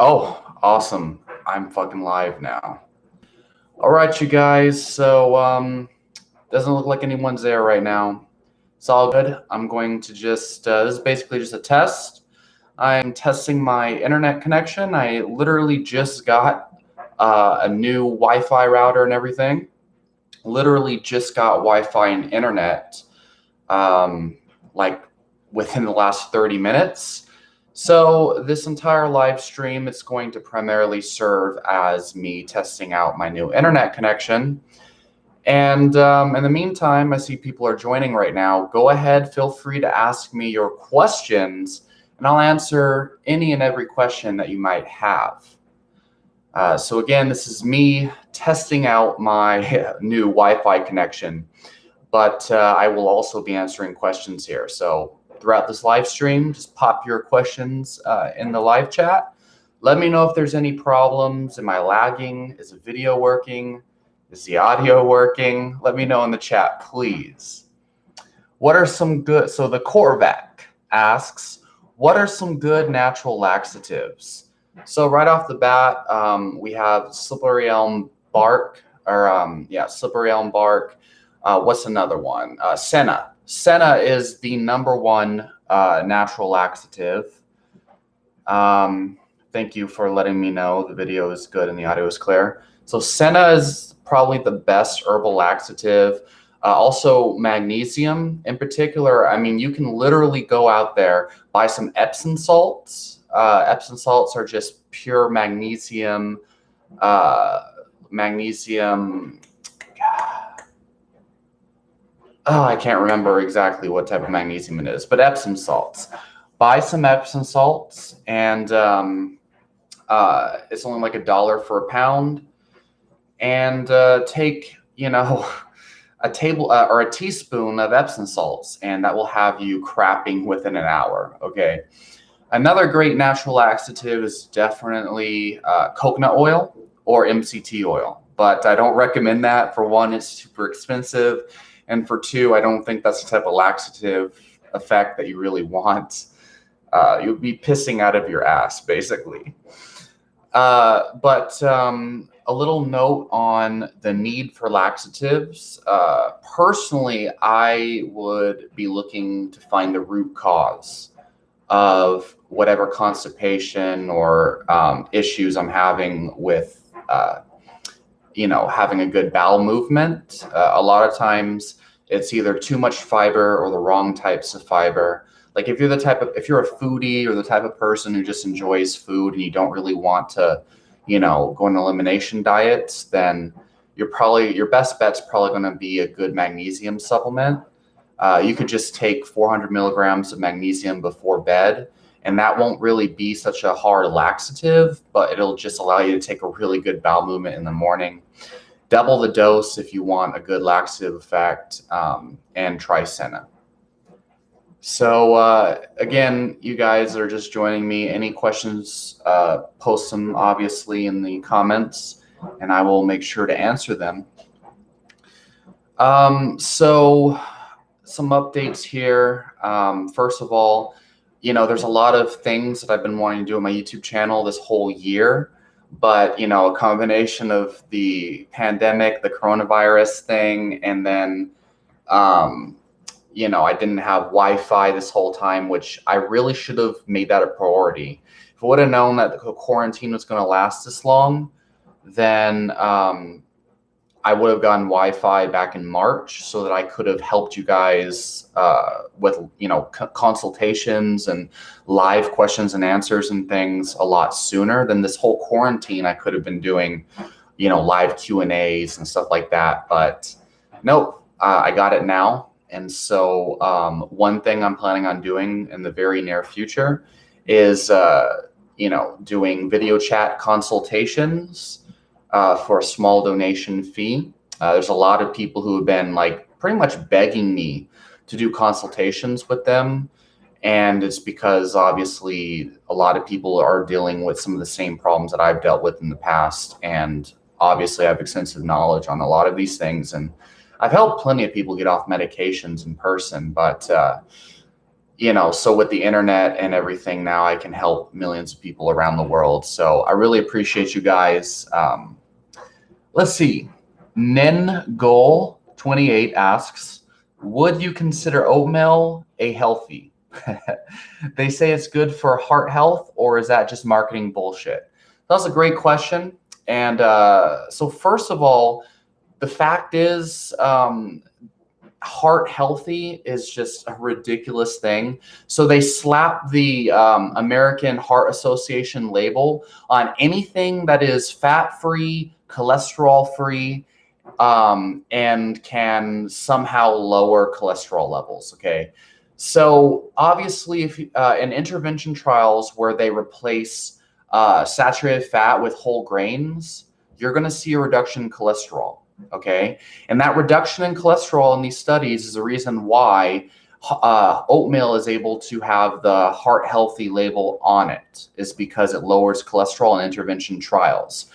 Oh, awesome. I'm fucking live now. All right, you guys. Doesn't look like anyone's there right now. It's all good. I'm going to this is basically just a test. I'm testing my internet connection. I literally just got a new Wi-Fi router and everything. Literally just got Wi-Fi and internet like within the last 30 minutes. So this entire live stream is going to primarily serve as me testing out my new internet connection. And in the meantime, I see people are joining right now. Go ahead, feel free to ask me your questions, and I'll answer any and every question that you might have. So again, this is me testing out my new Wi-Fi connection, but I will also be answering questions here. So throughout this live stream, just pop your questions in the live chat. Let me know if there's any problems. Am I lagging? Is the video working? Is the audio working? Let me know in the chat, please. What are some good, so the Korvac asks, what are some good natural laxatives? So right off the bat, we have slippery elm bark, slippery elm bark. What's another one? Senna. Senna is the #1 natural laxative. Thank you for letting me know the video is good and the audio is clear. So Senna is probably the best herbal laxative. Also magnesium in particular. I mean, you can literally go out there, buy some Epsom salts. Epsom salts are just pure magnesium. Oh, I can't remember exactly what type of magnesium it is, but Epsom salts. Buy some Epsom salts, and it's only like $1 for a pound. And take, a teaspoon of Epsom salts, and that will have you crapping within an hour. Okay. Another great natural laxative is definitely coconut oil or MCT oil, but I don't recommend that. For one, it's super expensive, and for two, I don't think that's the type of laxative effect that you really want. You'll be pissing out of your ass, basically. A little note on the need for laxatives. Personally, I would be looking to find the root cause of whatever constipation or issues I'm having with, having a good bowel movement. A lot of times it's either too much fiber or the wrong types of fiber. Like if you're a foodie or the type of person who just enjoys food and you don't really want to, go on elimination diets, then your best bet's probably going to be a good magnesium supplement. You could just take 400 milligrams of magnesium before bed, and that won't really be such a hard laxative, but it'll just allow you to take a really good bowel movement in the morning. Double the dose if you want a good laxative effect, and try Senna. So again, you guys are just joining me. Any questions, post them obviously in the comments, and I will make sure to answer them. So some updates here. First of all, there's a lot of things that I've been wanting to do on my YouTube channel this whole year, but a combination of the pandemic, the coronavirus thing, and then I didn't have Wi-Fi this whole time, which I really should have made that a priority. If I would have known that the quarantine was going to last this long, then I would have gotten Wi-Fi back in March so that I could have helped you guys with, consultations and live questions and answers and things a lot sooner than this whole quarantine. I could have been doing, live Q&As and stuff like that. But nope, I got it now. And so one thing I'm planning on doing in the very near future is, doing video chat consultations for a small donation fee. There's a lot of people who have been pretty much begging me to do consultations with them. And it's because obviously a lot of people are dealing with some of the same problems that I've dealt with in the past. And obviously I have extensive knowledge on a lot of these things. And I've helped plenty of people get off medications in person, but so with the internet and everything now, I can help millions of people around the world. So I really appreciate you guys. Let's see. Nen Goal 28 asks, would you consider oatmeal a healthy? They say it's good for heart health, or is that just marketing bullshit? That's a great question. And so first of all, the fact is, heart healthy is just a ridiculous thing. So they slap the American Heart Association label on anything that is fat-free, cholesterol-free, and can somehow lower cholesterol levels. Okay. So obviously, if in intervention trials where they replace saturated fat with whole grains, you're going to see a reduction in cholesterol. Okay. And that reduction in cholesterol in these studies is the reason why oatmeal is able to have the heart healthy label on it, is because it lowers cholesterol in intervention trials.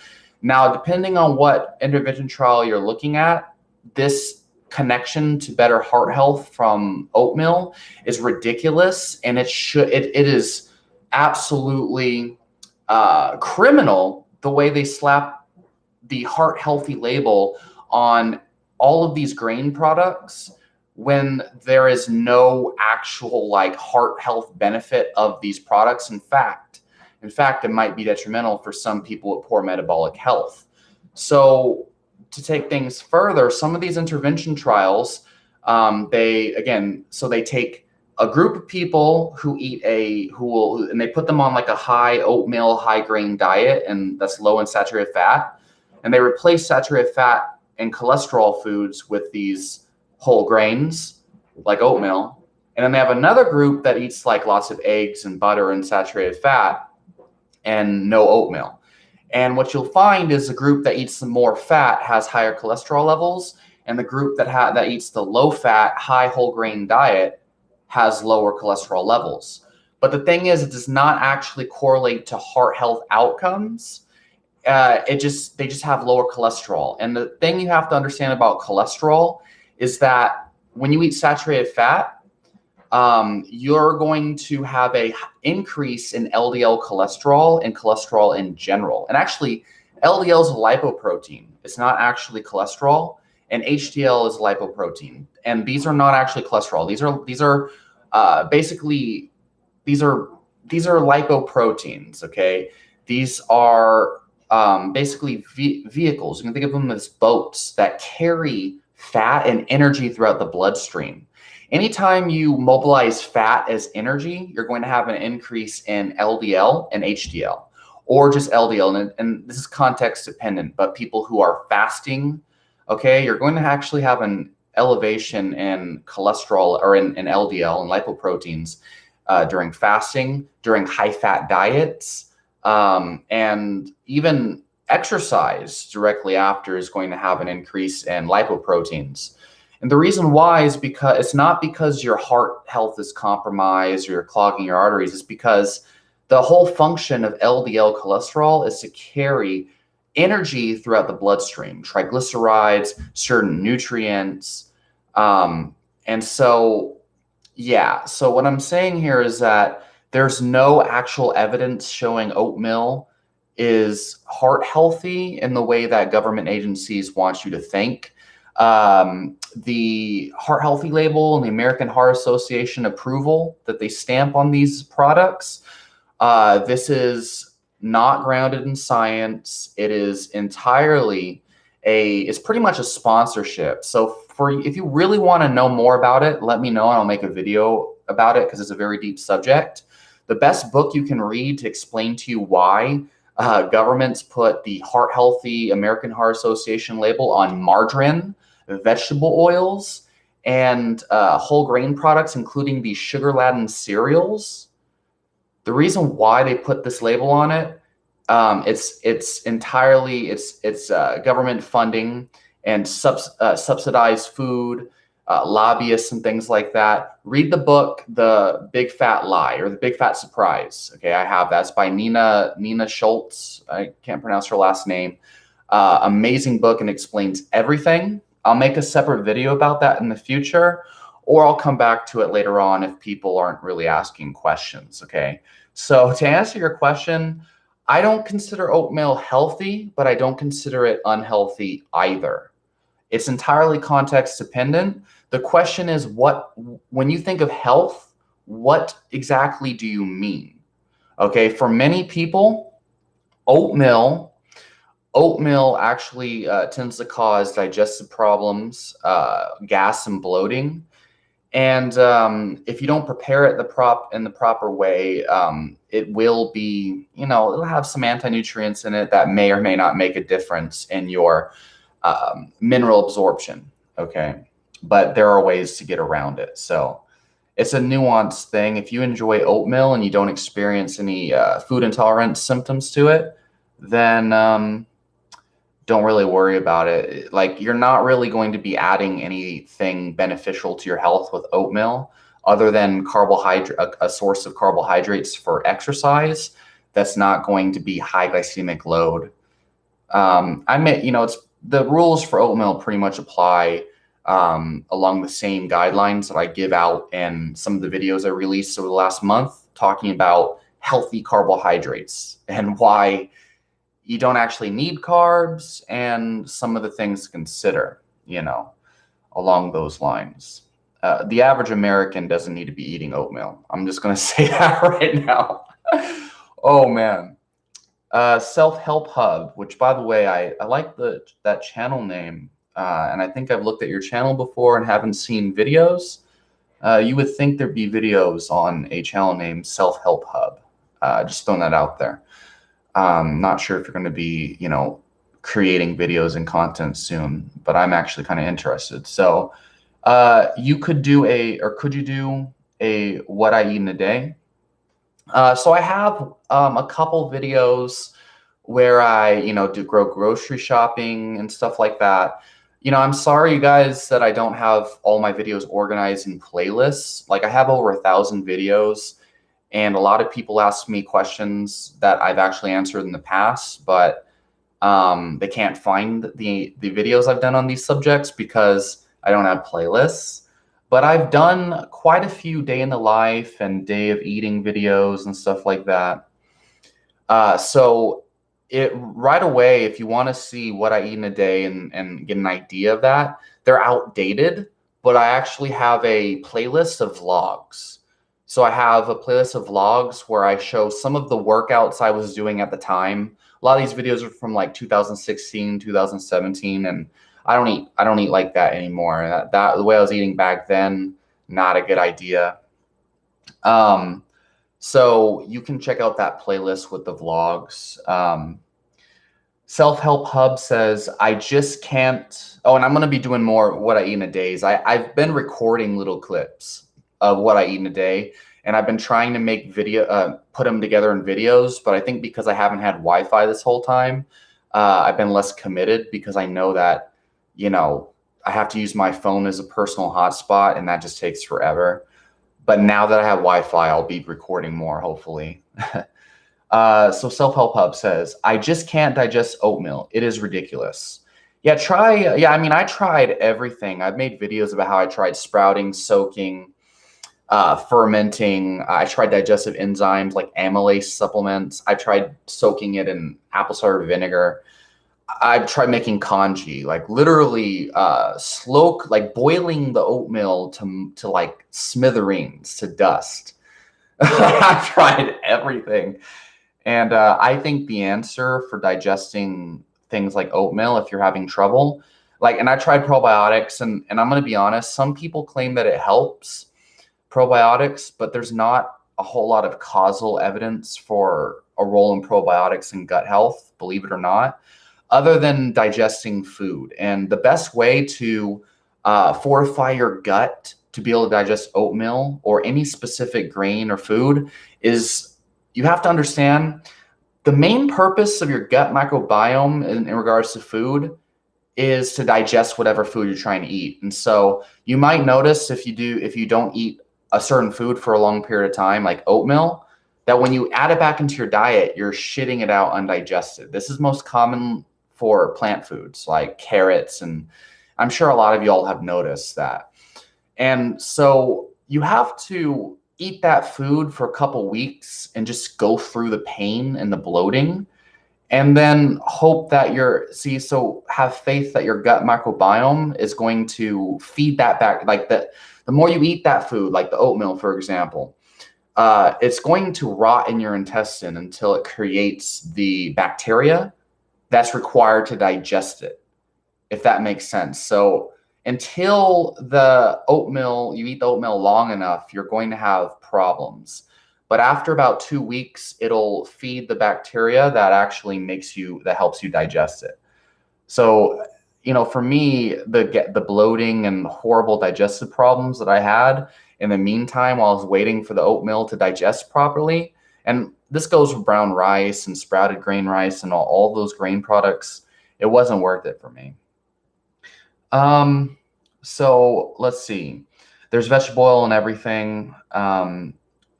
Now, depending on what intervention trial you're looking at, this connection to better heart health from oatmeal is ridiculous, and it is absolutely criminal the way they slap the heart healthy label on all of these grain products when there is no actual heart health benefit of these products. In fact, it might be detrimental for some people with poor metabolic health. So to take things further, some of these intervention trials, they take a group of people who and they put them on a high oatmeal, high grain diet, and that's low in saturated fat. And they replace saturated fat and cholesterol foods with these whole grains like oatmeal. And then they have another group that eats lots of eggs and butter and saturated fat and no oatmeal. And what you'll find is the group that eats the more fat has higher cholesterol levels, and the group that eats the low fat, high whole grain diet has lower cholesterol levels. But the thing is, it does not actually correlate to heart health outcomes. They just have lower cholesterol. And the thing you have to understand about cholesterol is that when you eat saturated fat, you're going to have a increase in LDL cholesterol and cholesterol in general. And actually, LDL is a lipoprotein. It's not actually cholesterol, and HDL is lipoprotein. And these are not actually cholesterol. These are lipoproteins. Okay, these are basically vehicles. You can think of them as boats that carry fat and energy throughout the bloodstream. Anytime you mobilize fat as energy, you're going to have an increase in LDL and HDL, or just LDL. And this is context dependent, but people who are fasting, okay, you're going to actually have an elevation in cholesterol or in LDL and lipoproteins during fasting, during high fat diets. And even exercise directly after is going to have an increase in lipoproteins. And the reason why is because it's not because your heart health is compromised or you're clogging your arteries. It's because the whole function of LDL cholesterol is to carry energy throughout the bloodstream, triglycerides, certain nutrients. And so, yeah, so what I'm saying here is that there's no actual evidence showing oatmeal is heart healthy in the way that government agencies want you to think. The heart healthy label and the American Heart Association approval that they stamp on these products, this is not grounded in science. It is entirely it's pretty much a sponsorship. So if you really want to know more about it, let me know and I'll make a video about it because it's a very deep subject. The best book you can read to explain to you why governments put the heart healthy American Heart Association label on margarine, vegetable oils, and whole grain products, including the sugar-laden cereals. The reason why they put this label on it, it's entirely government funding and subsidized food, lobbyists and things like that. Read the book, The Big Fat Lie or The Big Fat Surprise. Okay, I have that. It's by Nina Schultz. I can't pronounce her last name. Amazing book and explains everything. I'll make a separate video about that in the future. or I'll come back to it later on if people aren't really asking questions. Okay. So to answer your question, I don't consider oatmeal healthy, but I don't consider it unhealthy either. It's entirely context dependent. The question is, when you think of health, what exactly do you mean? Okay, for many people, oatmeal actually tends to cause digestive problems, gas and bloating. And if you don't prepare it in the proper way, it will be, it'll have some anti-nutrients in it that may or may not make a difference in your mineral absorption. Okay, but there are ways to get around it. So it's a nuanced thing. If you enjoy oatmeal and you don't experience any food intolerance symptoms to it, then don't really worry about it. Like, you're not really going to be adding anything beneficial to your health with oatmeal other than a source of carbohydrates for exercise. That's not going to be high glycemic load. It's the rules for oatmeal pretty much apply along the same guidelines that I give out in some of the videos I released over the last month, talking about healthy carbohydrates and why you don't actually need carbs and some of the things to consider, along those lines. The average American doesn't need to be eating oatmeal. I'm just going to say that right now. Oh, man. Self-Help Hub, which, by the way, I like that channel name. And I think I've looked at your channel before and haven't seen videos. You would think there'd be videos on a channel named Self-Help Hub. Just throwing that out there. Not sure if you're going to be, creating videos and content soon, but I'm actually kind of interested. So could you do a what I eat in a day? So I have a couple videos where I, do grocery shopping and stuff like that. I'm sorry, you guys, that I don't have all my videos organized in playlists. Like, I have over 1,000 videos. And a lot of people ask me questions that I've actually answered in the past, but they can't find the videos I've done on these subjects because I don't have playlists. But I've done quite a few day in the life and day of eating videos and stuff like that. So right away, if you want to see what I eat in a day and get an idea of that, they're outdated, but I actually have a playlist of vlogs. So I have a playlist of vlogs where I show some of the workouts I was doing at the time. A lot of these videos are from like 2016, 2017, and I don't eat like that anymore. The way I was eating back then, not a good idea. So you can check out that playlist with the vlogs. Self-Help Hub says, I just can't. Oh, and I'm going to be doing more what I eat in a day. I've been recording little clips of what I eat in a day. And I've been trying to make put them together in videos, but I think because I haven't had Wi-Fi this whole time, I've been less committed because I know that, I have to use my phone as a personal hotspot and that just takes forever. But now that I have Wi-Fi, I'll be recording more, hopefully. So Self-Help Hub says, I just can't digest oatmeal. It is ridiculous. I tried everything. I've made videos about how I tried sprouting, soaking, fermenting. I tried digestive enzymes like amylase supplements. I tried soaking it in apple cider vinegar. I've tried making congee, like literally boiling the oatmeal to like smithereens, to dust. I've tried everything. And I think the answer for digesting things like oatmeal, if you're having trouble, and I tried probiotics, and I'm going to be honest, some people claim that it helps probiotics, but there's not a whole lot of causal evidence for a role in probiotics in gut health, believe it or not, other than digesting food. And the best way to fortify your gut to be able to digest oatmeal or any specific grain or food is you have to understand the main purpose of your gut microbiome in regards to food is to digest whatever food you're trying to eat. And so you might notice if you don't eat a certain food for a long period of time, like oatmeal, that when you add it back into your diet, you're shitting it out undigested. This is most common for plant foods like carrots, and I'm sure a lot of y'all have noticed that. And so you have to eat that food for a couple weeks and just go through the pain and the bloating, and then hope that have faith that your gut microbiome is going to feed that back. Like that, the more you eat that food, like the oatmeal, for example, it's going to rot in your intestine until it creates the bacteria that's required to digest it, if that makes sense. So until you eat the oatmeal long enough, you're going to have problems. But after about 2 weeks, it'll feed the bacteria that helps you digest it. So, for me, the bloating and horrible digestive problems that I had in the meantime while I was waiting for the oatmeal to digest properly, and this goes with brown rice and sprouted grain rice and all those grain products, it wasn't worth it for me. So let's see. There's vegetable oil and everything.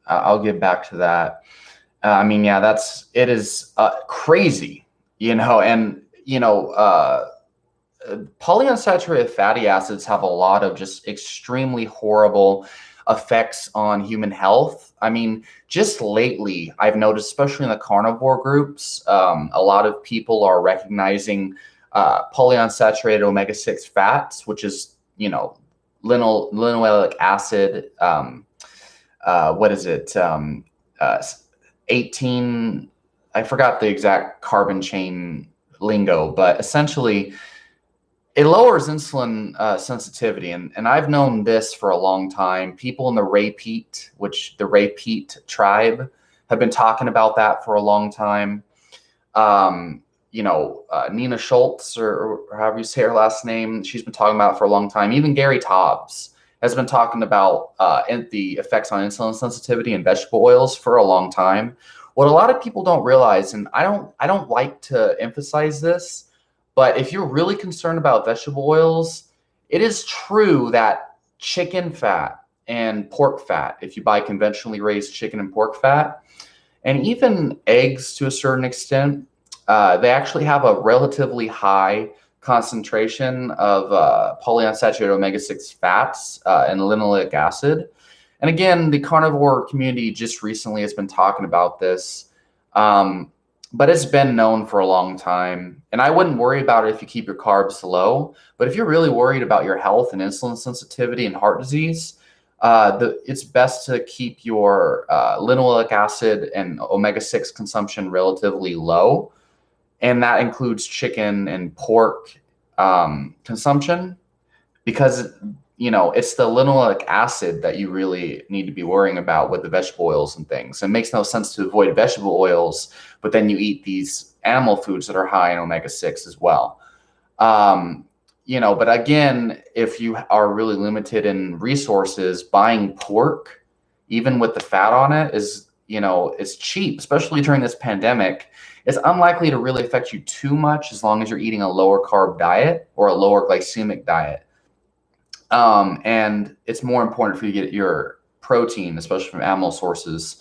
I'll get back to that. Yeah, it is crazy, and polyunsaturated fatty acids have a lot of just extremely horrible effects on human health. I mean, just lately, I've noticed, especially in the carnivore groups, a lot of people are recognizing polyunsaturated omega-6 fats, which is, linoleic acid. What is it? 18, I forgot the exact carbon chain lingo, but essentially it lowers insulin sensitivity. And I've known this for a long time. People in the the Ray Peat tribe have been talking about that for a long time. Nina Schultz, or however you say her last name, she's been talking about it for a long time. Even Gary Taubes has been talking about the effects on insulin sensitivity and vegetable oils for a long time. What a lot of people don't realize, and I don't like to emphasize this, but if you're really concerned about vegetable oils, it is true that chicken fat and pork fat, if you buy conventionally raised chicken and pork fat, and even eggs to a certain extent, they actually have a relatively high concentration of polyunsaturated omega-6 fats and linoleic acid. And again, the carnivore community just recently has been talking about this, but it's been known for a long time. And I wouldn't worry about it if you keep your carbs low. But if you're really worried about your health and insulin sensitivity and heart disease, it's best to keep your linoleic acid and omega-6 consumption relatively low. And that includes chicken and pork consumption, because it's the linoleic acid that you really need to be worrying about with the vegetable oils and things. It makes no sense to avoid vegetable oils, but then you eat these animal foods that are high in omega-6 as well. But again, if you are really limited in resources, buying pork, even with the fat on it, is cheap, especially during this pandemic. It's unlikely to really affect you too much as long as you're eating a lower carb diet or a lower glycemic diet. And it's more important for you to get your protein, especially from animal sources,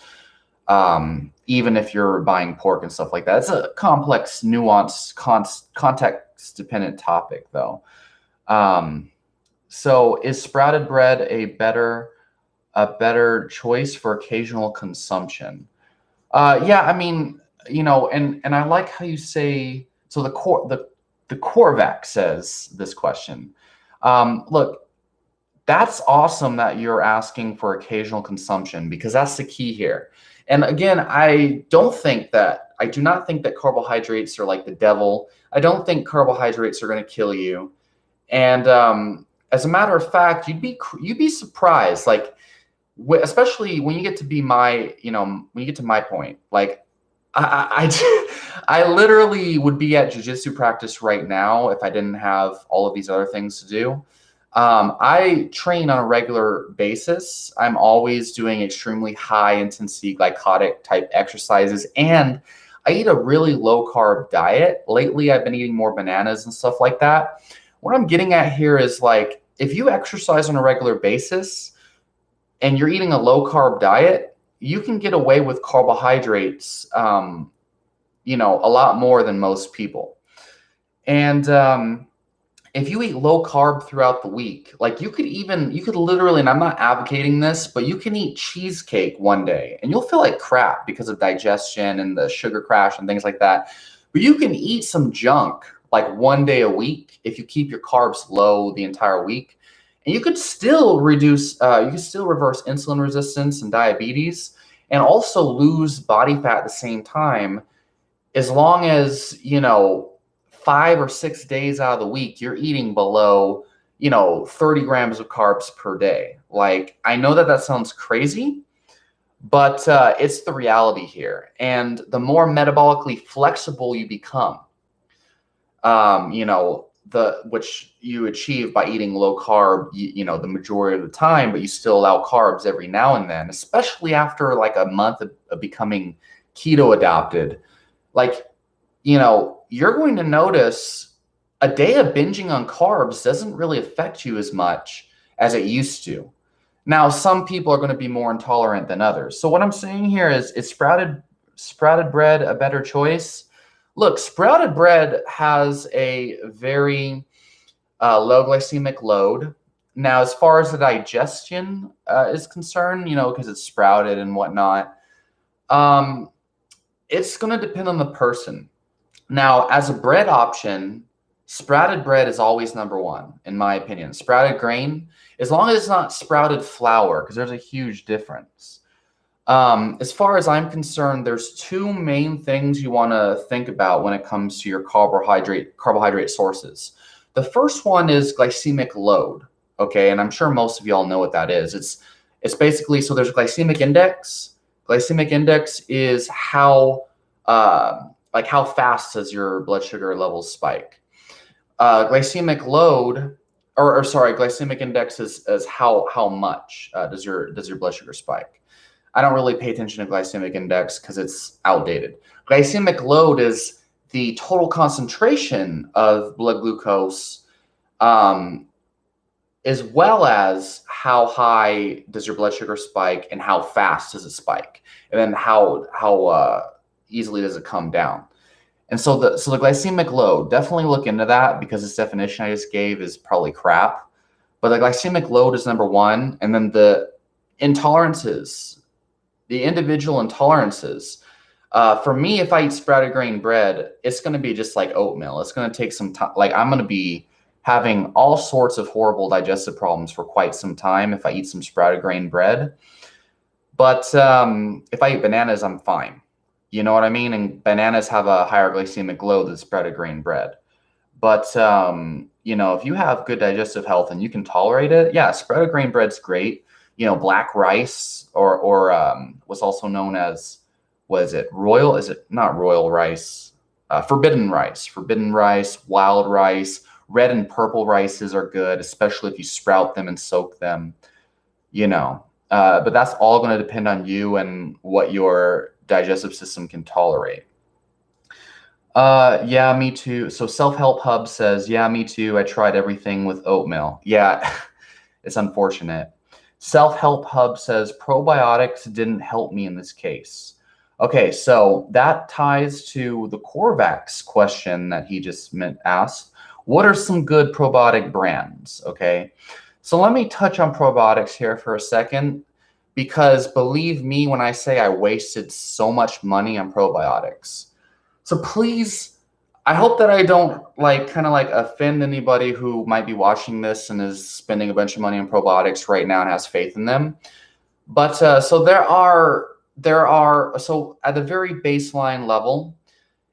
even if you're buying pork and stuff like that. It's a complex, nuanced, context-dependent topic, though. So is sprouted bread a better choice for occasional consumption? Yeah, and I like how you say, so the Korvac says this question. Look, that's awesome that you're asking for occasional consumption, because that's the key here. And again, I do not think that carbohydrates are like the devil. I don't think carbohydrates are going to kill you. And as a matter of fact, you'd be surprised, like, especially when you get to be when you get to my point. Like, I literally would be at jiu-jitsu practice right now if I didn't have all of these other things to do. I train on a regular basis. I'm always doing extremely high intensity glycotic type exercises, and I eat a really low carb diet. Lately, I've been eating more bananas and stuff like that. What I'm getting at here is, like, if you exercise on a regular basis and you're eating a low carb diet, you can get away with carbohydrates, a lot more than most people. And if you eat low carb throughout the week, like you could literally, and I'm not advocating this, but you can eat cheesecake one day and you'll feel like crap because of digestion and the sugar crash and things like that. But you can eat some junk like one day a week if you keep your carbs low the entire week. And you could still you can still reverse insulin resistance and diabetes and also lose body fat at the same time, as long as, 5 or 6 days out of the week, you're eating below, 30 grams of carbs per day. Like, I know that sounds crazy, but it's the reality here. And the more metabolically flexible you become, which you achieve by eating low carb, the majority of the time, but you still allow carbs every now and then, especially after like a month of becoming keto adapted. Like, you're going to notice a day of binging on carbs doesn't really affect you as much as it used to. Now, some people are going to be more intolerant than others. So what I'm saying here is sprouted bread a better choice? Look, sprouted bread has a very low glycemic load. Now, as far as the digestion is concerned, because it's sprouted and whatnot, it's going to depend on the person. Now, as a bread option, sprouted bread is always number one, in my opinion. Sprouted grain, as long as it's not sprouted flour, because there's a huge difference. As far as I'm concerned, there's two main things you want to think about when it comes to your carbohydrate sources. The first one is glycemic load, okay? And I'm sure most of y'all know what that is. It's basically, so there's glycemic index. Glycemic index is how fast does your blood sugar levels spike. Glycemic load, glycemic index is how much does your blood sugar spike. I don't really pay attention to glycemic index because it's outdated. Glycemic load is the total concentration of blood glucose, as well as how high does your blood sugar spike and how fast does it spike, and then how easily does it come down. And so the glycemic load, definitely look into that, because this definition I just gave is probably crap. But the glycemic load is number one. And then the intolerances, the individual intolerances. For me, if I eat sprouted grain bread, it's going to be just like oatmeal. It's going to take some time. Like, I'm going to be having all sorts of horrible digestive problems for quite some time if I eat some sprouted grain bread. But if I eat bananas, I'm fine. You know what I mean? And bananas have a higher glycemic load than sprouted grain bread. But, if you have good digestive health and you can tolerate it, yeah, sprouted grain bread's great. Black rice or what's also known as, not royal rice? Forbidden rice, wild rice, red and purple rices are good, especially if you sprout them and soak them, but that's all going to depend on you and what your digestive system can tolerate. Yeah, me too. So Self-Help Hub says, yeah, me too. I tried everything with oatmeal. Yeah, it's unfortunate. Self-Help Hub says probiotics didn't help me in this case. Okay, so that ties to the Corvax question that he just asked. What are some good probiotic brands? Okay, so let me touch on probiotics here for a second, because believe me when I say I wasted so much money on probiotics. So please, I hope that I don't offend anybody who might be watching this and is spending a bunch of money on probiotics right now and has faith in them. But so at the very baseline level,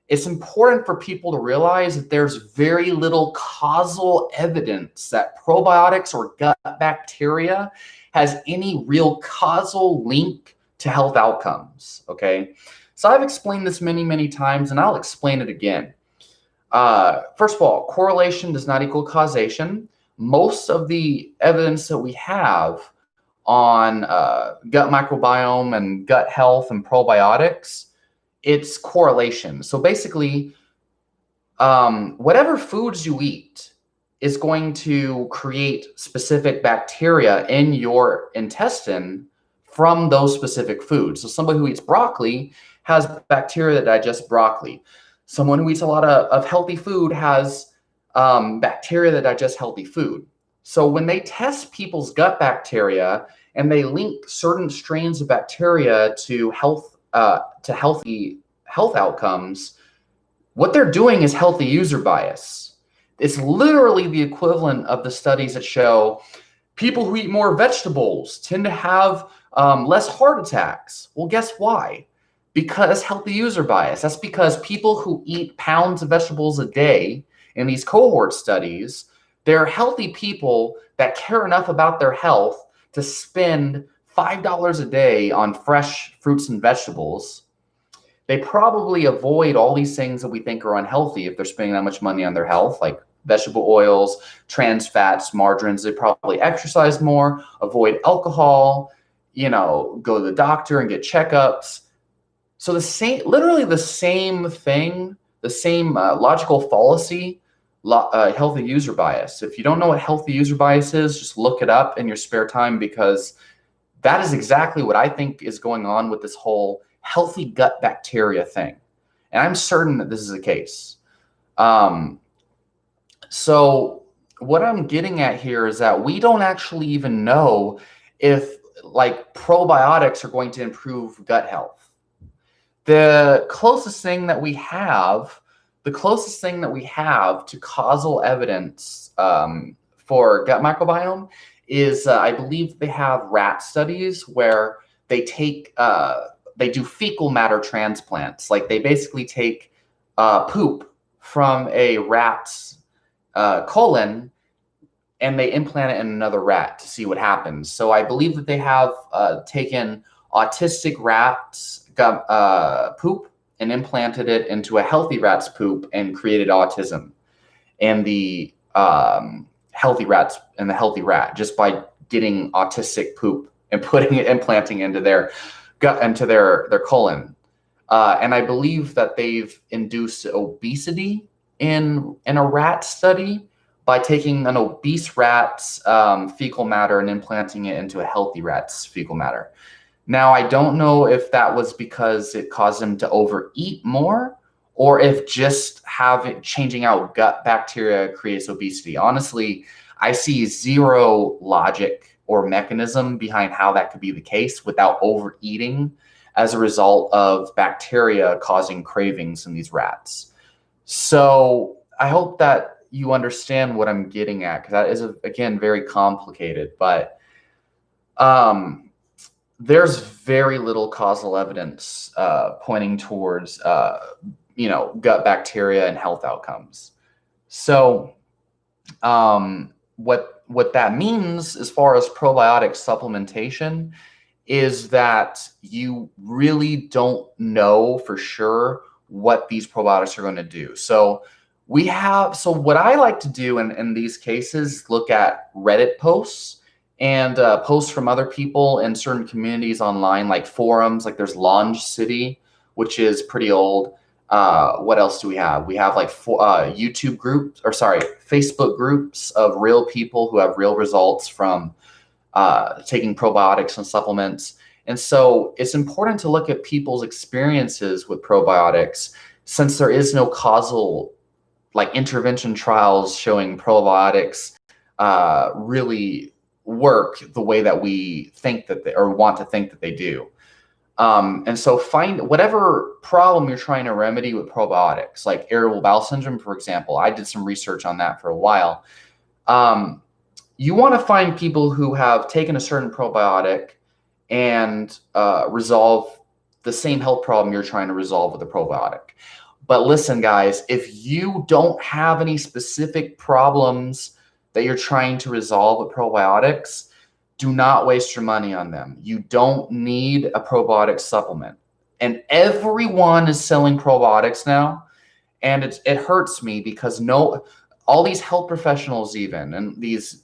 it's important for people to realize that there's very little causal evidence that probiotics or gut bacteria has any real causal link to health outcomes, okay? So I've explained this many, many times, and I'll explain it again. First of all, correlation does not equal causation. Most of the evidence that we have on gut microbiome and gut health and probiotics, it's correlation. So basically, whatever foods you eat is going to create specific bacteria in your intestine from those specific foods. So somebody who eats broccoli has bacteria that digest broccoli. Someone who eats a lot of healthy food has bacteria that digest healthy food. So when they test people's gut bacteria and they link certain strains of bacteria to healthy health outcomes, what they're doing is healthy user bias. It's literally the equivalent of the studies that show people who eat more vegetables tend to have less heart attacks. Well, guess why? Because healthy user bias. That's because people who eat pounds of vegetables a day in these cohort studies, they're healthy people that care enough about their health to spend $5 a day on fresh fruits and vegetables. They probably avoid all these things that we think are unhealthy if they're spending that much money on their health, like vegetable oils, trans fats, margarines. They probably exercise more, avoid alcohol, go to the doctor and get checkups. So literally the same thing, the same logical fallacy, healthy user bias. If you don't know what healthy user bias is, just look it up in your spare time, because that is exactly what I think is going on with this whole healthy gut bacteria thing. And I'm certain that this is the case. So what I'm getting at here is that we don't actually even know if probiotics are going to improve gut health. The closest thing that we have to causal evidence for gut microbiome is I believe they have rat studies where they do fecal matter transplants. Like they basically take poop from a rat's colon and they implant it in another rat to see what happens. So I believe that they have taken autistic rats' poop and implanted it into a healthy rat's poop and created autism in the healthy rat just by getting autistic poop and implanting into their gut, into their colon. And I believe that they've induced obesity in a rat study by taking an obese rat's fecal matter and implanting it into a healthy rat's fecal matter. Now, I don't know if that was because it caused them to overeat more, or if just changing out gut bacteria creates obesity. Honestly, I see zero logic or mechanism behind how that could be the case without overeating as a result of bacteria causing cravings in these rats. So I hope that you understand what I'm getting at, because that is, again, very complicated. But there's very little causal evidence pointing towards gut bacteria and health outcomes. So what that means as far as probiotic supplementation is that you really don't know for sure what these probiotics are going to do. So what I like to do in these cases, look at Reddit posts and posts from other people in certain communities online, like forums, like there's Launch City, which is pretty old. What else do we have? We have Facebook groups of real people who have real results from taking probiotics and supplements. And so it's important to look at people's experiences with probiotics, since there is no causal intervention trials showing probiotics really work the way that we think that they, or want to think that they do. And so find whatever problem you're trying to remedy with probiotics, like irritable bowel syndrome, for example. I did some research on that for a while. You want to find people who have taken a certain probiotic and resolve the same health problem you're trying to resolve with a probiotic. But listen, guys, if you don't have any specific problems that you're trying to resolve with probiotics, do not waste your money on them. You don't need a probiotic supplement. And everyone is selling probiotics now. And it hurts me because all these health professionals even, and these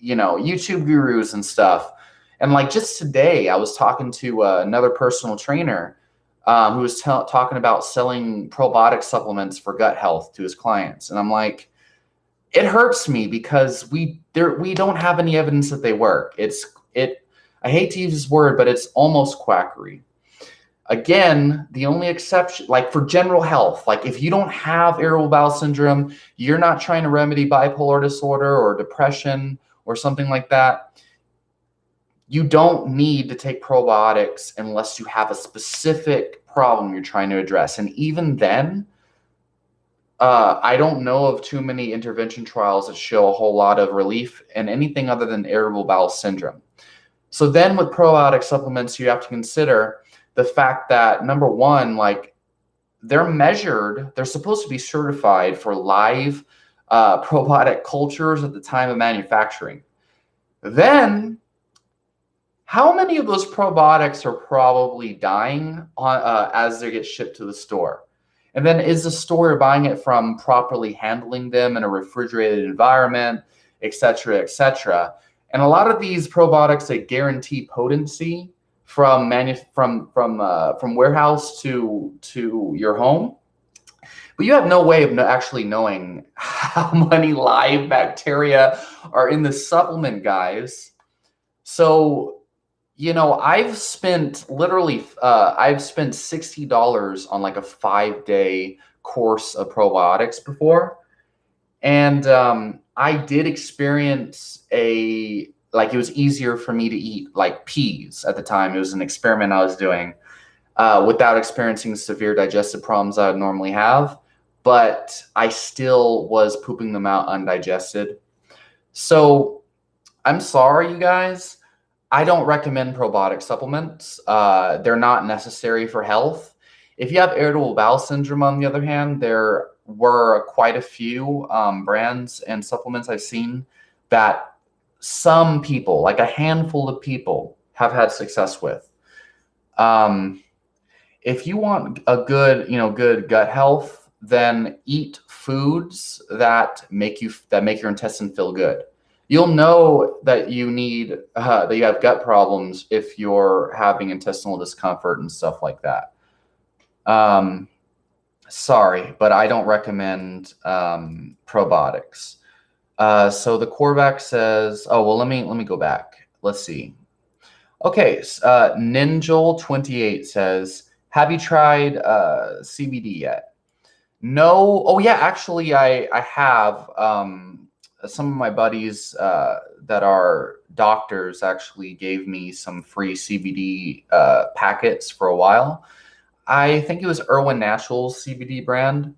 YouTube gurus and stuff. And just today, I was talking to another personal trainer who was talking about selling probiotic supplements for gut health to his clients. And I'm like, it hurts me because we don't have any evidence that they work. I hate to use this word, but it's almost quackery. Again, the only exception, like for general health, like if you don't have irritable bowel syndrome, you're not trying to remedy bipolar disorder or depression or something like that, you don't need to take probiotics unless you have a specific problem you're trying to address. And even then, I don't know of too many intervention trials that show a whole lot of relief in anything other than irritable bowel syndrome. So then with probiotic supplements, you have to consider the fact that, number one, like they're measured, they're supposed to be certified for live probiotic cultures at the time of manufacturing. Then, how many of those probiotics are probably dying as they get shipped to the store? And then is the store you're buying it from properly handling them in a refrigerated environment, et cetera, et cetera? And a lot of these probiotics, they guarantee potency from warehouse to your home, but you have no way of actually knowing how many live bacteria are in the supplement, guys. So, you know, I've spent $60 on like a 5-day course of probiotics before. And I did experience it was easier for me to eat like peas at the time. It was an experiment I was doing without experiencing severe digestive problems I would normally have, but I still was pooping them out undigested. So I'm sorry, you guys. I don't recommend probiotic supplements. They're not necessary for health. If you have irritable bowel syndrome, on the other hand, there were quite a few brands and supplements I've seen that some people, like a handful of people, have had success with. If you want a good gut health, then eat foods that make your intestine feel good. You'll know that you have gut problems if you're having intestinal discomfort and stuff like that. Sorry, but I don't recommend probiotics. So the Corvax says, oh, well, let me go back. Let's see. Okay, Ninjal28 says, have you tried CBD yet? No. Oh, yeah, actually, I have. Some of my buddies that are doctors actually gave me some free CBD packets for a while. I think it was Irwin Naturals CBD brand,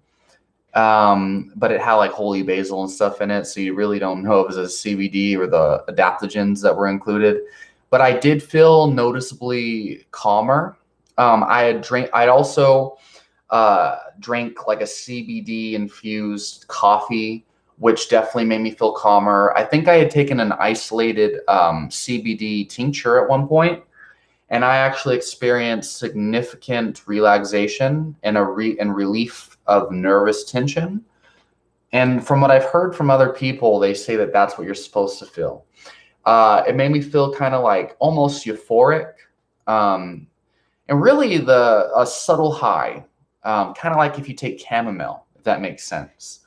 but it had like holy basil and stuff in it, so you really don't know if it was a CBD or the adaptogens that were included. But I did feel noticeably calmer. I'd also drank like a CBD infused coffee, which definitely made me feel calmer. I think I had taken an isolated CBD tincture at one point, and I actually experienced significant relaxation and relief of nervous tension. And from what I've heard from other people, they say that that's what you're supposed to feel. It made me feel kind of like almost euphoric, and really a subtle high, kind of like if you take chamomile, if that makes sense.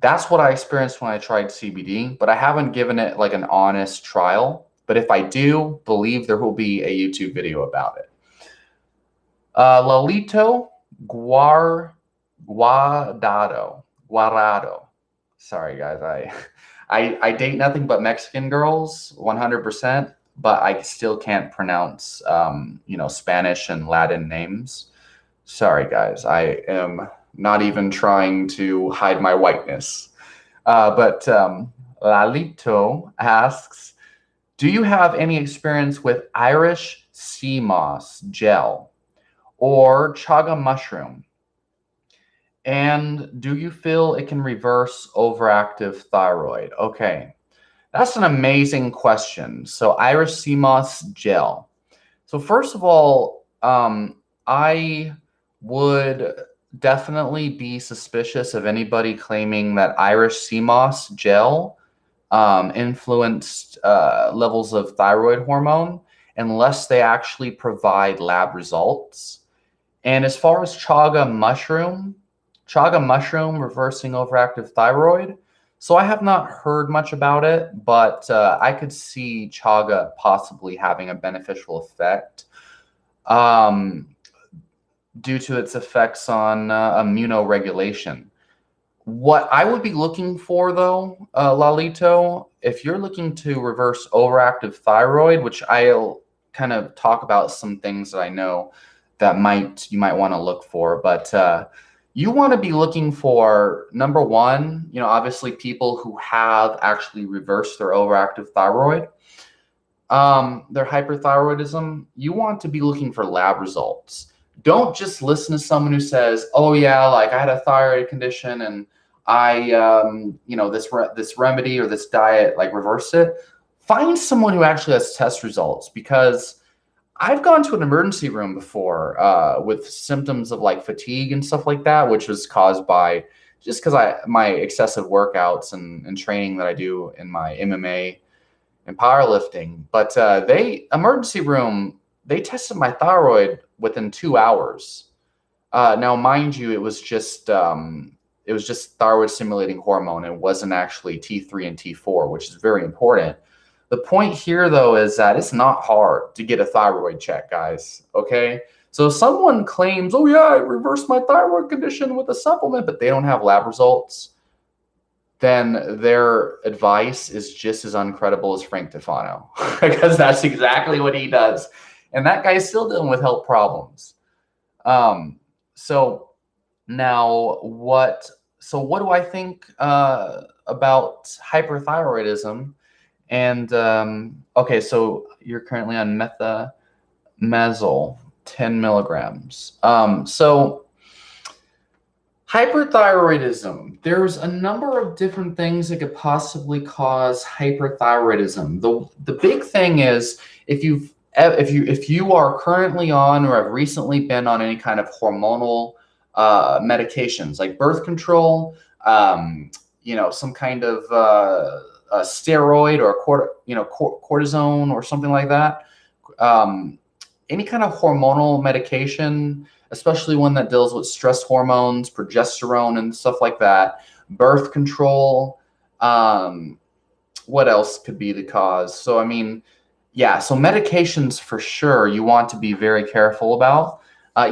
That's what I experienced when I tried CBD, but I haven't given it like an honest trial. But if I do, believe there will be a YouTube video about it. Lalito Guardado. Sorry, guys. I date nothing but Mexican girls, 100%, but I still can't pronounce, Spanish and Latin names. Sorry, guys. I am not even trying to hide my whiteness. But Lalito asks, do you have any experience with Irish sea moss gel or chaga mushroom? And do you feel it can reverse overactive thyroid? Okay, that's an amazing question. So Irish sea moss gel. So first of all, I would definitely be suspicious of anybody claiming that Irish sea moss gel influenced levels of thyroid hormone unless they actually provide lab results. And as far as chaga mushroom reversing overactive thyroid, so I have not heard much about it, but I could see chaga possibly having a beneficial effect. due to its effects on immunoregulation. What I would be looking for, though, Lalito, if you're looking to reverse overactive thyroid, which I'll kind of talk about some things that I know that you might want to look for, but you want to be looking for, number one, obviously people who have actually reversed their overactive thyroid, their hyperthyroidism. You want to be looking for lab results. Don't just listen to someone who says, "Oh yeah, like I had a thyroid condition and I, this remedy or this diet like reversed it." Find someone who actually has test results, because I've gone to an emergency room before with symptoms of like fatigue and stuff like that, which was caused by just because my excessive workouts and training that I do in my MMA and powerlifting. But emergency room, they tested my thyroid within 2 hours. Now, mind you, it was just thyroid stimulating hormone. It wasn't actually T3 and T4, which is very important. The point here, though, is that it's not hard to get a thyroid check, guys. Okay. So if someone claims, "Oh yeah, I reversed my thyroid condition with a supplement," but they don't have lab results, then their advice is just as uncredible as Frank Tufano, because that's exactly what he does. And that guy's still dealing with health problems. So now what do I think about hyperthyroidism? And okay, so you're currently on methimazole, 10 milligrams. So hyperthyroidism, there's a number of different things that could possibly cause hyperthyroidism. The big thing is if you are currently on or have recently been on any kind of hormonal medications like birth control, some kind of a steroid or cortisone or something like that, any kind of hormonal medication, especially one that deals with stress hormones, progesterone, and stuff like that, birth control. What else could be the cause? So, I mean, yeah, so medications for sure you want to be very careful about.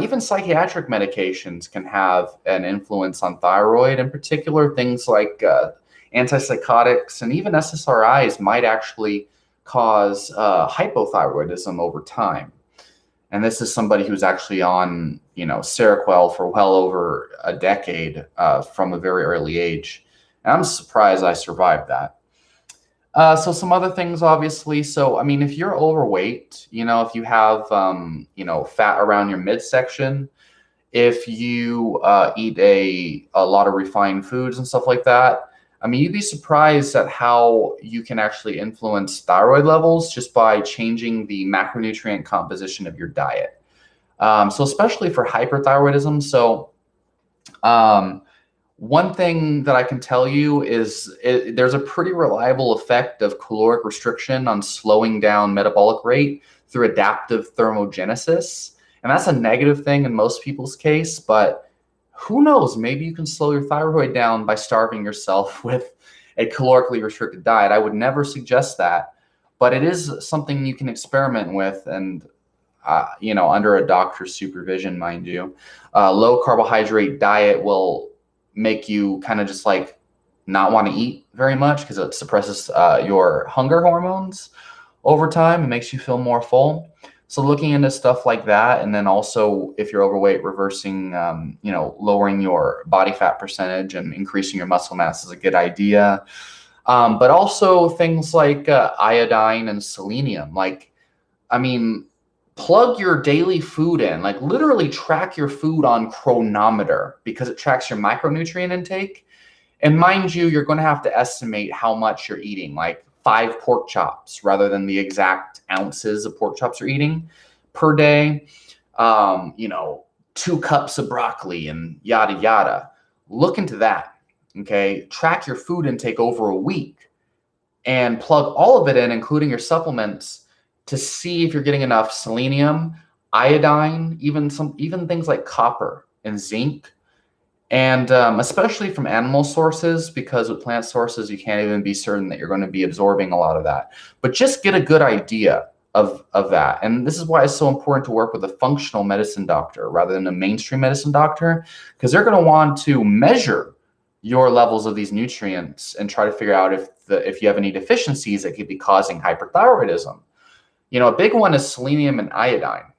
Even psychiatric medications can have an influence on thyroid. In particular, things like antipsychotics and even SSRIs might actually cause hypothyroidism over time. And this is somebody who's actually on, Seroquel for well over a decade from a very early age. And I'm surprised I survived that. So some other things, obviously. So, I mean, if you're overweight, if you have, fat around your midsection, if you eat a lot of refined foods and stuff like that, I mean, you'd be surprised at how you can actually influence thyroid levels just by changing the macronutrient composition of your diet. So especially for hyperthyroidism. So one thing that I can tell you is there's a pretty reliable effect of caloric restriction on slowing down metabolic rate through adaptive thermogenesis. And that's a negative thing in most people's case, but who knows, maybe you can slow your thyroid down by starving yourself with a calorically restricted diet. I would never suggest that, but it is something you can experiment with, and under a doctor's supervision, mind you. Low carbohydrate diet will make you kind of just like not want to eat very much because it suppresses your hunger hormones over time. It makes you feel more full. So looking into stuff like that, and then also if you're overweight, reversing, lowering your body fat percentage and increasing your muscle mass is a good idea. But also things like iodine and selenium. Like, I mean, plug your daily food in, like literally track your food on Chronometer because it tracks your micronutrient intake. And mind you, you're going to have to estimate how much you're eating, like 5 pork chops rather than the exact ounces of pork chops you're eating per day. 2 cups of broccoli and yada, yada. Look into that. Okay. Track your food intake over a week and plug all of it in, including your supplements, to see if you're getting enough selenium, iodine, even things like copper and zinc. And especially from animal sources, because with plant sources, you can't even be certain that you're going to be absorbing a lot of that. But just get a good idea of that. And this is why it's so important to work with a functional medicine doctor rather than a mainstream medicine doctor, because they're going to want to measure your levels of these nutrients and try to figure out if you have any deficiencies that could be causing hyperthyroidism. A big one is selenium and iodine.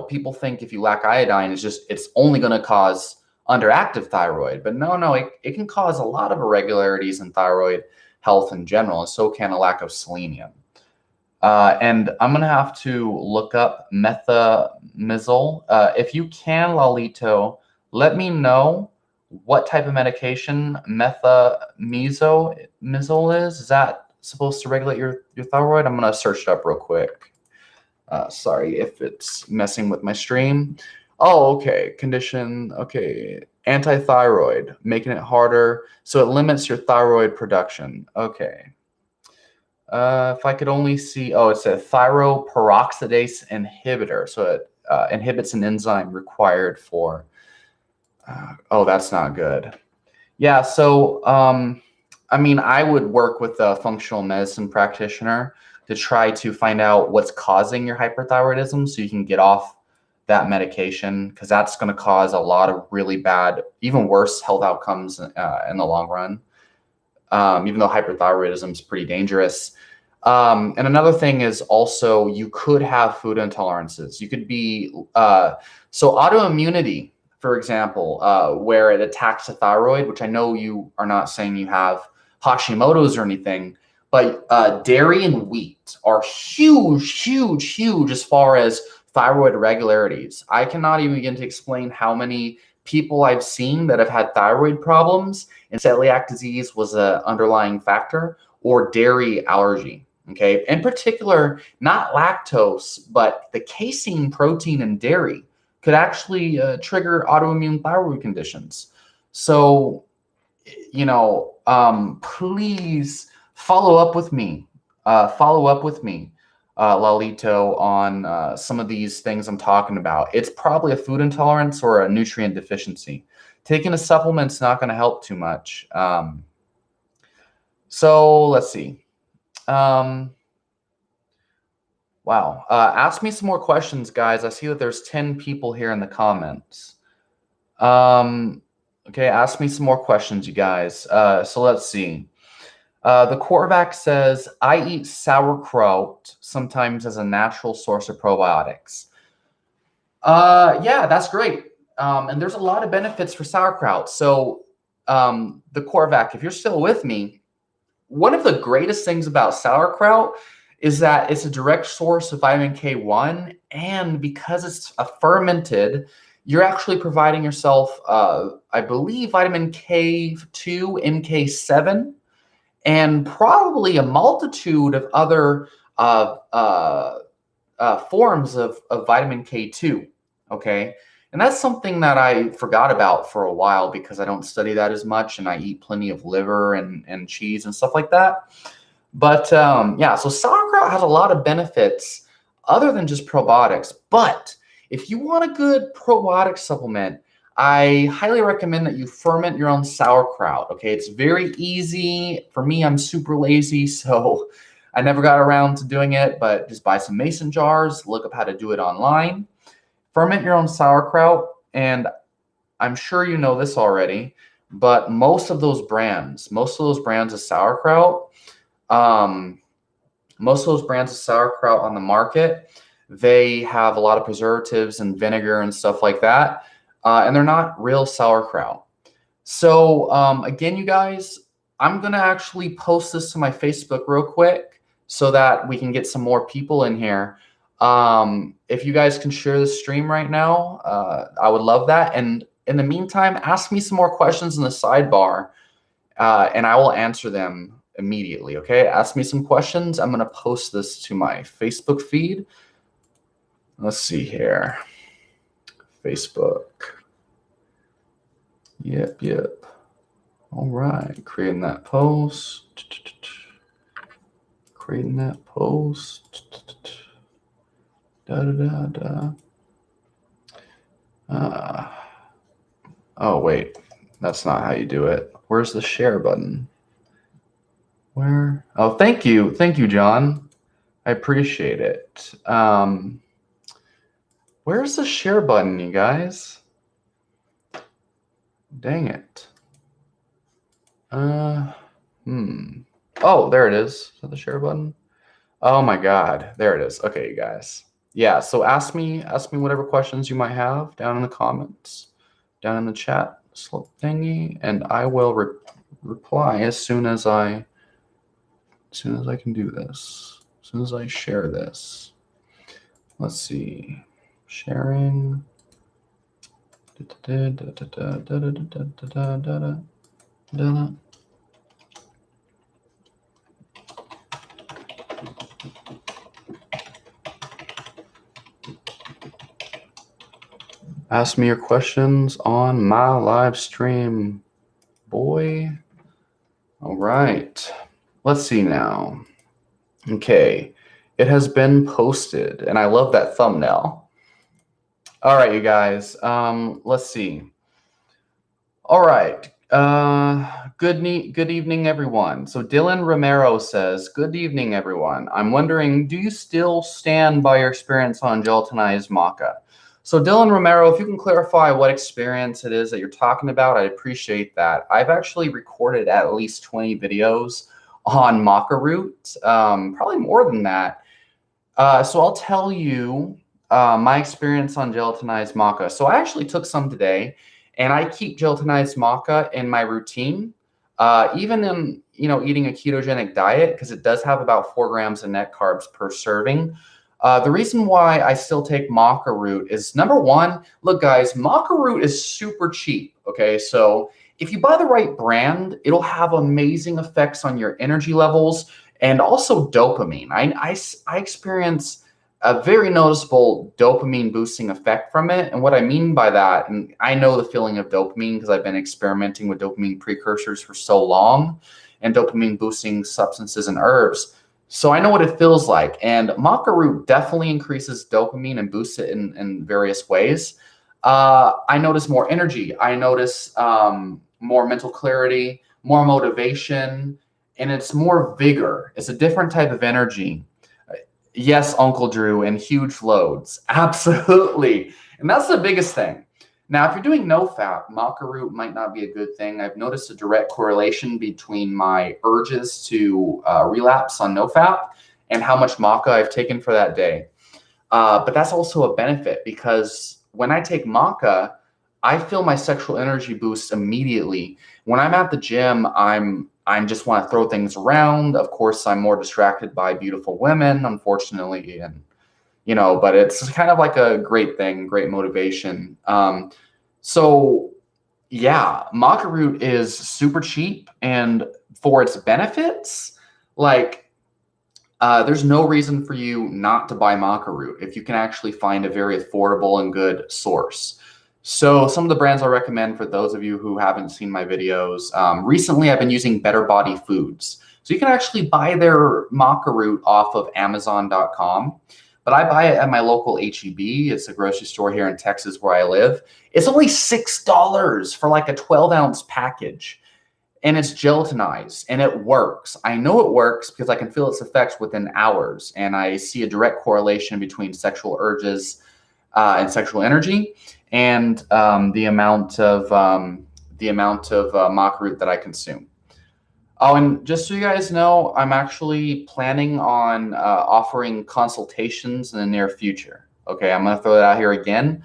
People think if you lack iodine, it's only going to cause underactive thyroid, but no, it can cause a lot of irregularities in thyroid health in general, and so can a lack of selenium. And I'm going to have to look up methimazole. If you can, Lalito, let me know what type of medication methimazole is. Is that supposed to regulate your thyroid? I'm going to search it up real quick. Sorry if it's messing with my stream. Oh, okay. Condition. Okay. Antithyroid, making it harder. So it limits your thyroid production. Okay. If I could only see, it's a thyroperoxidase inhibitor. So it inhibits an enzyme required for, that's not good. Yeah, so, I would work with a functional medicine practitioner to try to find out what's causing your hyperthyroidism so you can get off that medication, because that's going to cause a lot of really bad, even worse health outcomes in the long run. Even though hyperthyroidism is pretty dangerous. And another thing is also you could have food intolerances. You could be, so autoimmunity, for example, where it attacks the thyroid, which I know you are not saying you have Hashimoto's or anything, but dairy and wheat are huge as far as thyroid irregularities. I cannot even begin to explain how many people I've seen that have had thyroid problems and celiac disease was an underlying factor, or dairy allergy. Okay. In particular, not lactose, but the casein protein in dairy could actually trigger autoimmune thyroid conditions. So, please follow up with me. Lalito, on some of these things I'm talking about. It's probably a food intolerance or a nutrient deficiency. Taking a supplement's not going to help too much. So let's see. Wow. Ask me some more questions, guys. I see that there's 10 people here in the comments. Okay, ask me some more questions, you guys. So let's see. The Korvac says, I eat sauerkraut sometimes as a natural source of probiotics. Yeah, that's great. And there's a lot of benefits for sauerkraut. So the Korvac, if you're still with me, one of the greatest things about sauerkraut is that it's a direct source of vitamin K1. And because it's fermented, you're actually providing yourself, I believe, vitamin K2, MK7, and probably a multitude of other forms of vitamin K2, okay? And that's something that I forgot about for a while because I don't study that as much, and I eat plenty of liver and cheese and stuff like that. But yeah, so sauerkraut has a lot of benefits other than just probiotics. But if you want a good probiotic supplement, I highly recommend that you ferment your own sauerkraut. Okay, it's very easy. For me, I'm super lazy, so I never got around to doing it, but just buy some mason jars, look up how to do it online. Ferment your own sauerkraut, and I'm sure you know this already, but most of those brands of sauerkraut, on the market, they have a lot of preservatives and vinegar and stuff like that. And they're not real sauerkraut. So again, you guys, I'm going to actually post this to my Facebook real quick so that we can get some more people in here. If you guys can share the stream right now, I would love that. And in the meantime, ask me some more questions in the sidebar, and I will answer them immediately, okay? Ask me some questions. I'm going to post this to my Facebook feed. Let's see here. Facebook. Yep. All right, creating that post. Oh, wait, that's not how you do it. Where's the share button? Where? Oh, thank you, John. I appreciate it. Where's the share button, you guys? Dang it. Oh, there it is. Is that the share button? Oh my God, there it is. Okay, you guys. Yeah, so ask me whatever questions you might have down in the comments, down in the chat slip thingy, and I will reply as soon as I can do this. As soon as I share this. Let's see. Sharing. Ask me your questions on my live stream, boy. All right. Let's see now. Okay. It has been posted, and I love that thumbnail. All right, you guys. Let's see. All right. Good evening, everyone. So Dylan Romero says, "Good evening, everyone. I'm wondering, do you still stand by your experience on gelatinized maca?" So Dylan Romero, if you can clarify what experience it is that you're talking about, I'd appreciate that. I've actually recorded at least 20 videos on maca root, probably more than that. So I'll tell you my experience on gelatinized maca. So I actually took some today, and I keep gelatinized maca in my routine, even in eating a ketogenic diet, because it does have about 4 grams of net carbs per serving. The reason why I still take maca root is, number one, look, guys, maca root is super cheap. Okay, so if you buy the right brand, it'll have amazing effects on your energy levels and also dopamine. I experience a very noticeable dopamine boosting effect from it. And what I mean by that, and I know the feeling of dopamine because I've been experimenting with dopamine precursors for so long and dopamine boosting substances and herbs. So I know what it feels like. And maca root definitely increases dopamine and boosts it in various ways. I notice more energy. I notice more mental clarity, more motivation, and it's more vigor. It's a different type of energy. Yes, Uncle Drew, and huge loads. Absolutely. And that's the biggest thing. Now, if you're doing no fat, maca root might not be a good thing. I've noticed a direct correlation between my urges to relapse on no fat and how much maca I've taken for that day. But that's also a benefit, because when I take maca, I feel my sexual energy boost immediately. When I'm at the gym, I just want to throw things around. Of course, I'm more distracted by beautiful women, unfortunately, and but it's kind of like a great thing, great motivation. So yeah, maca root is super cheap, and for its benefits, like there's no reason for you not to buy maca root if you can actually find a very affordable and good source. So some of the brands I recommend for those of you who haven't seen my videos, recently I've been using Better Body Foods. So you can actually buy their maca root off of Amazon.com. But I buy it at my local H-E-B. It's a grocery store here in Texas where I live. It's only $6 for like a 12-ounce package. And it's gelatinized, and it works. I know it works because I can feel its effects within hours, and I see a direct correlation between sexual urges and sexual energy, and the amount of maca root that I consume. Oh, and just so you guys know, I'm actually planning on offering consultations in the near future. Okay, I'm gonna throw that out here again.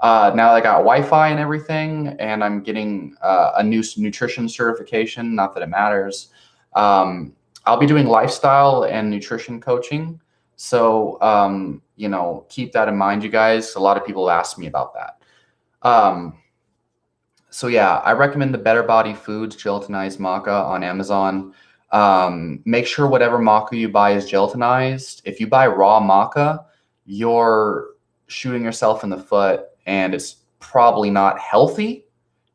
Now that I got Wi-Fi and everything, and I'm getting a new nutrition certification, not that it matters, I'll be doing lifestyle and nutrition coaching. So, keep that in mind, you guys. A lot of people ask me about that. So yeah, I recommend the Better Body Foods gelatinized maca on Amazon. Make sure whatever maca you buy is gelatinized. If you buy raw maca, you're shooting yourself in the foot, and it's probably not healthy,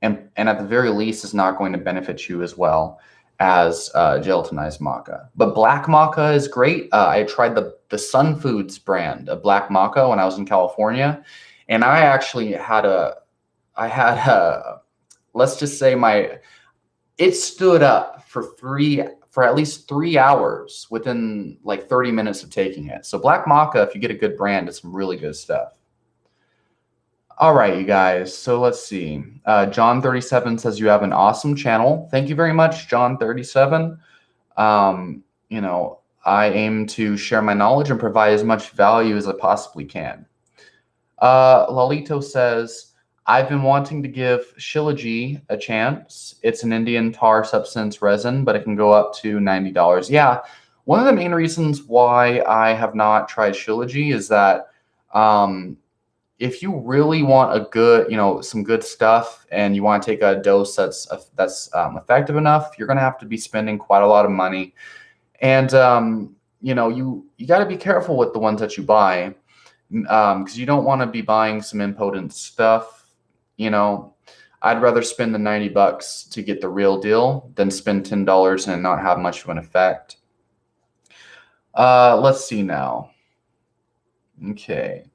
and at the very least, it's not going to benefit you as well as gelatinized maca. But black maca is great. I tried the Sun Foods brand of black maca when I was in California, and I actually had let's just say it stood up for for at least 3 hours within like 30 minutes of taking it. So Black Maca, if you get a good brand, it's some really good stuff. All right, you guys. So let's see. John37 says you have an awesome channel. Thank you very much, John37. You know, I aim to share my knowledge and provide as much value as I possibly can. Lalito says, I've been wanting to give Shilajit a chance. It's an Indian tar substance resin, but it can go up to $90. Yeah, one of the main reasons why I have not tried Shilajit is that if you really want a good, you know, some good stuff, and you want to take a dose that's effective enough, you're going to have to be spending quite a lot of money. And you know, you got to be careful with the ones that you buy, because you don't want to be buying some impotent stuff. You know, I'd rather spend the $90 to get the real deal than spend $10 and not have much of an effect. Let's see now. Okay.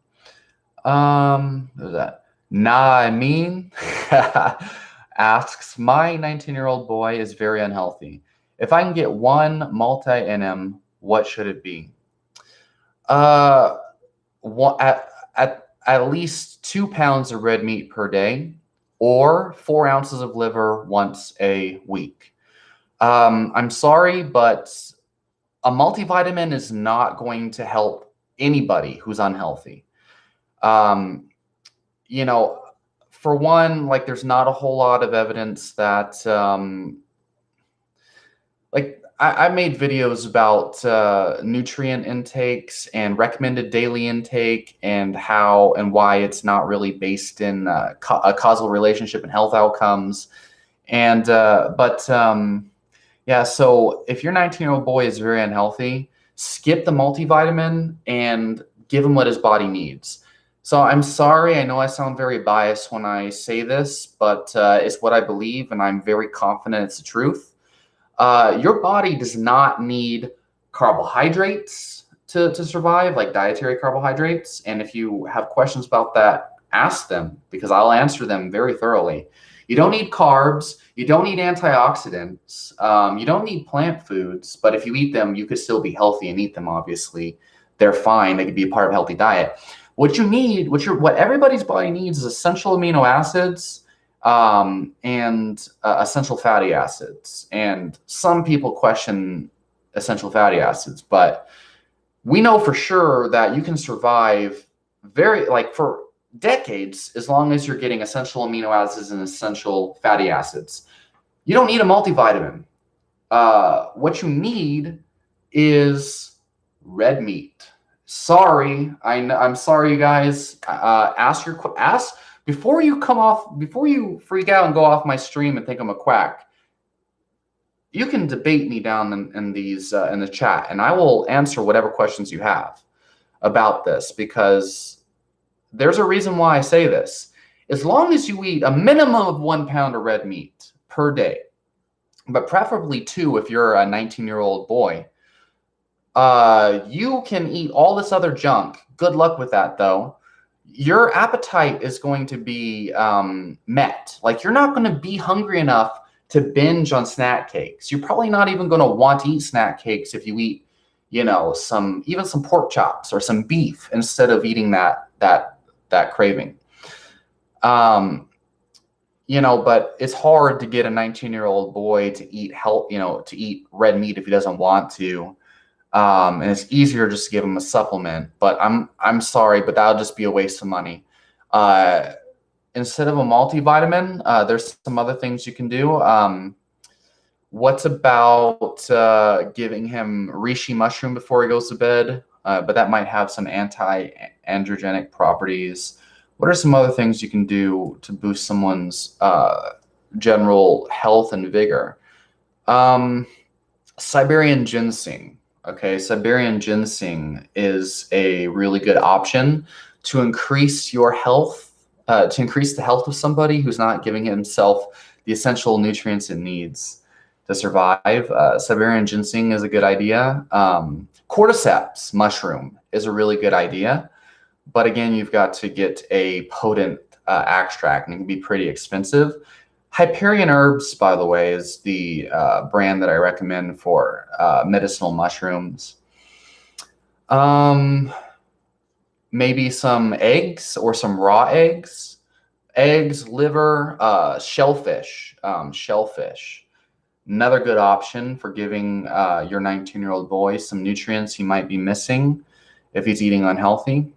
There's that. I mean, asks, my 19-year-old boy is very unhealthy. If I can get one multi-NM, what should it be? At least 2 pounds of red meat per day, or 4 ounces of liver once a week. I'm sorry, but a multivitamin is not going to help anybody who's unhealthy. You know, for one, like, there's not a whole lot of evidence that, like, I made videos about nutrient intakes and recommended daily intake and how and why it's not really based in a causal relationship in health outcomes. And yeah, so if your 19-year-old boy is very unhealthy, skip the multivitamin and give him what his body needs. So I'm sorry, I know I sound very biased when I say this, but it's what I believe, and I'm very confident it's the truth. Your body does not need carbohydrates to survive, like dietary carbohydrates. And if you have questions about that, ask them, because I'll answer them very thoroughly. You don't need carbs. You don't need antioxidants. You don't need plant foods. But if you eat them, you could still be healthy and eat them, obviously. They're fine. They could be a part of a healthy diet. What you need, what everybody's body needs is essential amino acids, and essential fatty acids. And some people question essential fatty acids, but we know for sure that you can survive for decades as long as you're getting essential amino acids and essential fatty acids. You don't need a multivitamin. What you need is red meat. Sorry, I'm sorry, you guys. Ask before you freak out and go off my stream and think I'm a quack. You can debate me down in the chat, and I will answer whatever questions you have about this, because there's a reason why I say this. As long as you eat a minimum of 1 pound of red meat per day, but preferably 2 if you're a 19-year-old boy, you can eat all this other junk. Good luck with that, though. Your appetite is going to be met. Like, you're not going to be hungry enough to binge on snack cakes. You're probably not even going to want to eat snack cakes if you eat, you know, even some pork chops or some beef instead of eating that craving. You know, but it's hard to get a 19-year-old boy to eat to eat red meat if he doesn't want to. And it's easier just to give him a supplement. But I'm sorry, but that'll just be a waste of money. Instead of a multivitamin, there's some other things you can do. What about giving him reishi mushroom before he goes to bed? But that might have some anti-androgenic properties. What are some other things you can do to boost someone's general health and vigor? Siberian ginseng. Okay, Siberian ginseng is a really good option to increase your health, to increase the health of somebody who's not giving himself the essential nutrients it needs to survive. Siberian ginseng is a good idea. Cordyceps mushroom is a really good idea. But again, you've got to get a potent extract, and it can be pretty expensive. Hyperion Herbs, by the way, is the brand that I recommend for medicinal mushrooms. Maybe some eggs or some raw eggs. Eggs, liver, shellfish. Shellfish. Another good option for giving your 19-year-old boy some nutrients he might be missing if he's eating unhealthy.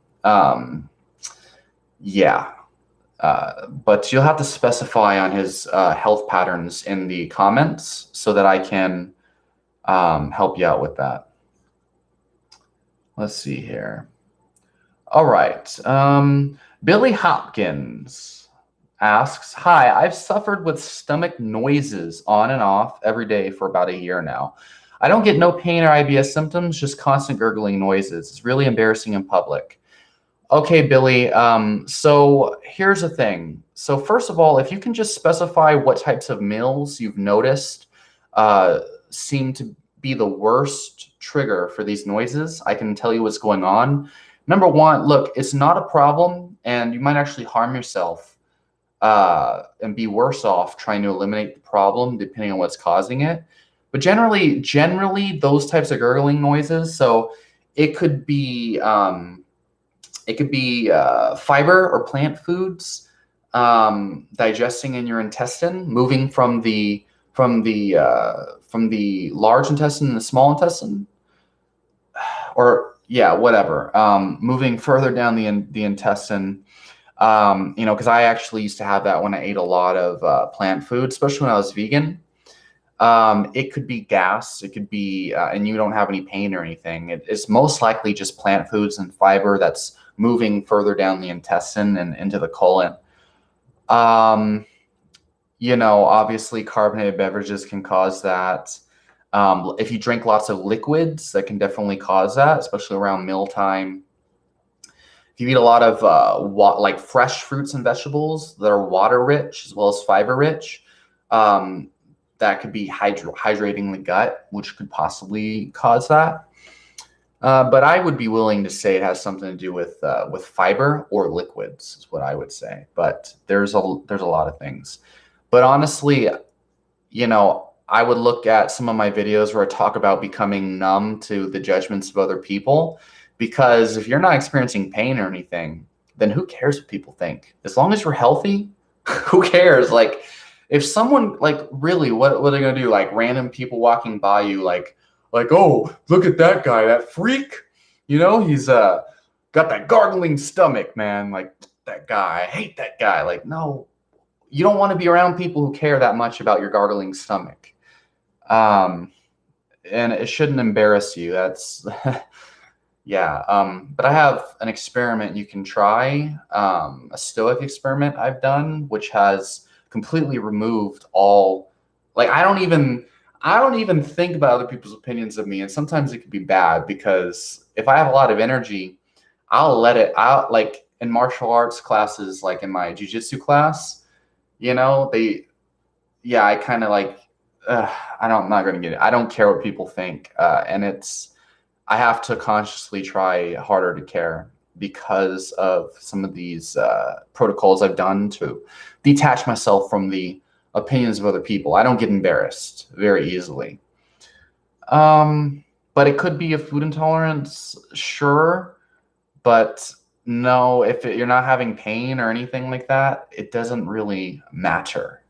Yeah. But you'll have to specify on his health patterns in the comments so that I can help you out with that. Let's see here. All right. Billy Hopkins asks, hi, I've suffered with stomach noises on and off every day for about a year now. I don't get no pain or IBS symptoms, just constant gurgling noises. It's really embarrassing in public. Okay, Billy. So here's the thing. So first of all, if you can just specify what types of meals you've noticed seem to be the worst trigger for these noises, I can tell you what's going on. Number one, look, it's not a problem, and you might actually harm yourself and be worse off trying to eliminate the problem depending on what's causing it. But generally, those types of gurgling noises. So it could be fiber or plant foods digesting in your intestine, moving from the large intestine to the small intestine, or yeah, whatever. Moving further down the intestine. Because I actually used to have that when I ate a lot of plant food, especially when I was vegan. It could be gas. It could be, and you don't have any pain or anything. It's most likely just plant foods and fiber that's moving further down the intestine and into the colon. Obviously carbonated beverages can cause that. If you drink lots of liquids, that can definitely cause that, especially around mealtime. If you eat a lot of like fresh fruits and vegetables that are water rich as well as fiber rich, that could be hydrating the gut, which could possibly cause that. But I would be willing to say it has something to do with fiber or liquids, is what I would say. But there's a lot of things. But honestly, I would look at some of my videos where I talk about becoming numb to the judgments of other people, because if you're not experiencing pain or anything, then who cares what people think? As long as you're healthy, who cares? Like, if someone, like, really, what are they gonna do? Like, random people walking by you, like, oh, look at that guy, that freak. He's got that gargling stomach, man. Like, that guy, I hate that guy. Like, no, you don't want to be around people who care that much about your gargling stomach. And it shouldn't embarrass you. That's, yeah. But I have an experiment you can try, a Stoic experiment I've done, which has completely removed all, like, I don't even think about other people's opinions of me. And sometimes it can be bad, because if I have a lot of energy, I'll let it out. Like in martial arts classes, like in my jiu-jitsu class, I kind of like, I'm not going to get it. I don't care what people think. And I have to consciously try harder to care because of some of these protocols I've done to detach myself from the opinions of other people. I don't get embarrassed very easily. But it could be a food intolerance, sure. But no, if you're not having pain or anything like that, it doesn't really matter.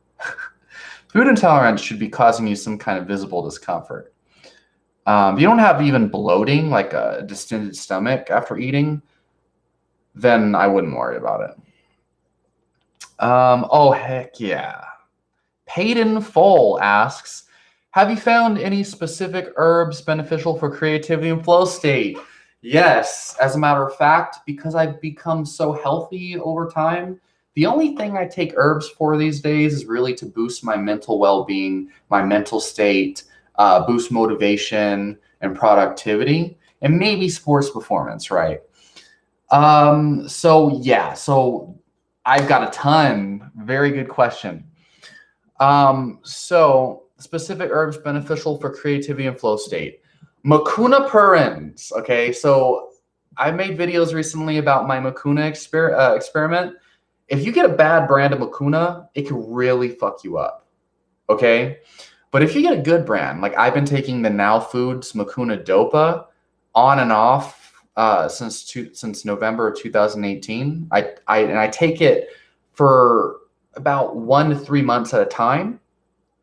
Food intolerance should be causing you some kind of visible discomfort. If you don't have even bloating, like a distended stomach after eating, then I wouldn't worry about it. Oh, heck yeah. Paid in Full asks, have you found any specific herbs beneficial for creativity and flow state? Yes, as a matter of fact, because I've become so healthy over time, the only thing I take herbs for these days is really to boost my mental well-being, my mental state, boost motivation and productivity, and maybe sports performance, right? So I've got a ton. Very good question. So specific herbs beneficial for creativity and flow state. Mucuna pruriens. Okay, so I made videos recently about my Mucuna experiment. if you get a bad brand of Mucuna, it can really fuck you up. Okay. But if you get a good brand, like I've been taking the Now Foods Mucuna Dopa on and off since November of 2018. I take it for about 1 to 3 months at a time,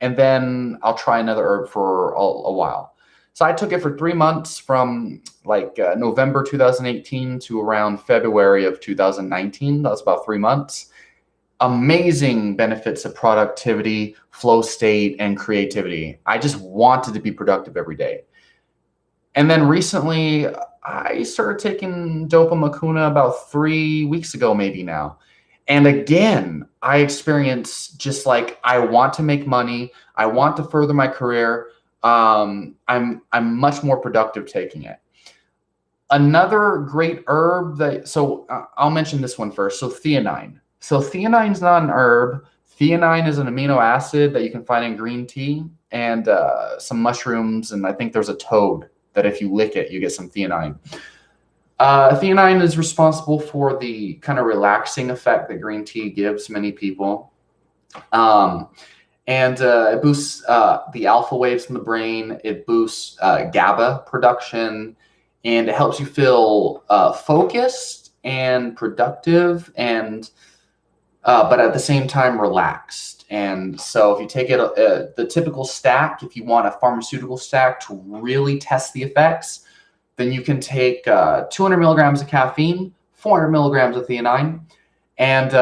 and then I'll try another herb for a while. So I took it for 3 months from like November 2018 to around February of 2019. That was about 3 months. Amazing benefits of productivity, flow state, and creativity. I just wanted to be productive every day. And then recently, I started taking Dopa Mucuna about 3 weeks ago, maybe now. And again, I experienced just like I want to make money. I want to further my career. I'm much more productive taking it. Another great herb I'll mention this one first. So theanine. So theanine is not an herb. Theanine is an amino acid that you can find in green tea and some mushrooms, and I think there's a toad that if you lick it, you get some theanine. Theanine is responsible for the kind of relaxing effect that green tea gives many people. It boosts the alpha waves in the brain. It boosts GABA production, and it helps you feel focused and productive, and but at the same time relaxed. And so if you take it, the typical stack, if you want a pharmaceutical stack to really test the effects, then you can take 200 milligrams of caffeine, 400 milligrams of theanine, and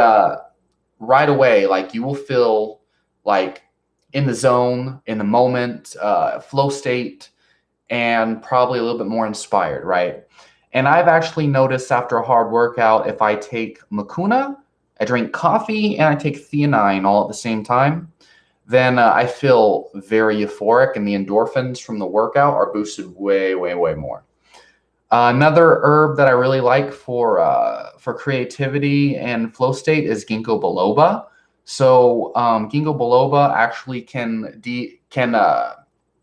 right away, like you will feel like in the zone, in the moment, flow state, and probably a little bit more inspired, right? And I've actually noticed after a hard workout, if I take Mucuna, I drink coffee, and I take theanine all at the same time, then I feel very euphoric, and the endorphins from the workout are boosted way, way, way more. Another herb that I really like for creativity and flow state is ginkgo biloba. So ginkgo biloba actually can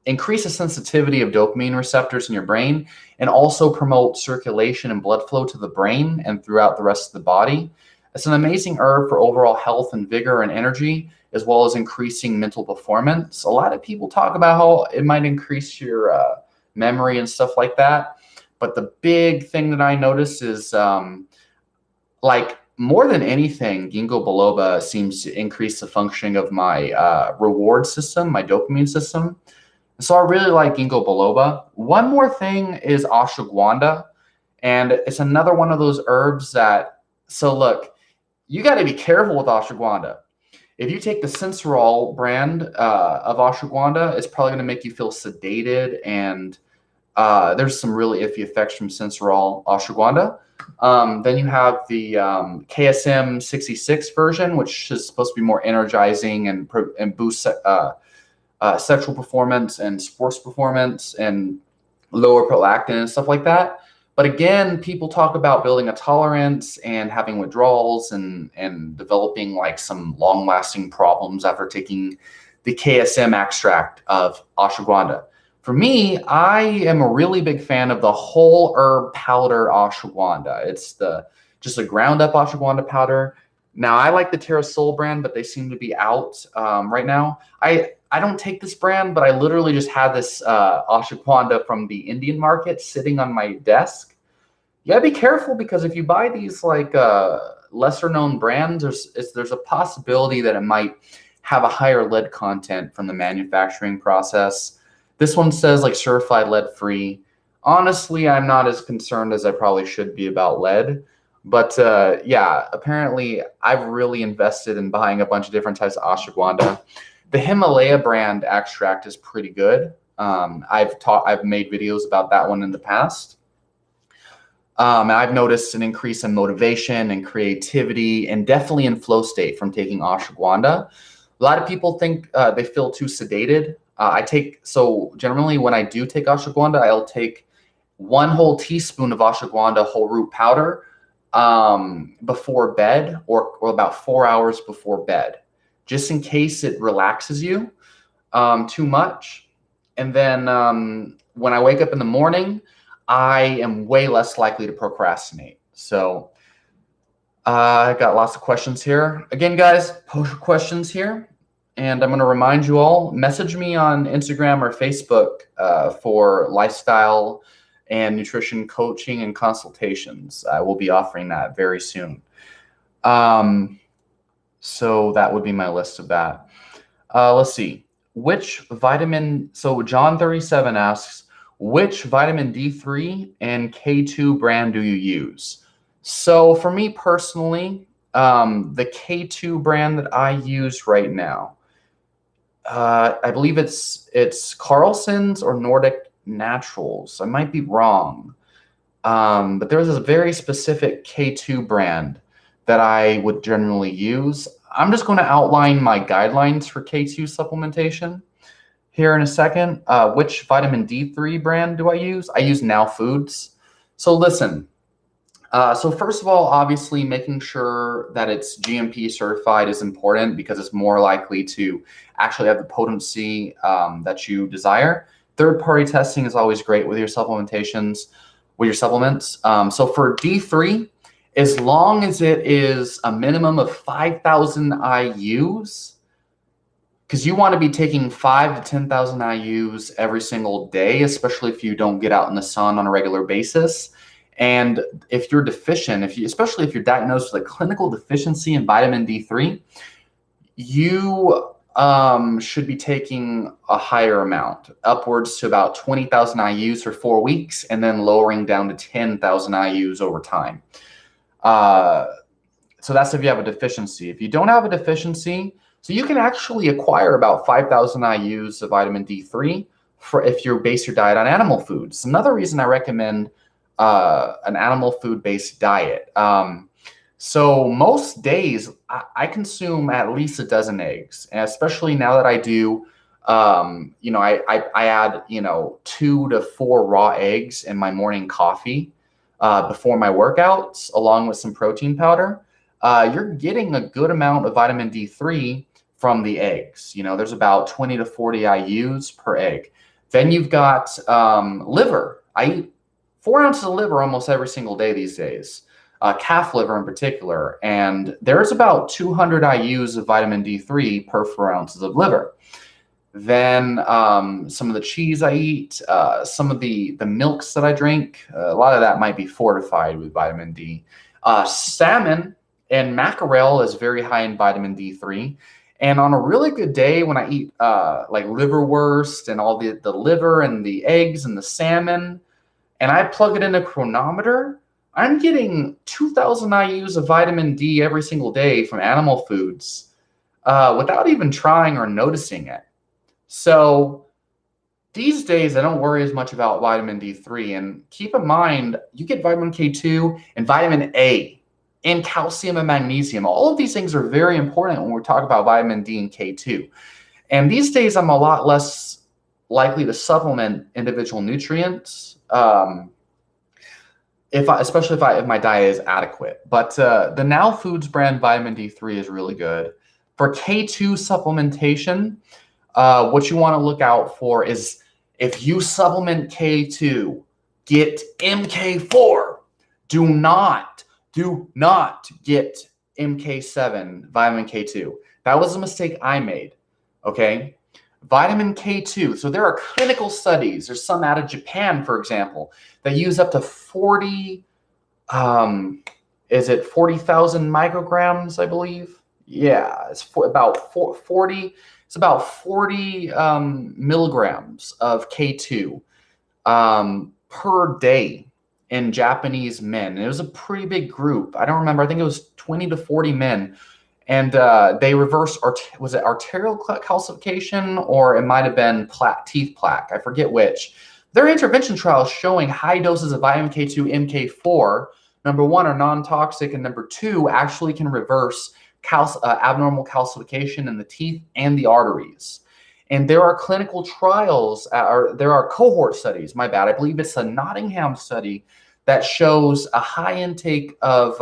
increase the sensitivity of dopamine receptors in your brain, and also promote circulation and blood flow to the brain and throughout the rest of the body. It's an amazing herb for overall health and vigor and energy, as well as increasing mental performance. A lot of people talk about how it might increase your memory and stuff like that. But the big thing that I notice is like more than anything, ginkgo biloba seems to increase the functioning of my reward system, my dopamine system. So I really like ginkgo biloba. One more thing is ashwagandha. And it's another one of those herbs that, so look, you got to be careful with ashwagandha. If you take the Sensorol brand of ashwagandha, it's probably going to make you feel sedated, and there's some really iffy effects from Sensorol ashwagandha. Then you have the KSM 66 version, which is supposed to be more energizing and boost sexual performance and sports performance and lower prolactin and stuff like that. But again, people talk about building a tolerance and having withdrawals and developing like some long-lasting problems after taking the KSM extract of ashwagandha. For me, I am a really big fan of the whole herb powder ashwagandha. It's just a ground up ashwagandha powder. Now, I like the TerraSol brand, but they seem to be out right now. I don't take this brand, but I literally just had this ashwagandha from the Indian market sitting on my desk. You gotta be careful, because if you buy these like lesser known brands, there's a possibility that it might have a higher lead content from the manufacturing process. This one says like certified lead free. Honestly, I'm not as concerned as I probably should be about lead. But yeah, apparently I've really invested in buying a bunch of different types of ashwagandha. The Himalaya brand extract is pretty good. I've made videos about that one in the past. And I've noticed an increase in motivation and creativity, and definitely in flow state from taking ashwagandha. A lot of people think they feel too sedated. So generally when I do take ashwagandha, I'll take 1 whole teaspoon of ashwagandha whole root powder before bed, or about 4 hours before bed, just in case it relaxes you too much. And then when I wake up in the morning, I am way less likely to procrastinate. So I got lots of questions here. Again, guys, post your questions here. And I'm going to remind you all, message me on Instagram or Facebook for lifestyle and nutrition coaching and consultations. I will be offering that very soon. So that would be my list of that. Let's see. So John 37 asks, which vitamin D3 and K2 brand do you use? So for me personally, the K2 brand that I use right now, I believe it's Carlson's or Nordic Naturals. I might be wrong. But there's a very specific K2 brand that I would generally use. I'm just going to outline my guidelines for K2 supplementation here in a second. Which vitamin D3 brand do I use? I use Now Foods. So listen, so first of all, obviously making sure that it's GMP certified is important because it's more likely to actually have the potency that you desire. Third-party testing is always great with your supplements. So for D3, as long as it is a minimum of 5,000 IUs, because you want to be taking 5 to 10,000 IUs every single day, especially if you don't get out in the sun on a regular basis. And if you're deficient, especially if you're diagnosed with a clinical deficiency in vitamin D3, you should be taking a higher amount, upwards to about 20,000 IUs for 4 weeks, and then lowering down to 10,000 IUs over time. So that's if you have a deficiency. If you don't have a deficiency, so you can actually acquire about 5,000 IUs of vitamin D3 if you base your diet on animal foods. Another reason I recommend an animal food-based diet. So most days I consume at least a dozen eggs, and especially now that I do, I add 2 to 4 raw eggs in my morning coffee before my workouts, along with some protein powder. You're getting a good amount of vitamin D3 from the eggs. There's about 20 to 40 IUs per egg. Then you've got liver. I eat 4 ounces of liver almost every single day these days, calf liver in particular. And there's about 200 IUs of vitamin D3 per 4 ounces of liver. Then some of the cheese I eat, some of the milks that I drink, a lot of that might be fortified with vitamin D. Salmon and mackerel is very high in vitamin D3. And on a really good day, when I eat like liverwurst and all the liver and the eggs and the salmon, and I plug it in a chronometer, I'm getting 2,000 IUs of vitamin D every single day from animal foods without even trying or noticing it. So these days, I don't worry as much about vitamin D3. And keep in mind, you get vitamin K2 and vitamin A and calcium and magnesium. All of these things are very important when we're talking about vitamin D and K2. And these days, I'm a lot less likely to supplement individual nutrients, especially if my diet is adequate. But the Now Foods brand vitamin D3 is really good. For K2 supplementation, what you want to look out for is if you supplement K2, get MK4. Do not get MK7, vitamin K2. That was a mistake I made, okay? Vitamin K2. So there are clinical studies. There's some out of Japan, for example, that use up to 40, 40,000 micrograms, I believe? Yeah, it's about 40. It's about 40 milligrams of K2 per day in Japanese men. And it was a pretty big group. I don't remember. I think it was 20 to 40 men. And they reversed, was it arterial calcification, or it might have been teeth plaque? I forget which. Their intervention trials showing high doses of vitamin K2, MK4, number 1, are non-toxic, and number 2, actually can reverse abnormal calcification in the teeth and the arteries. And there are clinical trials, or there are cohort studies, my bad. I believe it's a Nottingham study that shows a high intake of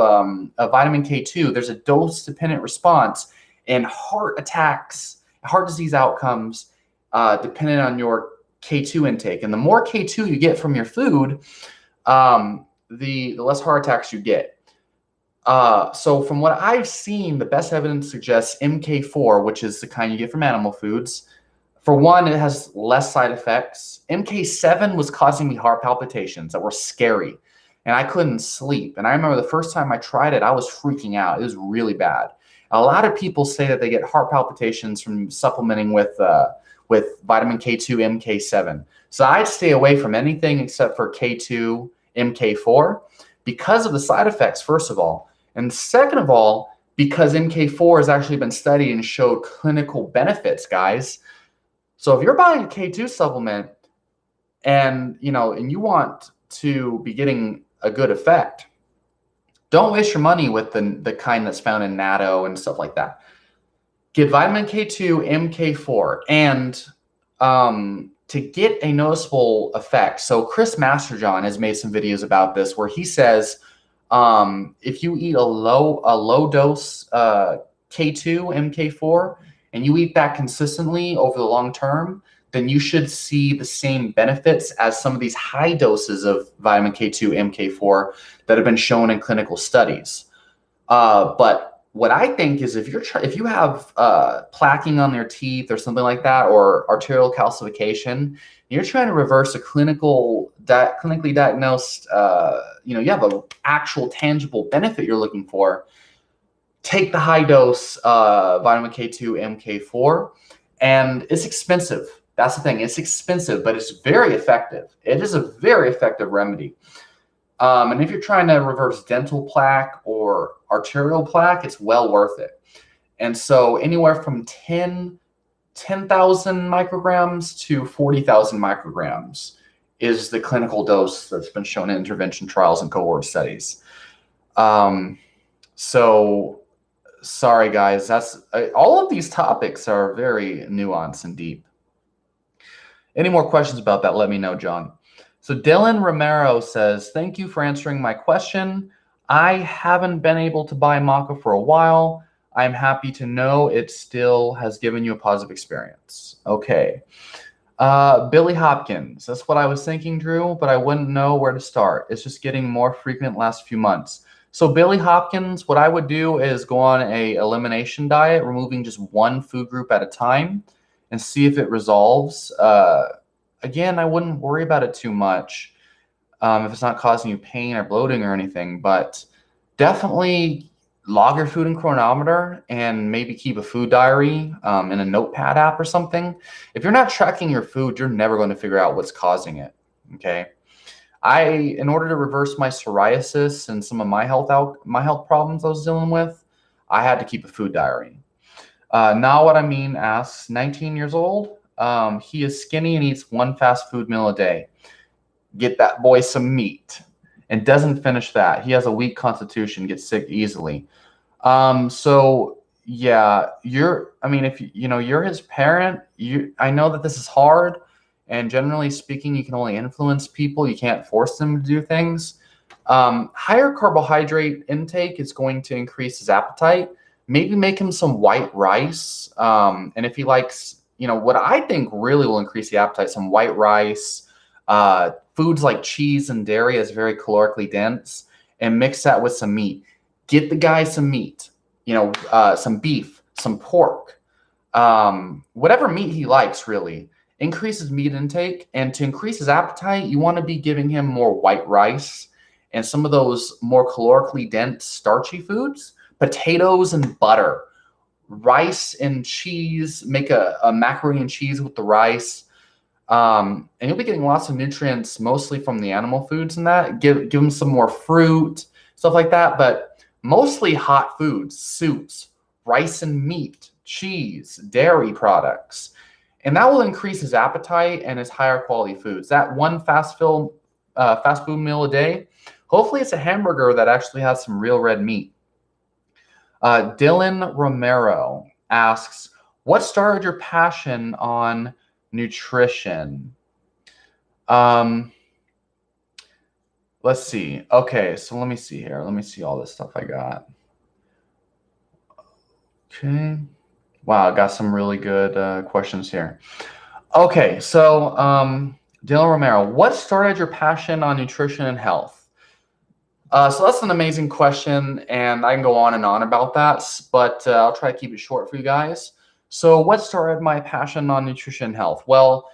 vitamin K2. There's a dose-dependent response in heart attacks, heart disease outcomes, depending on your K2 intake. And the more K2 you get from your food, the less heart attacks you get. So from what I've seen, the best evidence suggests MK4, which is the kind you get from animal foods. For one, it has less side effects. MK7 was causing me heart palpitations that were scary, and I couldn't sleep. And I remember the first time I tried it, I was freaking out. It was really bad. A lot of people say that they get heart palpitations from supplementing with vitamin K2, MK7. So I'd stay away from anything except for K2, MK4 because of the side effects, first of all. And second of all, because MK4 has actually been studied and showed clinical benefits, guys. So if you're buying a K2 supplement and you want to be getting a good effect, don't waste your money with the kind that's found in natto and stuff like that. Get vitamin K2, MK4, and to get a noticeable effect. So Chris Masterjohn has made some videos about this where he says if you eat a low dose K2, MK4, and you eat that consistently over the long term, then you should see the same benefits as some of these high doses of vitamin K2, MK4 that have been shown in clinical studies. But what I think is if you have plaquing on your teeth or something like that, or arterial calcification, you're trying to reverse a clinically diagnosed, you have an actual tangible benefit you're looking for, take the high dose vitamin K2, MK4, and it's expensive. That's the thing. It's expensive, but it's very effective. It is a very effective remedy. And if you're trying to reverse dental plaque or arterial plaque, it's well worth it. And so anywhere from 10,000 micrograms to 40,000 micrograms is the clinical dose that's been shown in intervention trials and cohort studies. So sorry, guys. All of these topics are very nuanced and deep. Any more questions about that? Let me know, John. So Dylan Romero says, thank you for answering my question. I haven't been able to buy maca for a while. I'm happy to know it still has given you a positive experience. Okay. Billy Hopkins, that's what I was thinking, Drew, but I wouldn't know where to start. It's just getting more frequent last few months. So Billy Hopkins, what I would do is go on a elimination diet, removing just one food group at a time and see if it resolves. Again, I wouldn't worry about it too much if it's not causing you pain or bloating or anything, but definitely log your food in Chronometer and maybe keep a food diary in a notepad app or something. If you're not tracking your food, you're never going to figure out what's causing it, okay? In order to reverse my psoriasis and some of my health problems I was dealing with, I had to keep a food diary. Now what I mean asks, 19 years old, he is skinny and eats one fast food meal a day. Get that boy some meat. And doesn't finish that. He has a weak constitution, gets sick easily. So yeah, if you're his parent, I know that this is hard, and generally speaking, you can only influence people. You can't force them to do things. Higher carbohydrate intake is going to increase his appetite. Maybe make him some white rice. And if he likes, what I think really will increase the appetite, some white rice, foods like cheese and dairy is very calorically dense, and mix that with some meat. Get the guy some meat, some beef, some pork, whatever meat he likes, really. Increase his meat intake, and to increase his appetite, you want to be giving him more white rice and some of those more calorically dense starchy foods, potatoes and butter, rice and cheese, make a macaroni and cheese with the rice. And you'll be getting lots of nutrients, mostly from the animal foods and that. Give them some more fruit, stuff like that, but mostly hot foods, soups, rice and meat, cheese, dairy products. And that will increase his appetite and his higher quality foods. That one fast food meal a day, hopefully it's a hamburger that actually has some real red meat. Dylan Romero asks, what started your passion on nutrition? Let's see. Okay, so let me see here. Let me see all this stuff I got. Okay. Wow, I got some really good questions here. Okay, so Dylan Romero, what started your passion on nutrition and health? So that's an amazing question, and I can go on and on about that, but I'll try to keep it short for you guys. So, what started my passion on nutrition and health? Well,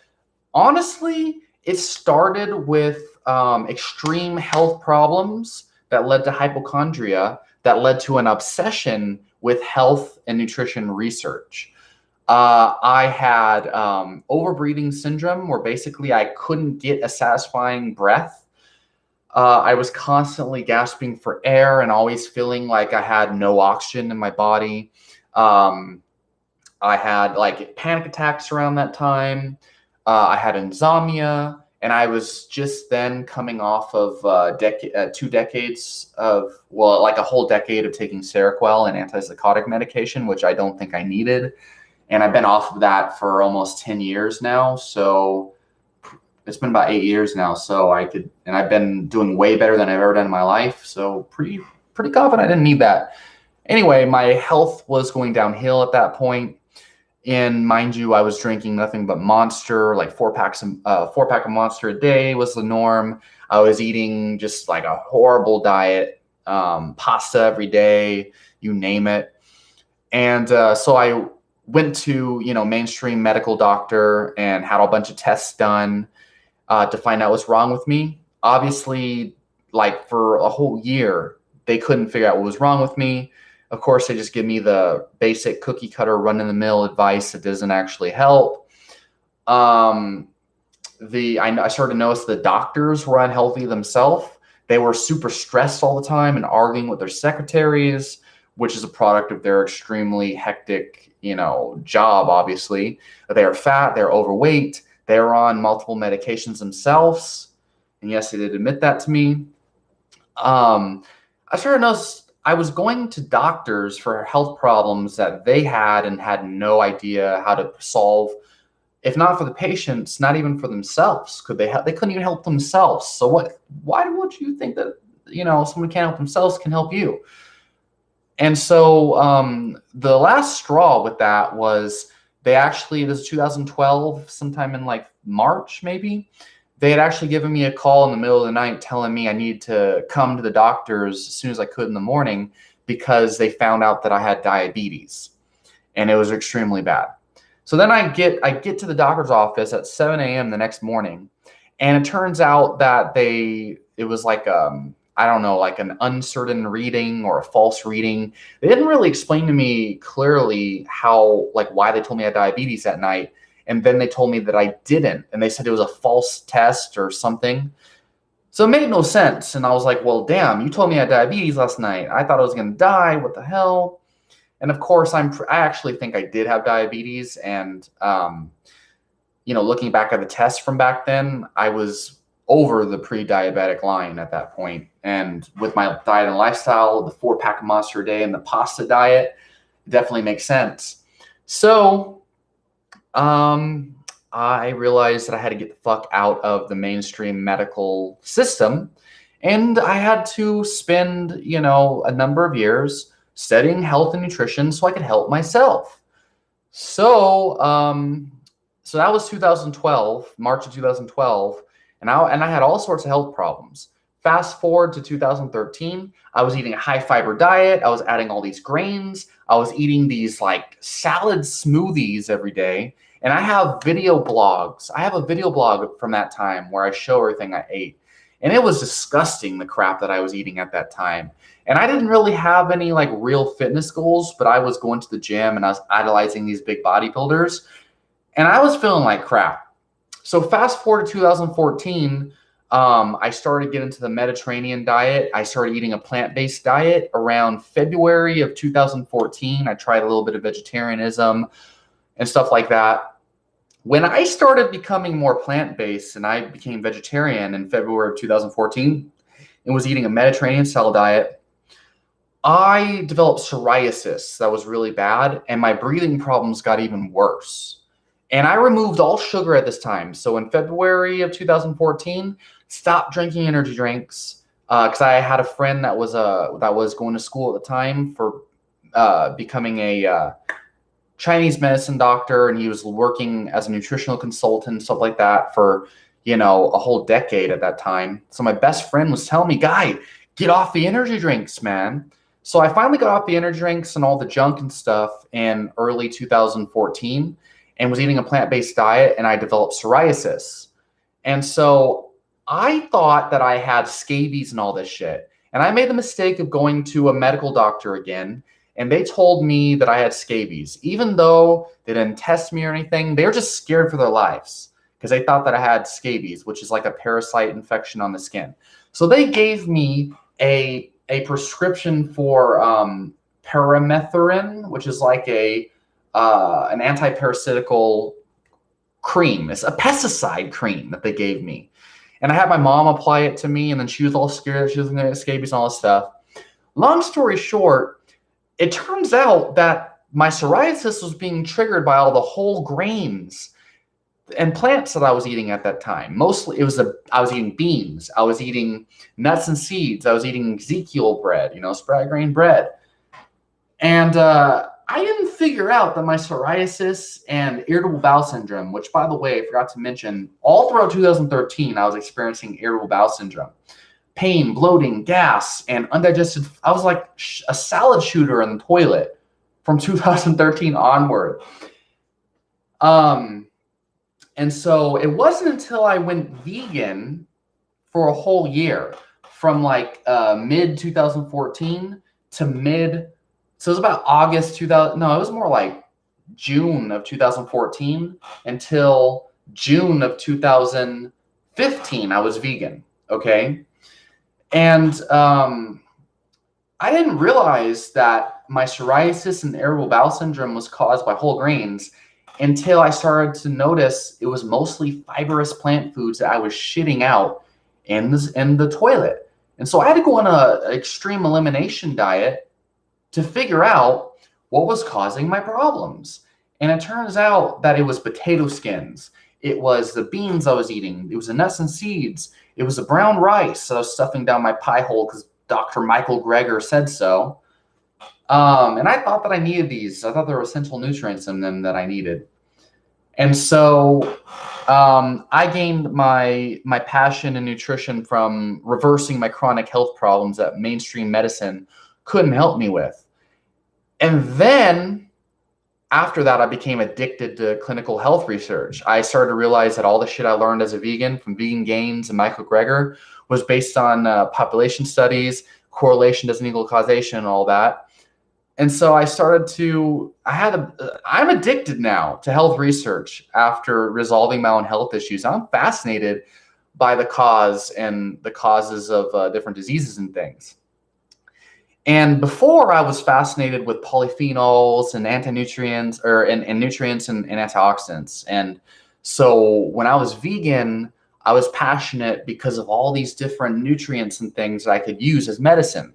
honestly, it started with extreme health problems that led to hypochondria, that led to an obsession with health and nutrition research. I had overbreathing syndrome, where basically I couldn't get a satisfying breath. I was constantly gasping for air and always feeling like I had no oxygen in my body. Um, I had like panic attacks around that time. I had insomnia, and I was just then coming off of 2 decades of, well, like a whole decade of taking Seroquel and antipsychotic medication, which I don't think I needed. And I've been off of that for almost 10 years now. So it's been about 8 years now. So and I've been doing way better than I've ever done in my life. So pretty confident I didn't need that. Anyway, my health was going downhill at that point. And mind you, I was drinking nothing but Monster, like 4 pack of Monster a day was the norm. I was eating just like a horrible diet, pasta every day, you name it. And so I went to, mainstream medical doctor and had a bunch of tests done to find out what's wrong with me. Obviously, like for a whole year, they couldn't figure out what was wrong with me. Of course, they just give me the basic cookie cutter run-of-the-mill advice that doesn't actually help. I started to notice the doctors were unhealthy themselves. They were super stressed all the time and arguing with their secretaries, which is a product of their extremely hectic, job, obviously. They are fat, they're overweight, they're on multiple medications themselves. And yes, they did admit that to me. I started to notice I was going to doctors for health problems that they had and had no idea how to solve. If not for the patients, not even for themselves. They couldn't even help themselves. So why would you think that, someone can't help themselves can help you? And so the last straw with that was this is 2012, sometime in like March, maybe. They had actually given me a call in the middle of the night telling me I needed to come to the doctors as soon as I could in the morning because they found out that I had diabetes and it was extremely bad. So then I get to the doctor's office at 7 a.m. the next morning, and it turns out that it was like I don't know, like an uncertain reading or a false reading. They didn't really explain to me clearly why they told me I had diabetes that night. And then they told me that I didn't. And they said it was a false test or something. So it made no sense. And I was like, well, damn, you told me I had diabetes last night. I thought I was going to die. What the hell? And of course, I actually think I did have diabetes. And, looking back at the tests from back then, I was over the pre-diabetic line at that point. And with my diet and lifestyle, the 4-pack of Monster a day and the pasta diet, it definitely makes sense. So I realized that I had to get the fuck out of the mainstream medical system, and I had to spend, a number of years studying health and nutrition so I could help myself. So, so that was 2012, March of 2012, and I had all sorts of health problems. Fast forward to 2013, I was eating a high fiber diet. I was adding all these grains. I was eating these like salad smoothies every day. And I have video blogs. I have a video blog from that time where I show everything I ate. And it was disgusting, the crap that I was eating at that time. And I didn't really have any like real fitness goals, but I was going to the gym and I was idolizing these big bodybuilders. And I was feeling like crap. So fast forward to 2014, I started getting into the Mediterranean diet. I started eating a plant-based diet around February of 2014. I tried a little bit of vegetarianism and stuff like that. When I started becoming more plant-based and I became vegetarian in February of 2014 and was eating a Mediterranean style diet, I developed psoriasis that was really bad, and my breathing problems got even worse. And I removed all sugar at this time. So in February of 2014, stopped drinking energy drinks because I had a friend that was going to school at the time for becoming a Chinese medicine doctor, and he was working as a nutritional consultant, stuff like that for, a whole decade at that time. So my best friend was telling me, Guy, get off the energy drinks, man. So I finally got off the energy drinks and all the junk and stuff in early 2014 and was eating a plant-based diet, and I developed psoriasis. And so I thought that I had scabies and all this shit. And I made the mistake of going to a medical doctor again, and they told me that I had scabies. Even though they didn't test me or anything, they were just scared for their lives because they thought that I had scabies, which is like a parasite infection on the skin. So they gave me a prescription for permethrin, which is like an anti-parasitical cream. It's a pesticide cream that they gave me. And I had my mom apply it to me, and then she was all scared. She was going to get scabies and all this stuff. Long story short, it turns out that my psoriasis was being triggered by all the whole grains and plants that I was eating at that time. Mostly, I was eating beans. I was eating nuts and seeds. I was eating Ezekiel bread, sprout grain bread. And I didn't figure out that my psoriasis and irritable bowel syndrome, which, by the way, I forgot to mention, all throughout 2013, I was experiencing irritable bowel syndrome. Pain, bloating, gas, and undigested. I was like a salad shooter in the toilet from 2013 onward. And so it wasn't until I went vegan for a whole year, from like mid 2014 to so it was about August 2000. No, it was more like June of 2014 until June of 2015. I was vegan. Okay. And I didn't realize that my psoriasis and irritable bowel syndrome was caused by whole grains until I started to notice it was mostly fibrous plant foods that I was shitting out in the toilet. And so I had to go on an extreme elimination diet to figure out what was causing my problems. And it turns out that it was potato skins. It was the beans I was eating. It was the nuts and seeds. It was the brown rice that I was stuffing down my pie hole because Dr. Michael Greger said so. And I thought that I needed these. I thought there were essential nutrients in them that I needed. And so I gained my passion in nutrition from reversing my chronic health problems that mainstream medicine couldn't help me with. And then after that, I became addicted to clinical health research. I started to realize that all the shit I learned as a vegan from Vegan Gains and Michael Greger was based on population studies, correlation doesn't equal causation, and all that. And so I started I'm addicted now to health research after resolving my own health issues. I'm fascinated by the cause and the causes of different diseases and things. And before, I was fascinated with polyphenols and anti-nutrients and nutrients and antioxidants. And so when I was vegan, I was passionate because of all these different nutrients and things that I could use as medicine.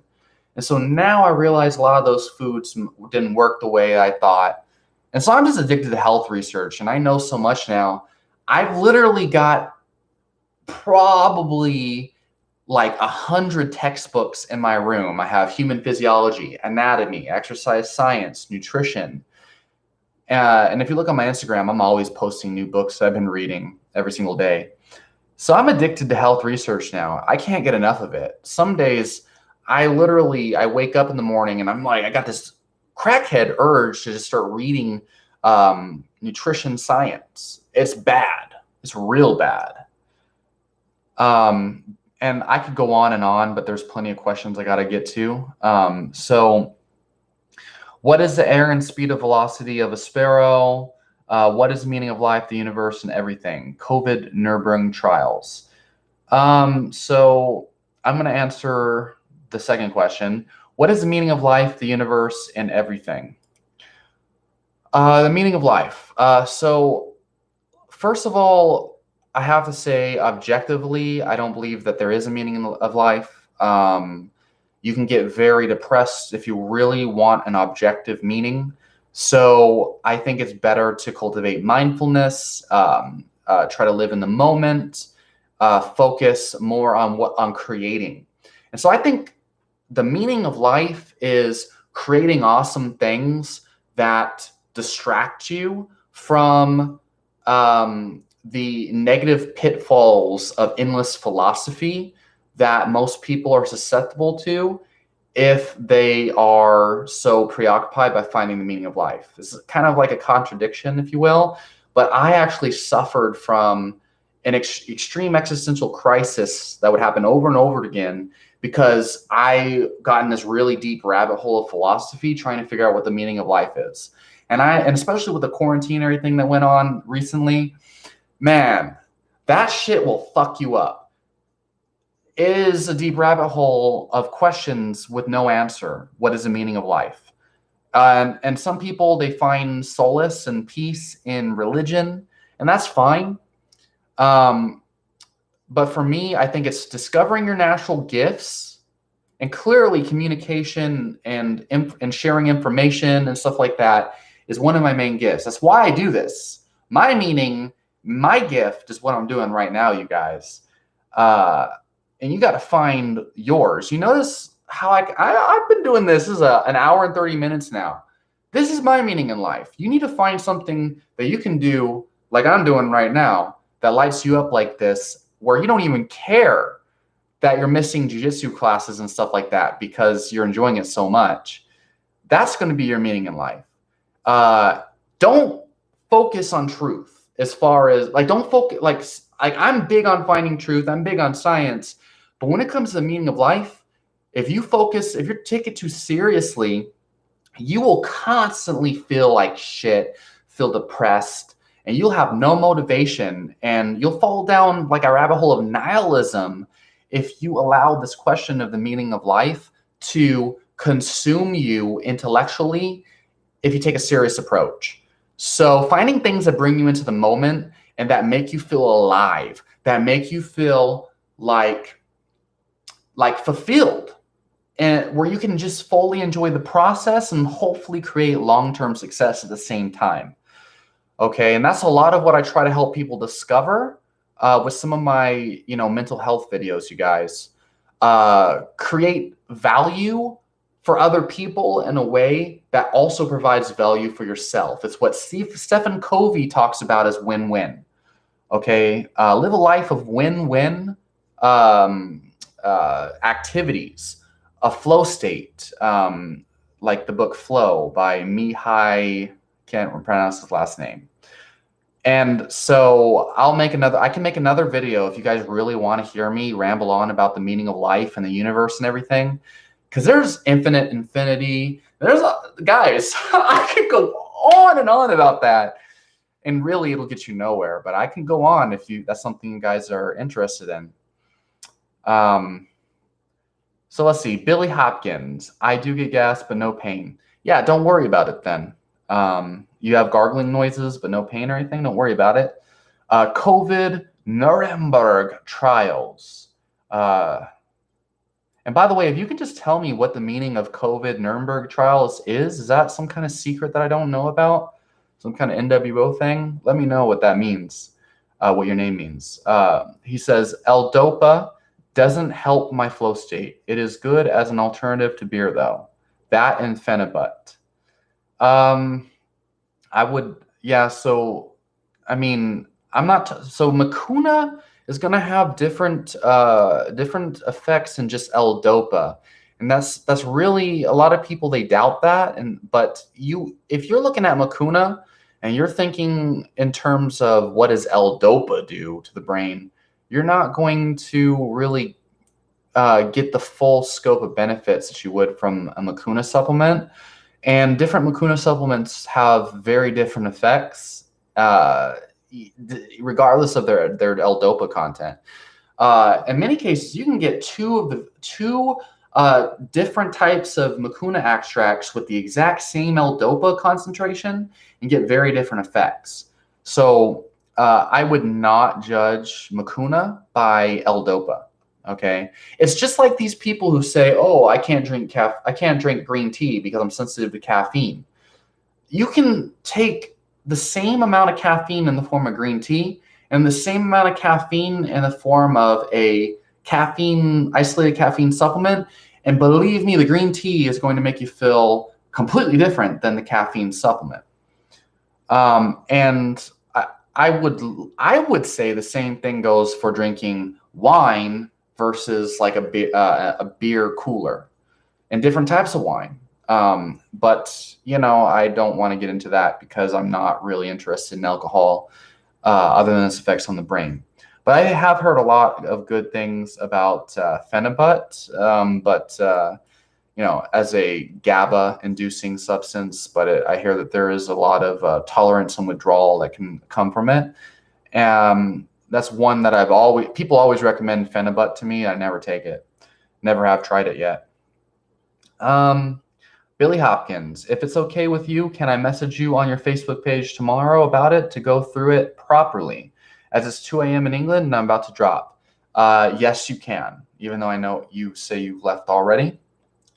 And so now I realize a lot of those foods didn't work the way I thought. And so I'm just addicted to health research, and I know so much now. I've literally got probably like 100 textbooks in my room. I have human physiology, anatomy, exercise science, nutrition. And if you look on my Instagram, I'm always posting new books that I've been reading every single day. So I'm addicted to health research now. I can't get enough of it. Some days I wake up in the morning and I'm like, I got this crackhead urge to just start reading nutrition science. It's bad. It's real bad. And I could go on, but there's plenty of questions I got to get to. So what is the air and speed of velocity of a sparrow? What is the meaning of life, the universe, and everything? COVID Nürburgring trials. So I'm going to answer the second question. What is the meaning of life, the universe, and everything? The meaning of life. So first of all, I have to say, objectively, I don't believe that there is a meaning of life. You can get very depressed if you really want an objective meaning. So I think it's better to cultivate mindfulness, try to live in the moment, focus more on creating. And so I think the meaning of life is creating awesome things that distract you from the negative pitfalls of endless philosophy that most people are susceptible to if they are so preoccupied by finding the meaning of life. This is kind of like a contradiction, if you will, but I actually suffered from an extreme existential crisis that would happen over and over again because I got in this really deep rabbit hole of philosophy trying to figure out what the meaning of life is. And especially with the quarantine and everything that went on recently, man, that shit will fuck you up. It is a deep rabbit hole of questions with no answer. What is the meaning of life? And some people, they find solace and peace in religion, and that's fine. But for me, I think it's discovering your natural gifts, and clearly communication and sharing information and stuff like that is one of my main gifts. That's why I do this. My gift is what I'm doing right now, you guys. And you got to find yours. You notice how I've been doing this. This is an hour and 30 minutes now. This is my meaning in life. You need to find something that you can do like I'm doing right now that lights you up like this, where you don't even care that you're missing jiu-jitsu classes and stuff like that because you're enjoying it so much. That's going to be your meaning in life. Don't focus on truth as far as don't focus like I'm big on finding truth. I'm big on science. But when it comes to the meaning of life, if you take it too seriously, you will constantly feel like shit, feel depressed, and you'll have no motivation, and you'll fall down like a rabbit hole of nihilism if you allow this question of the meaning of life to consume you intellectually if you take a serious approach. So finding things that bring you into the moment and that make you feel alive, that make you feel like fulfilled, and where you can just fully enjoy the process and hopefully create long-term success at the same time. Okay, and that's a lot of what I try to help people discover with some of my mental health videos, you guys. Create value for other people in a way that also provides value for yourself. It's what Stephen Covey talks about as win-win. Okay, live a life of win-win activities, a flow state, like the book Flow by Mihai, can't pronounce his last name. And so I can make another video if you guys really want to hear me ramble on about the meaning of life and the universe and everything. Because there's infinity. Guys, I could go on and on about that. And really, it'll get you nowhere. But I can go on if that's something you guys are interested in. So let's see. Billy Hopkins. I do get gas, but no pain. Yeah, don't worry about it then. You have gargling noises, but no pain or anything. Don't worry about it. COVID Nuremberg trials. And by the way, if you could just tell me what the meaning of COVID Nuremberg trials is that some kind of secret that I don't know about? Some kind of NWO thing? Let me know what that means, what your name means. He says, L-Dopa doesn't help my flow state. It is good as an alternative to beer, though. That and Phenibut. So, I mean, so Mucuna is going to have different effects than just L-Dopa. And that's really, a lot of people, they doubt that. But if you're looking at Mucuna and you're thinking in terms of what does L-Dopa do to the brain, you're not going to really get the full scope of benefits that you would from a Mucuna supplement. And different Mucuna supplements have very different effects, regardless of their L-Dopa content. In many cases, you can get two different types of Mucuna extracts with the exact same L-Dopa concentration and get very different effects. So I would not judge Mucuna by L-Dopa. Okay, it's just like these people who say, "Oh, I can't drink green tea because I'm sensitive to caffeine." You can take the same amount of caffeine in the form of green tea and the same amount of caffeine in the form of a isolated caffeine supplement, and believe me, the green tea is going to make you feel completely different than the caffeine supplement. And I would say the same thing goes for drinking wine versus like a beer cooler, and different types of wine. But I don't want to get into that because I'm not really interested in alcohol, other than its effects on the brain. But I have heard a lot of good things about Phenibut, as a GABA-inducing substance. But I hear that there is a lot of tolerance and withdrawal that can come from it. That's one that people always recommend Phenibut to me. I never take it. Never have tried it yet. Billy Hopkins, if it's okay with you, can I message you on your Facebook page tomorrow about it to go through it properly? As it's 2 a.m. in England and I'm about to drop. Yes, you can, even though I know you say you've left already.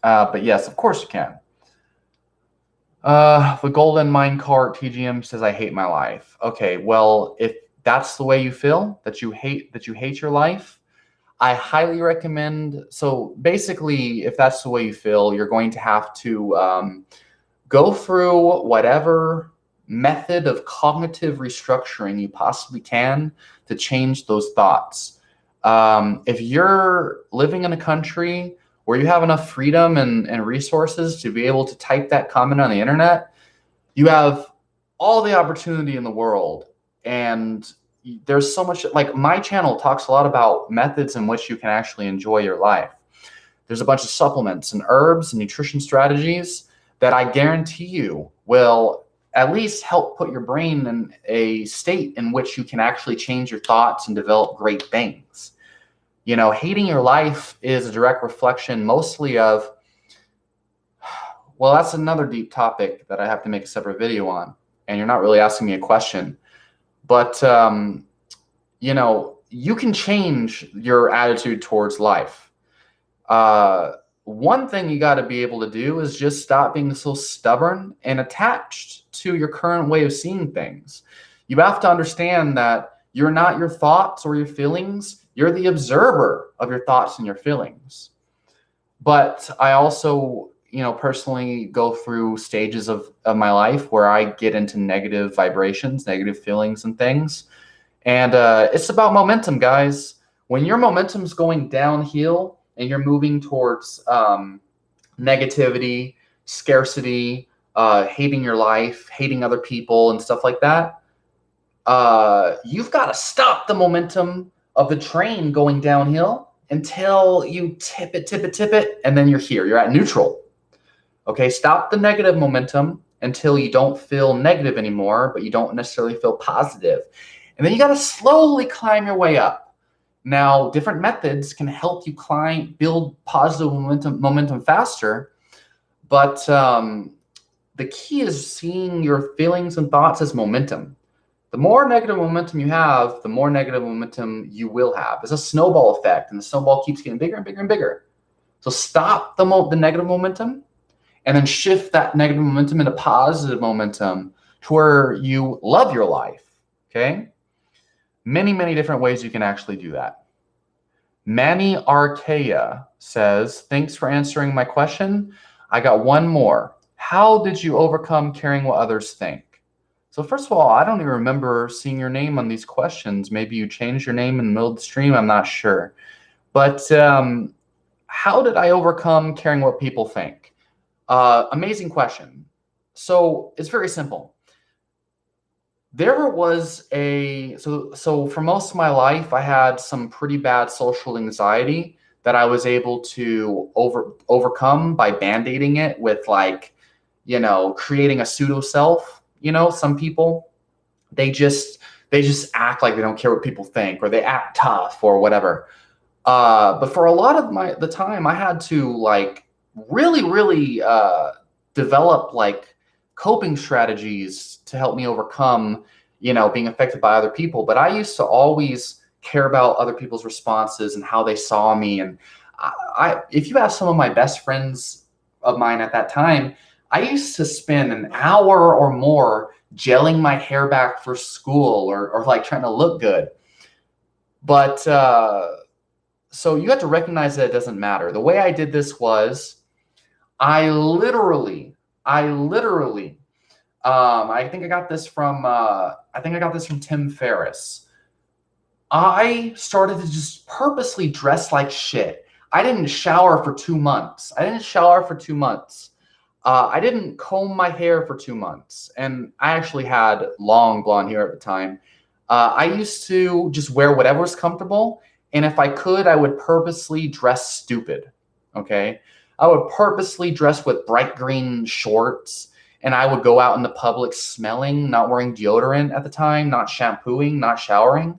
But yes, of course you can. The Golden Minecart TGM says, I hate my life. Okay, well, if that's the way you feel, that you hate your life, I highly recommend. So basically, if that's the way you feel, you're going to have to go through whatever method of cognitive restructuring you possibly can to change those thoughts. If you're living in a country where you have enough freedom and resources to be able to type that comment on the internet, you have all the opportunity in the world. And there's so much, like my channel talks a lot about methods in which you can actually enjoy your life. There's a bunch of supplements and herbs and nutrition strategies that I guarantee you will at least help put your brain in a state in which you can actually change your thoughts and develop great things. Hating your life is a direct reflection mostly of, well, that's another deep topic that I have to make a separate video on. And you're not really asking me a question. But, you can change your attitude towards life. One thing you got to be able to do is just stop being so stubborn and attached to your current way of seeing things. You have to understand that you're not your thoughts or your feelings. You're the observer of your thoughts and your feelings. But I also, personally go through stages of my life where I get into negative vibrations, negative feelings and things. And it's about momentum, guys. When your momentum's going downhill and you're moving towards negativity, scarcity, hating your life, hating other people and stuff like that, you've got to stop the momentum of the train going downhill until you tip it, and then you're here. You're at neutral. Okay, stop the negative momentum until you don't feel negative anymore, but you don't necessarily feel positive. And then you got to slowly climb your way up. Now, different methods can help you build positive momentum faster. But the key is seeing your feelings and thoughts as momentum. The more negative momentum you have, the more negative momentum you will have. It's a snowball effect, and the snowball keeps getting bigger and bigger and bigger. So stop the negative momentum, and then shift that negative momentum into positive momentum to where you love your life, okay? Many, many different ways you can actually do that. Manny Archaea says, thanks for answering my question. I got one more. How did you overcome caring what others think? So first of all, I don't even remember seeing your name on these questions. Maybe you changed your name in the middle of the stream. I'm not sure. But how did I overcome caring what people think? Amazing question. So it's very simple. There was so for most of my life, I had some pretty bad social anxiety that I was able to overcome by band-aiding it with creating a pseudo self. Some people, they just act like they don't care what people think, or they act tough or whatever. But for a lot of the time, I had to really develop coping strategies to help me overcome, being affected by other people. But I used to always care about other people's responses and how they saw me. And if you ask some of my best friends of mine at that time, I used to spend an hour or more gelling my hair back for school or trying to look good. But so you have to recognize that it doesn't matter. The way I did this was I think I got this from Tim Ferriss. I started to just purposely dress like shit. I didn't shower for 2 months. I didn't comb my hair for 2 months. And I actually had long blonde hair at the time. I used to just wear whatever was comfortable. And if I could, I would purposely dress stupid. Okay. I would purposely dress with bright green shorts, and I would go out in the public smelling, not wearing deodorant at the time, not shampooing, not showering.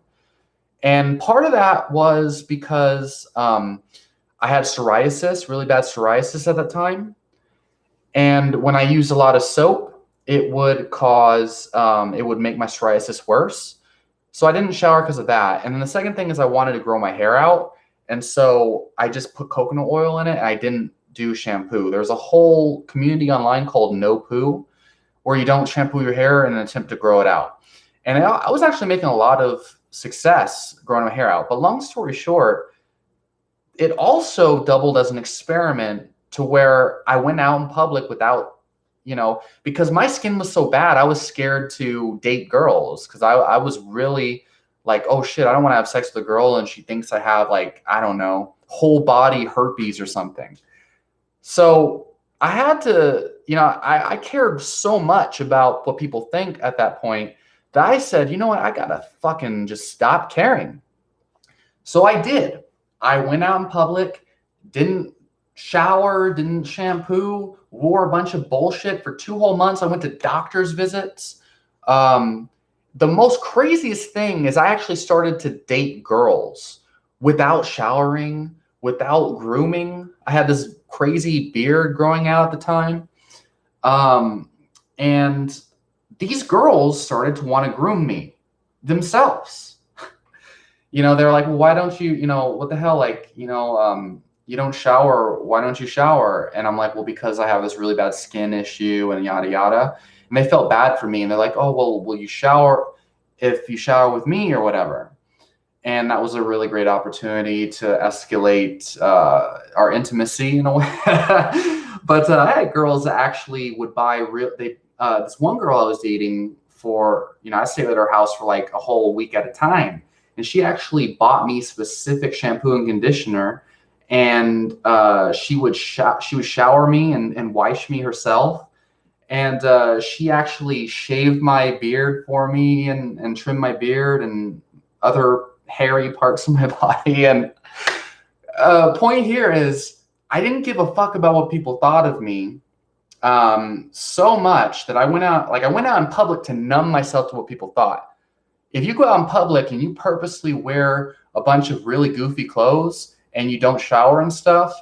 And part of that was because I had psoriasis, really bad psoriasis at that time. And when I used a lot of soap, it would make my psoriasis worse. So I didn't shower because of that. And then the second thing is I wanted to grow my hair out. And so I just put coconut oil in it. And I didn't do shampoo. There's a whole community online called No Poo, where you don't shampoo your hair in an attempt to grow it out. And I was actually making a lot of success growing my hair out. But long story short, it also doubled as an experiment to where I went out in public without, because my skin was so bad, I was scared to date girls because I was really like, oh shit, I don't want to have sex with a girl and she thinks I have, like, I don't know, whole body herpes or something. So I had to, I cared so much about what people think at that point that I said, you know what, I gotta fucking just stop caring. So I did. I went out in public, didn't shower, didn't shampoo, wore a bunch of bullshit for 2 whole months. I went to doctor's visits. Um, the most craziest thing is I actually started to date girls without showering, without grooming. I had this crazy beard growing out at the time. Um, and these girls started to want to groom me themselves. They're like, well, why don't you, what the hell? Like, you don't shower. Why don't you shower? And I'm like, well, because I have this really bad skin issue and yada, yada. And they felt bad for me. And they're like, oh, well, will you shower if you shower with me or whatever? And that was a really great opportunity to escalate our intimacy in a way. But I had girls that actually would buy this one girl I was dating for, I stayed at her house for like a whole week at a time. And she actually bought me specific shampoo and conditioner, and she would shower me and wash me herself. And she actually shaved my beard for me and trimmed my beard and other hairy parts of my body. And point here is I didn't give a fuck about what people thought of me so much that I went out in public to numb myself to what people thought. If you go out in public and you purposely wear a bunch of really goofy clothes and you don't shower and stuff,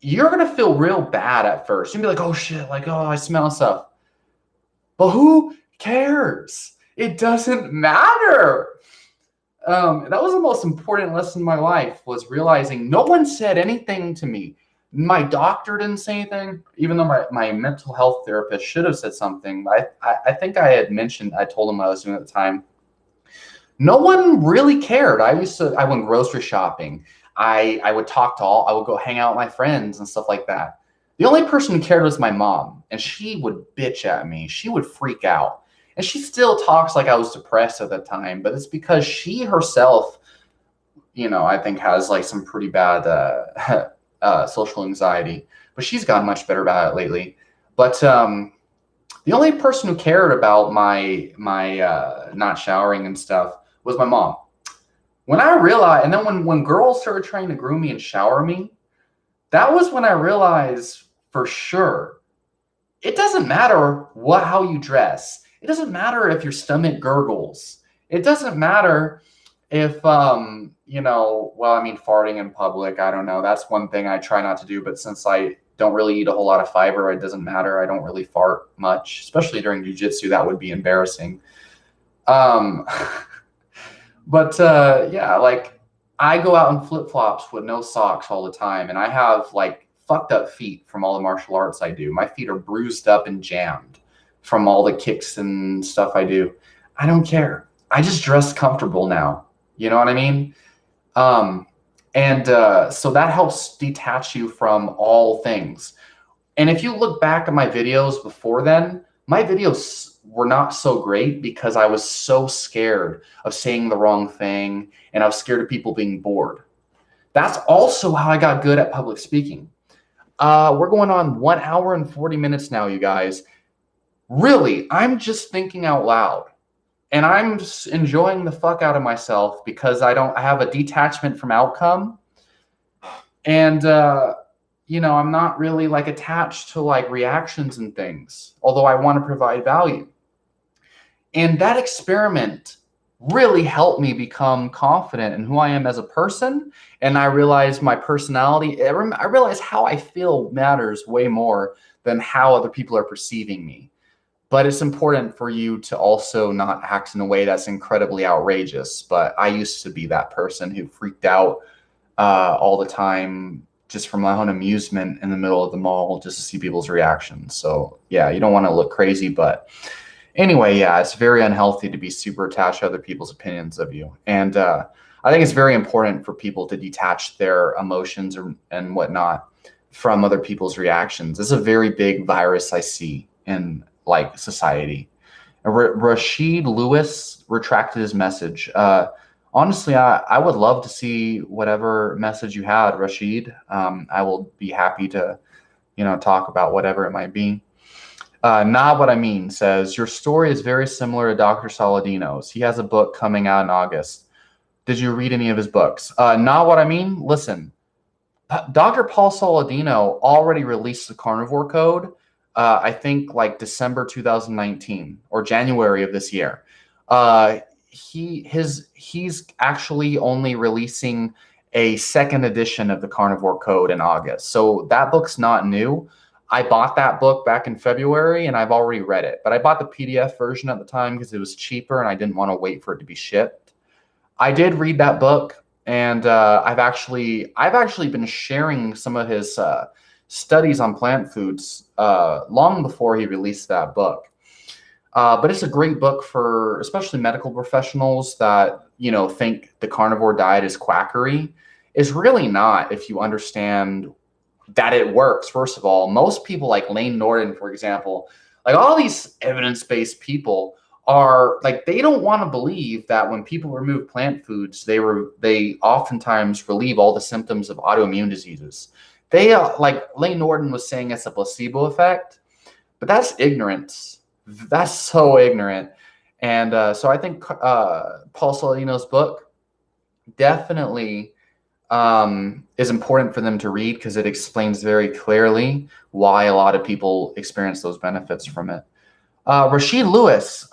you're going to feel real bad at first. You'll be like, oh shit, like, oh, I smell stuff. But who cares? It doesn't matter. That was the most important lesson in my life, was realizing no one said anything to me. My doctor didn't say anything, even though my mental health therapist should have said something. I think I told him what I was doing at the time. No one really cared. I went grocery shopping. I would I would go hang out with my friends and stuff like that. The only person who cared was my mom, and she would bitch at me. She would freak out. And she still talks like I was depressed at that time, but it's because she herself, I think has like some pretty bad social anxiety, but she's gotten much better about it lately. But the only person who cared about my not showering and stuff was my mom. When I realized, and then when girls started trying to groom me and shower me, that was when I realized for sure, it doesn't matter how you dress. It doesn't matter if your stomach gurgles. It doesn't matter if, farting in public, I don't know. That's one thing I try not to do. But since I don't really eat a whole lot of fiber, it doesn't matter. I don't really fart much, especially during jiu-jitsu. That would be embarrassing. Like, I go out in flip-flops with no socks all the time. And I have like fucked up feet from all the martial arts I do. My feet are bruised up and jammed from all the kicks and stuff I do. I don't care. I just dress comfortable now. You know what I mean? So that helps detach you from all things. And if you look back at my videos before then, my videos were not so great because I was so scared of saying the wrong thing, and I was scared of people being bored. That's also how I got good at public speaking. We're going on 1 hour and 40 minutes now, you guys. Really, I'm just thinking out loud. And I'm just enjoying the fuck out of myself because I have a detachment from outcome. And, I'm not really like attached to like reactions and things, although I want to provide value. And that experiment really helped me become confident in who I am as a person. And I realized my personality, I realized how I feel matters way more than how other people are perceiving me. But it's important for you to also not act in a way that's incredibly outrageous. But I used to be that person who freaked out all the time just for my own amusement in the middle of the mall just to see people's reactions. So yeah, you don't want to look crazy. But anyway, yeah, it's very unhealthy to be super attached to other people's opinions of you. And I think it's very important for people to detach their emotions and whatnot from other people's reactions. It's a very big virus I see in like society. Rashid Lewis retracted his message. Honestly, I would love to see whatever message you had, Rashid. I will be happy to, talk about whatever it might be. Not What I Mean says, your story is very similar to Dr. Saladino's. He has a book coming out in August. Did you read any of his books? Not What I Mean? Listen, Dr. Paul Saladino already released the Carnivore Code. I think like December 2019 or January of this year. He's actually only releasing a second edition of the Carnivore Code in August. So that book's not new. I bought that book back in February and I've already read it, but I bought the PDF version at the time because it was cheaper and I didn't want to wait for it to be shipped. I did read that book, and I've actually been sharing some of his studies on plant foods long before he released that book. But it's a great book for especially medical professionals that, think the carnivore diet is quackery. It's really not if you understand that it works. First of all, most people like Lane Norton, for example, like all these evidence-based people are like, they don't want to believe that when people remove plant foods, they oftentimes relieve all the symptoms of autoimmune diseases. They like Lane Norton was saying it's a placebo effect, but that's ignorance. That's so ignorant. And so I think Paul Saladino's book definitely is important for them to read because it explains very clearly why a lot of people experience those benefits from it. Rashid Lewis,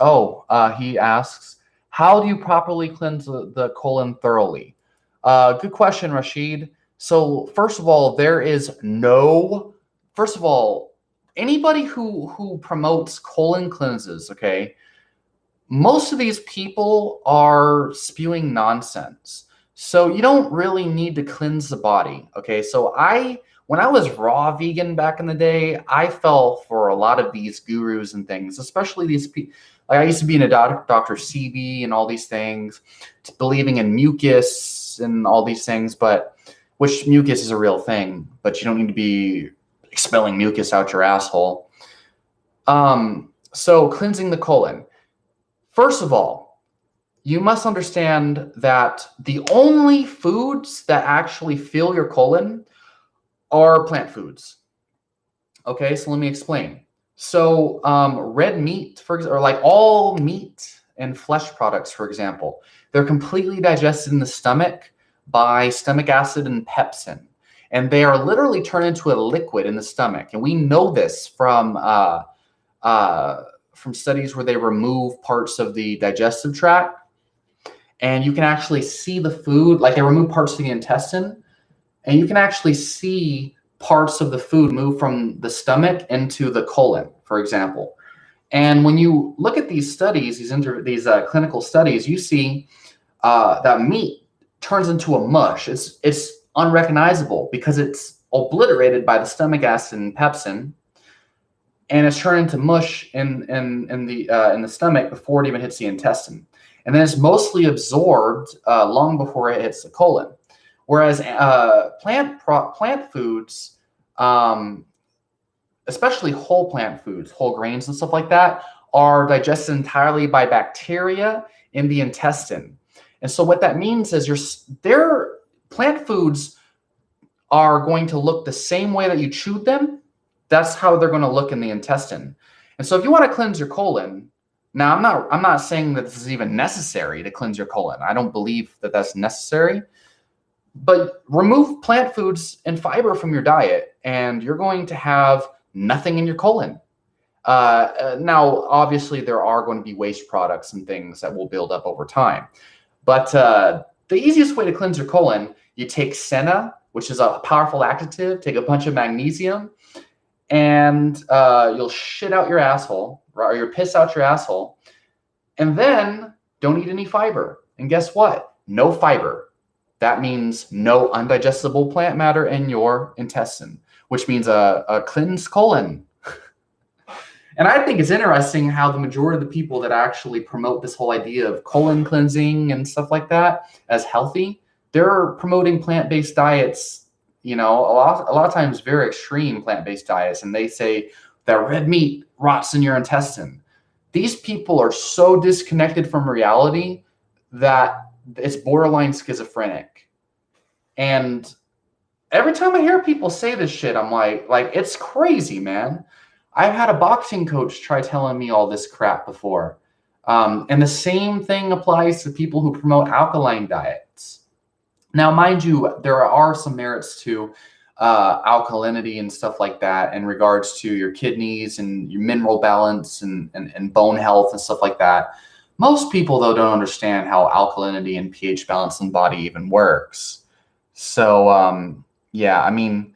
he asks, how do you properly cleanse the colon thoroughly? Good question, Rashid. So first of all, anybody who promotes colon cleanses, okay, most of these people are spewing nonsense. So you don't really need to cleanse the body, okay? So when I was raw vegan back in the day, I fell for a lot of these gurus and things, especially these people. Like I used to be in a Dr. Sebi and all these things, believing in mucus and all these things, which mucus is a real thing, but you don't need to be expelling mucus out your asshole. So cleansing the colon. First of all, you must understand that the only foods that actually fill your colon are plant foods. Okay, so let me explain. So red meat, or like all meat and flesh products, for example, they're completely digested in the stomach by stomach acid and pepsin. And they are literally turned into a liquid in the stomach. And we know this from studies where they remove parts of the digestive tract. And you can actually see the food, like they remove parts of the intestine, and you can actually see parts of the food move from the stomach into the colon, for example. And when you look at these studies, these clinical studies, you see that meat turns into a mush. It's unrecognizable because it's obliterated by the stomach acid and pepsin, and it's turned into mush in the stomach before it even hits the intestine. And then it's mostly absorbed long before it hits the colon. Whereas plant foods, especially whole plant foods, whole grains and stuff like that, are digested entirely by bacteria in the intestine. And so what that means is their plant foods are going to look the same way that you chewed them. That's how they're going to look in the intestine. And so if you want to cleanse your colon, now I'm not saying that this is even necessary to cleanse your colon. I don't believe that that's necessary. But remove plant foods and fiber from your diet, and you're going to have nothing in your colon. Now, obviously, there are going to be waste products and things that will build up over time. But the easiest way to cleanse your colon, you take senna, which is a powerful laxative, take a bunch of magnesium, and you'll shit out your asshole, or you'll piss out your asshole, and then don't eat any fiber. And guess what? No fiber. That means no undigestible plant matter in your intestine, which means a cleansed colon. And I think it's interesting how the majority of the people that actually promote this whole idea of colon cleansing and stuff like that as healthy, they're promoting plant-based diets, you know, a lot of times very extreme plant-based diets, and they say that red meat rots in your intestine. These people are so disconnected from reality that it's borderline schizophrenic. And every time I hear people say this shit, I'm like it's crazy, man. I've had a boxing coach try telling me all this crap before. And the same thing applies to people who promote alkaline diets. Now, mind you, there are some merits to alkalinity and stuff like that in regards to your kidneys and your mineral balance and bone health and stuff like that. Most people, though, don't understand how alkalinity and pH balance in the body even works. So, yeah, I mean,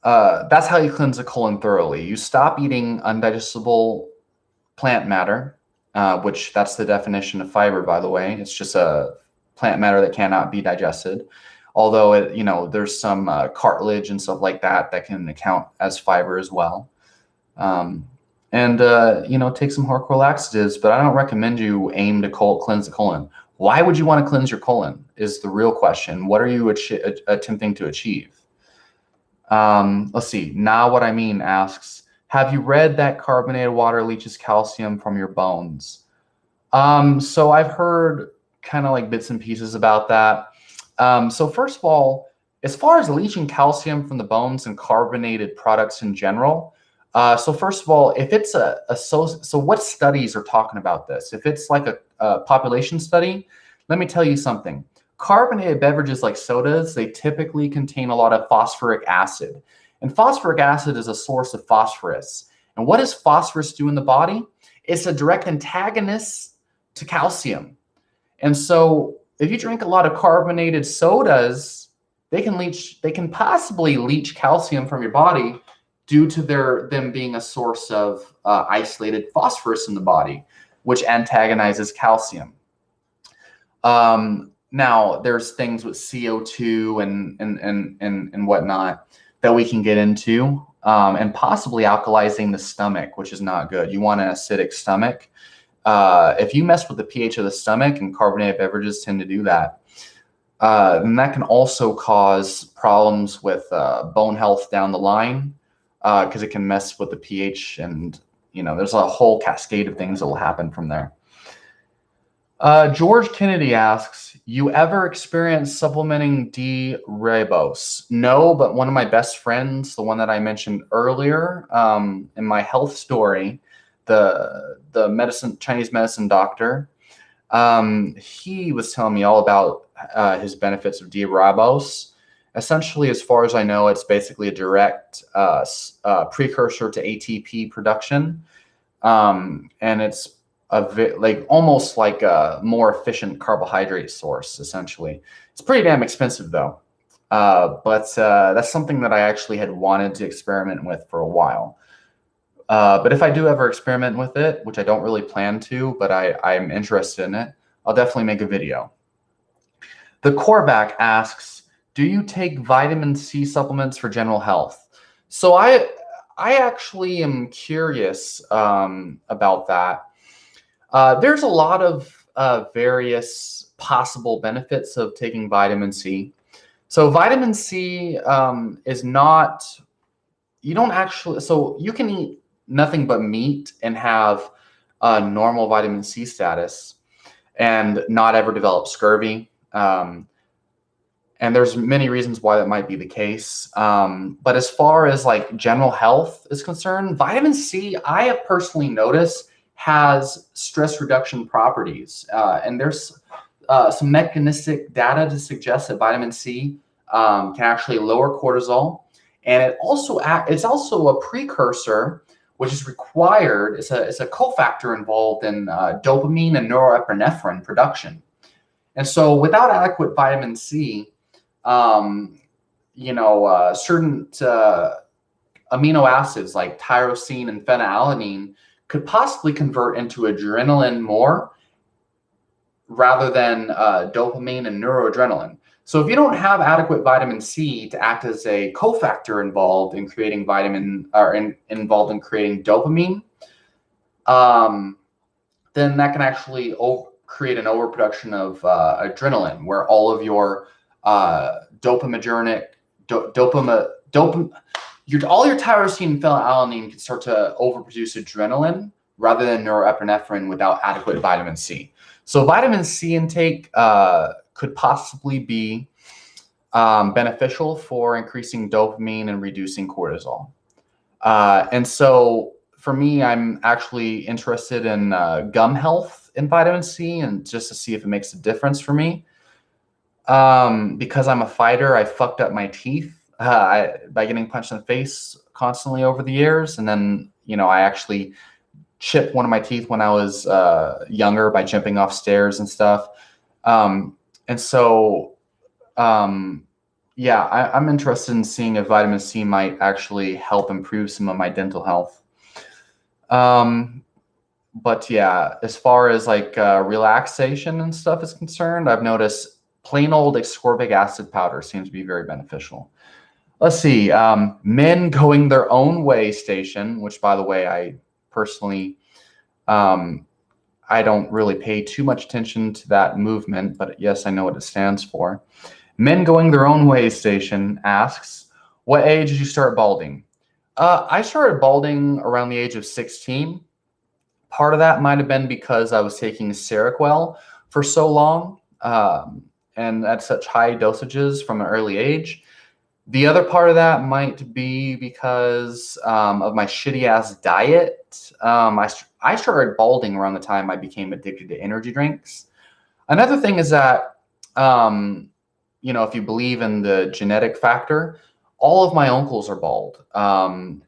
that's how you cleanse the colon thoroughly. You stop eating undigestible plant matter, which that's the definition of fiber, by the way. It's just a plant matter that cannot be digested. Although, there's some cartilage and stuff like that that can count as fiber as well. Take some hardcore laxatives, but I don't recommend you aim to cleanse the colon. Why would you want to cleanse your colon is the real question. What are you attempting to achieve? Let's see. Now What I Mean asks, have you read that carbonated water leaches calcium from your bones? So I've heard kind of like bits and pieces about that. So first of all, as far as leaching calcium from the bones and carbonated products in general, so first of all, if it's so what studies are talking about this? If it's like a population study, let me tell you something. Carbonated beverages like sodas, they typically contain a lot of phosphoric acid. And phosphoric acid is a source of phosphorus. And what does phosphorus do in the body? It's a direct antagonist to calcium. And so if you drink a lot of carbonated sodas, they can possibly leach calcium from your body due to them being a source of isolated phosphorus in the body, which antagonizes calcium. Now, there's things with CO2 and whatnot that we can get into, and possibly alkalizing the stomach, which is not good. You want an acidic stomach. If you mess with the pH of the stomach, and carbonated beverages tend to do that, then that can also cause problems with bone health down the line, because it can mess with the pH, and there's a whole cascade of things that will happen from there. George Kennedy asks, you ever experienced supplementing D-ribose? No, but one of my best friends, the one that I mentioned earlier in my health story, the Chinese medicine doctor, he was telling me all about his benefits of D-ribose. Essentially, as far as I know, it's basically a direct precursor to ATP production, and it's almost like a more efficient carbohydrate source. Essentially, it's pretty damn expensive though, but that's something that I actually had wanted to experiment with for a while. But if I do ever experiment with it, which I don't really plan to, but I'm interested in it, I'll definitely make a video. The Corback asks, do you take vitamin C supplements for general health? So I actually am curious about that. There's a lot of various possible benefits of taking vitamin C. So vitamin C is not, you don't actually, so you can eat nothing but meat and have a normal vitamin C status and not ever develop scurvy. And there's many reasons why that might be the case. But as far as like general health is concerned, vitamin C, I have personally noticed, has stress reduction properties. And there's some mechanistic data to suggest that vitamin C can actually lower cortisol. And it's also a precursor, which is required. It's a cofactor involved in dopamine and norepinephrine production. And so without adequate vitamin C, certain amino acids like tyrosine and phenylalanine could possibly convert into adrenaline more rather than dopamine and noradrenaline. So if you don't have adequate vitamin C to act as a cofactor involved in creating involved in creating dopamine, then that can actually create an overproduction of adrenaline, where all of your all your tyrosine and phenylalanine can start to overproduce adrenaline rather than norepinephrine without adequate vitamin C. So vitamin C intake could possibly be beneficial for increasing dopamine and reducing cortisol. And so for me, I'm actually interested in gum health in vitamin C, and just to see if it makes a difference for me. Because I'm a fighter, I fucked up my teeth by getting punched in the face constantly over the years. And then, I actually chipped one of my teeth when I was younger by jumping off stairs and stuff. I'm interested in seeing if vitamin C might actually help improve some of my dental health. But yeah, as far as like relaxation and stuff is concerned, I've noticed plain old ascorbic acid powder seems to be very beneficial. Let's see, Men Going Their Own Way Station, which by the way, I personally, I don't really pay too much attention to that movement, but yes, I know what it stands for. Men Going Their Own Way Station asks, what age did you start balding? I started balding around the age of 16. Part of that might have been because I was taking Seroquel for so long, and at such high dosages from an early age. The other part of that might be because of my shitty ass diet. I started balding around the time I became addicted to energy drinks. Another thing is that, if you believe in the genetic factor, all of my uncles are bald. And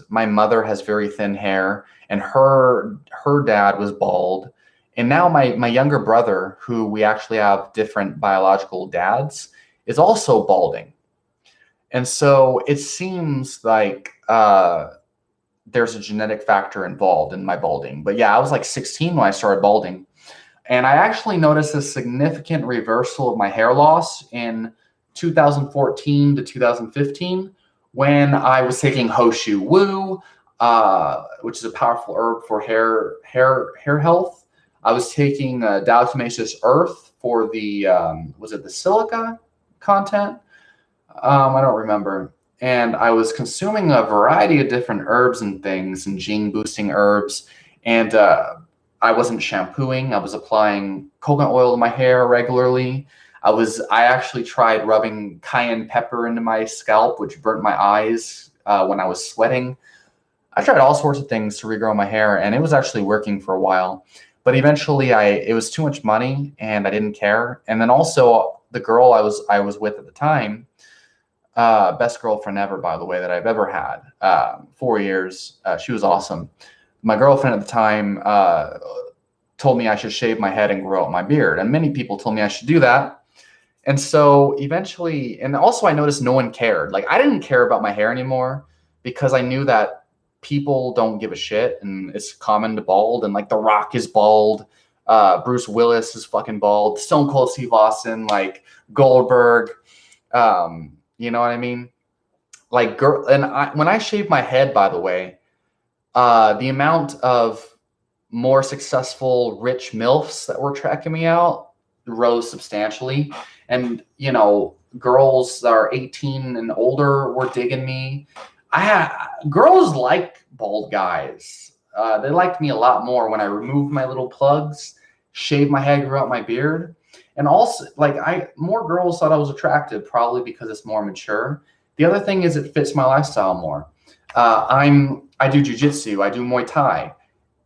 my mother has very thin hair, and her dad was bald. And now my younger brother, who we actually have different biological dads, is also balding. And so it seems like there's a genetic factor involved in my balding. But yeah, I was like 16 when I started balding. And I actually noticed a significant reversal of my hair loss in 2014 to 2015 when I was taking Hoshu Wu, which is a powerful herb for hair health. I was taking Diatomaceous earth for the, was it the silica content? I don't remember. And I was consuming a variety of different herbs and things and gene boosting herbs. And I wasn't shampooing. I was applying coconut oil to my hair regularly. I actually tried rubbing cayenne pepper into my scalp, which burnt my eyes when I was sweating. I tried all sorts of things to regrow my hair, and it was actually working for a while. But eventually it was too much money and I didn't care. And then also the girl I was with at the time, best girlfriend ever, by the way, that I've ever had, 4 years. She was awesome. My girlfriend at the time told me I should shave my head and grow out my beard. And many people told me I should do that. And so eventually, and also I noticed no one cared. Like, I didn't care about my hair anymore because I knew that people don't give a shit, and it's common to bald. And like The Rock is bald, Bruce Willis is fucking bald, Stone Cold Steve Austin, like Goldberg, you know what I mean? Like when I shaved my head, by the way, the amount of more successful rich MILFs that were tracking me out rose substantially. And girls that are 18 and older were digging me. Girls like bald guys. They liked me a lot more when I removed my little plugs, shaved my head, grew out my beard. And also, like, more girls thought I was attractive, probably because it's more mature. The other thing is it fits my lifestyle more. I do jujitsu, I do Muay Thai,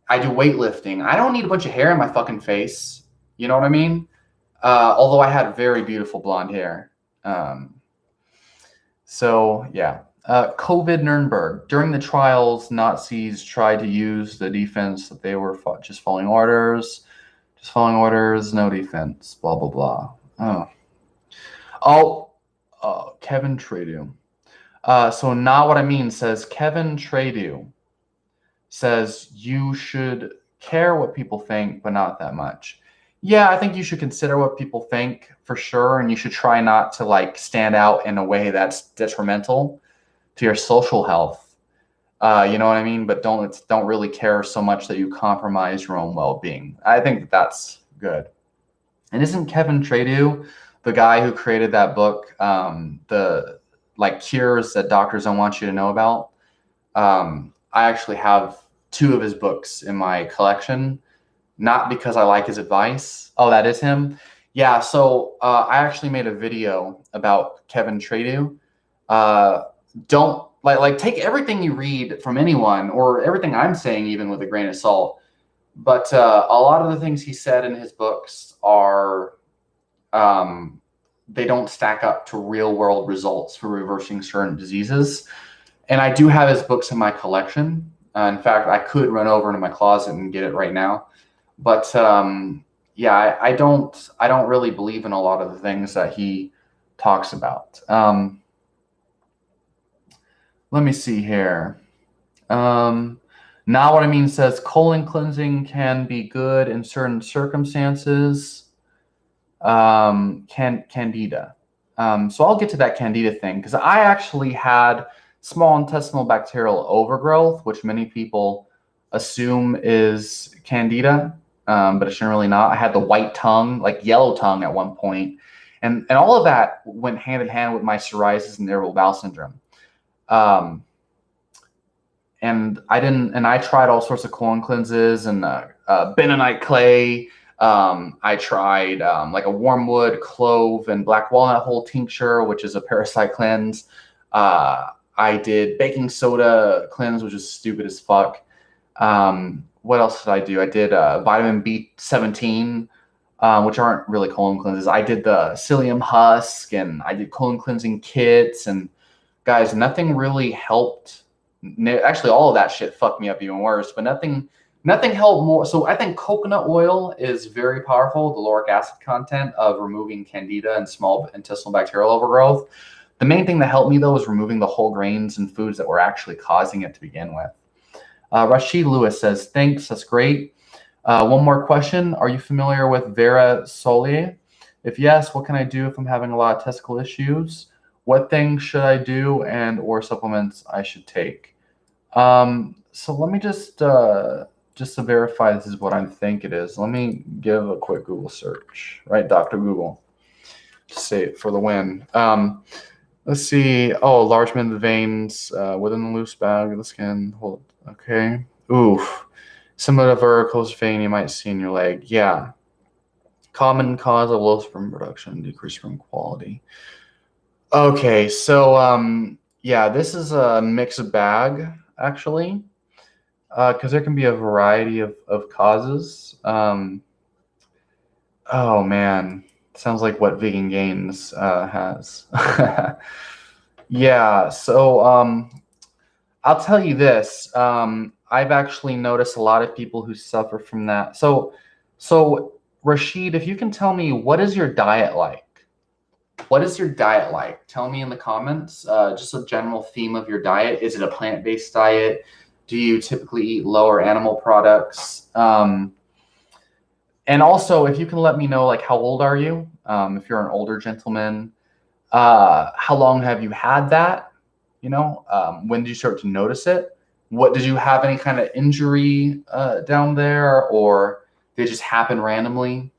I do weightlifting. I don't need a bunch of hair in my fucking face. You know what I mean? Although I had very beautiful blonde hair. So yeah. COVID Nuremberg. During the trials, Nazis tried to use the defense that they were just following orders. Just following orders, no defense, blah, blah, blah. Kevin Tradu. So Not What I Mean says, Kevin Tradu says you should care what people think, but not that much. Yeah, I think you should consider what people think for sure, and you should try not to like stand out in a way that's detrimental to your social health. You know what I mean? But don't really care so much that you compromise your own well-being. I think that's good. And isn't Kevin Tradu the guy who created that book, the like cures that doctors don't want you to know about? I actually have 2 of his books in my collection, not because I like his advice. Oh, that is him? Yeah, so I actually made a video about Kevin Tradu. Don't like take everything you read from anyone or everything I'm saying even with a grain of salt. But a lot of the things he said in his books are they don't stack up to real world results for reversing certain diseases. And I do have his books in my collection. In fact, I could run over into my closet and get it right now. But yeah, I don't really believe in a lot of the things that he talks about. Let me see here. Not What I Mean says colon cleansing can be good in certain circumstances. Candida. So I'll get to that Candida thing because I actually had small intestinal bacterial overgrowth, which many people assume is Candida, but it's generally not. I had the white tongue, like yellow tongue at one point, and all of that went hand in hand with my psoriasis and irritable bowel syndrome. And I tried all sorts of colon cleanses and bentonite clay. I tried like a wormwood, clove, and black walnut hull tincture, which is a parasite cleanse. I did baking soda cleanse, which is stupid as fuck. What else did I do? I did vitamin B17, which aren't really colon cleanses. I did the psyllium husk, and I did colon cleansing kits. And guys, nothing really helped. Actually, all of that shit fucked me up even worse, but nothing helped more. So I think coconut oil is very powerful, the lauric acid content of removing Candida and small intestinal bacterial overgrowth. The main thing that helped me, though, was removing the whole grains and foods that were actually causing it to begin with. Rashid Lewis says, thanks, that's great. One more question. Are you familiar with Vera Solier? If yes, what can I do if I'm having a lot of testicle issues? What things should I do and or supplements I should take? So let me just to verify this is what I think it is. Let me give a quick Google search, right? Dr. Google, just say it for the win. Let's see. Oh, enlargement of the veins within the loose bag of the skin. Hold. Okay. Oof. Similar to varicose vein you might see in your leg. Yeah. Common cause of low sperm production, decreased sperm quality. Okay, so yeah, this is a mixed bag actually, because there can be a variety of causes. Oh man. Sounds like what Vegan Gains has. Yeah, so I'll tell you this. I've actually noticed a lot of people who suffer from that. So Rashid, if you can tell me, what is your diet like? What is your diet like? Tell me in the comments, just a general theme of your diet. Is it a plant-based diet? Do you typically eat lower animal products? And also, if you can let me know, like, how old are you? If you're an older gentleman, how long have you had that? You know, when did you start to notice it? What, did you have any kind of injury down there, or did it just happen randomly?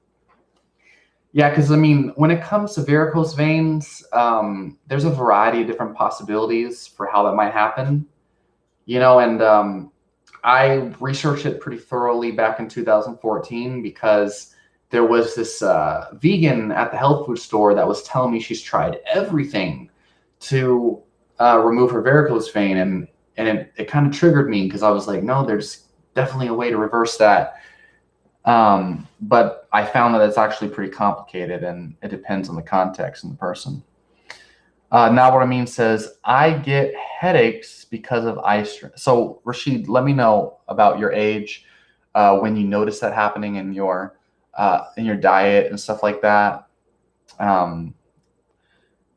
Yeah, because I mean, when it comes to varicose veins, there's a variety of different possibilities for how that might happen. And I researched it pretty thoroughly back in 2014 because there was this vegan at the health food store that was telling me she's tried everything to remove her varicose vein, and it kind of triggered me because I was like, no, there's definitely a way to reverse that. But I found that it's actually pretty complicated, and it depends on the context and the person. Now what I mean says, I get headaches because of eye strain. So Rashid, let me know about your age, when you notice that happening in your diet and stuff like that, um,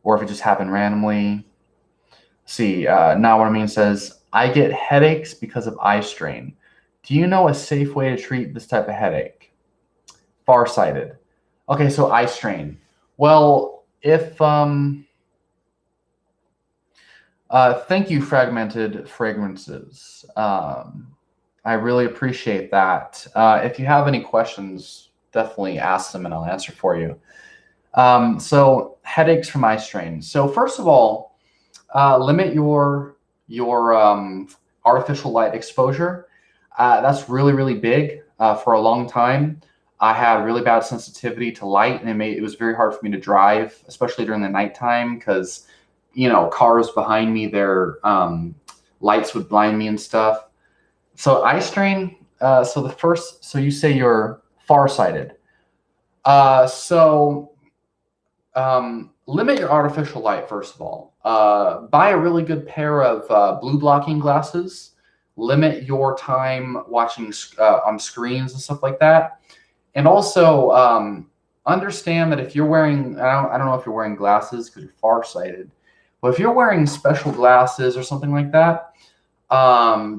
or if it just happened randomly. See, now what I mean says, I get headaches because of eye strain. Do you know a safe way to treat this type of headache? Farsighted. Okay, so eye strain. Well, if thank you, Fragmented Fragrances. I really appreciate that. If you have any questions, definitely ask them and I'll answer for you. So headaches from eye strain. So first of all, limit your artificial light exposure. That's really, really big. For a long time, I had really bad sensitivity to light, and it was very hard for me to drive, especially during the nighttime, because cars behind me, their lights would blind me and stuff. So eye strain. So you say you're farsighted. Limit your artificial light, first of all. Buy a really good pair of blue blocking glasses. Limit your time watching on screens and stuff like that. And also understand that if you're wearing, I don't know if you're wearing glasses because you're farsighted, but if you're wearing special glasses or something like that,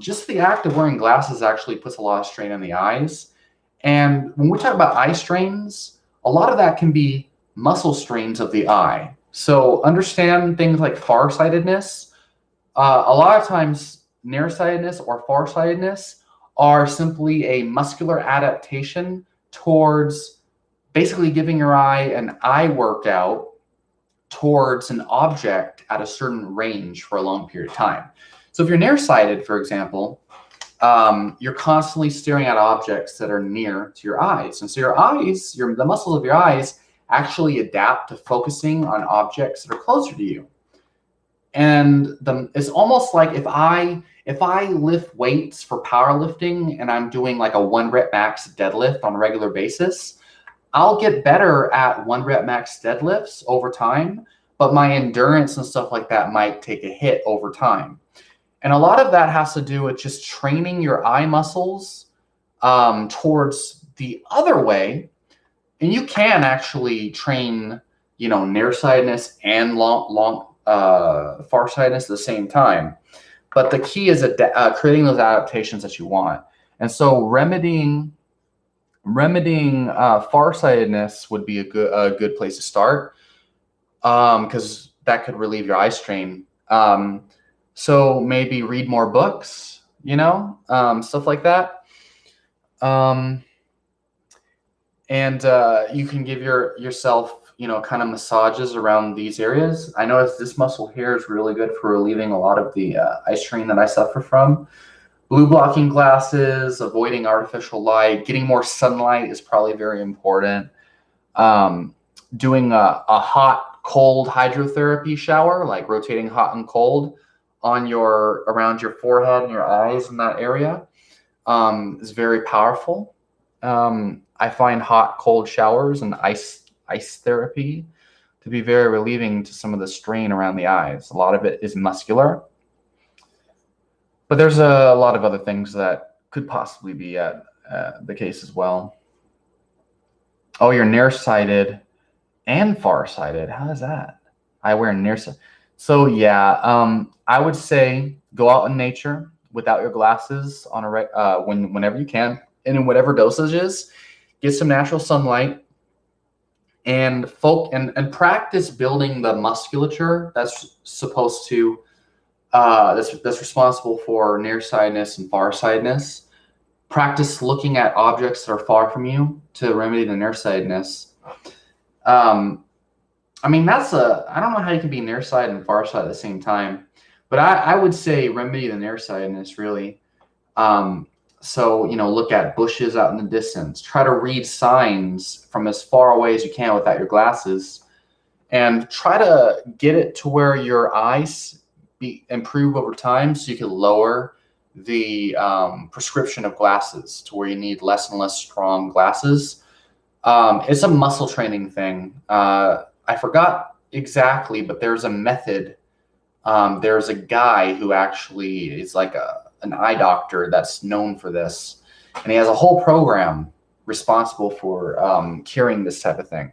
just the act of wearing glasses actually puts a lot of strain on the eyes. And when we talk about eye strains, a lot of that can be muscle strains of the eye. So understand things like farsightedness. A lot of times, nearsightedness or farsightedness are simply a muscular adaptation towards basically giving your eye an eye workout towards an object at a certain range for a long period of time. So if you're nearsighted, for example, you're constantly staring at objects that are near to your eyes. And so your eyes, the muscles of your eyes actually adapt to focusing on objects that are closer to you. And it's almost like if I lift weights for powerlifting and I'm doing like a 1 rep max deadlift on a regular basis, I'll get better at 1 rep max deadlifts over time, but my endurance and stuff like that might take a hit over time. And a lot of that has to do with just training your eye muscles towards the other way. And you can actually train, nearsightedness and farsightedness at the same time. But the key is creating those adaptations that you want. And so remedying farsightedness would be a good place to start, because that could relieve your eye strain. So maybe read more books, stuff like that. And you can give yourself, kind of massages around these areas. I noticed this muscle here is really good for relieving a lot of the eye strain that I suffer from. Blue blocking glasses, avoiding artificial light, getting more sunlight is probably very important. Doing a hot, cold hydrotherapy shower, like rotating hot and cold around your forehead and your eyes in that area, is very powerful. I find hot, cold showers and ice therapy to be very relieving to some of the strain around the eyes. A lot of it is muscular, but there's a lot of other things that could possibly be the case as well. Oh, you're nearsighted and farsighted. How is that? I wear nearsighted. So yeah, I would say go out in nature without your glasses on whenever you can, and in whatever dosages. Get some natural sunlight and practice building the musculature that's supposed to that's responsible for nearsightedness and farsightedness. Practice looking at objects that are far from you to remedy the nearsightedness. I mean, I don't know how you can be nearsighted and farsighted at the same time, but I would say remedy the nearsightedness really. Um, so, look at bushes out in the distance. Try to read signs from as far away as you can without your glasses, and try to get it to where your eyes improve over time so you can lower the prescription of glasses to where you need less and less strong glasses. It's a muscle training thing. I forgot exactly, but there's a method. There's a guy who actually is like an eye doctor that's known for this, and he has a whole program responsible for curing this type of thing.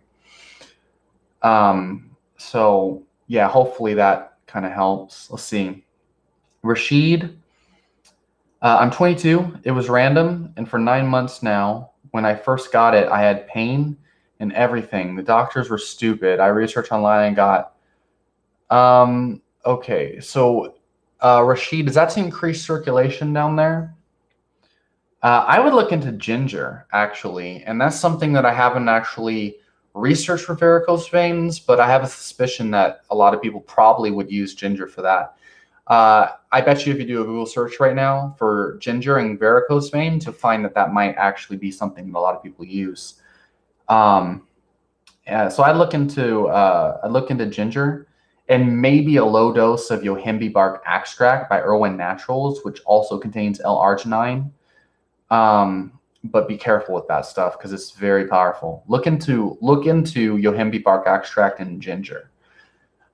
So yeah, hopefully that kind of helps. Let's see. Rashid, I'm 22. It was random, and for 9 months now. When I first got it, I had pain and everything. The doctors were stupid. I researched online and got. Okay, so Rashid, does that to increase circulation down there? I would look into ginger actually, and that's something that I haven't actually researched for varicose veins, but I have a suspicion that a lot of people probably would use ginger for that. I bet you if you do a Google search right now for ginger and varicose vein, to find that might actually be something that a lot of people use. Yeah, so I'd look into ginger and maybe a low dose of yohimbe bark extract by Irwin Naturals, which also contains L-arginine. But be careful with that stuff because it's very powerful. Look into yohimbe bark extract and ginger.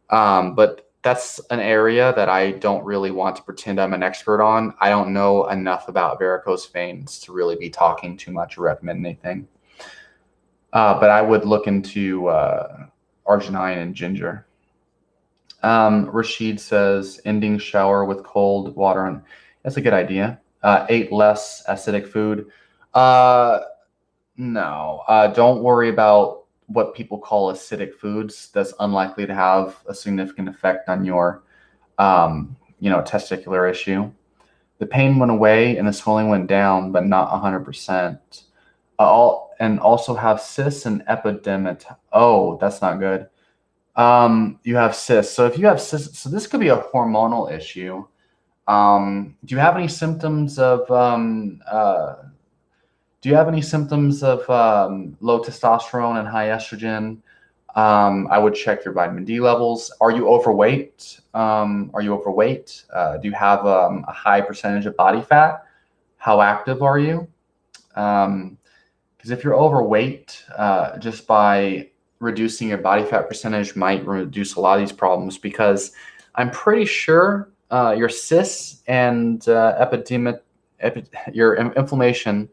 But that's an area that I don't really want to pretend I'm an expert on. I don't know enough about varicose veins to really be talking too much or recommend anything. But I would look into arginine and ginger. Rashid says ending shower with cold water. And that's a good idea. Ate less acidic food. No, don't worry about what people call acidic foods. That's unlikely to have a significant effect on your, testicular issue. The pain went away and the swelling went down, but not 100%. And also have cysts and epididymitis. Oh, that's not good. You have cysts. So if you have cysts, so this could be a hormonal issue. Do you have any symptoms of low testosterone and high estrogen? I would check your vitamin D levels. Are you overweight? Do you have a high percentage of body fat? How active are you? Because if you're overweight, just by reducing your body fat percentage might reduce a lot of these problems, because I'm pretty sure your cysts and your inflammation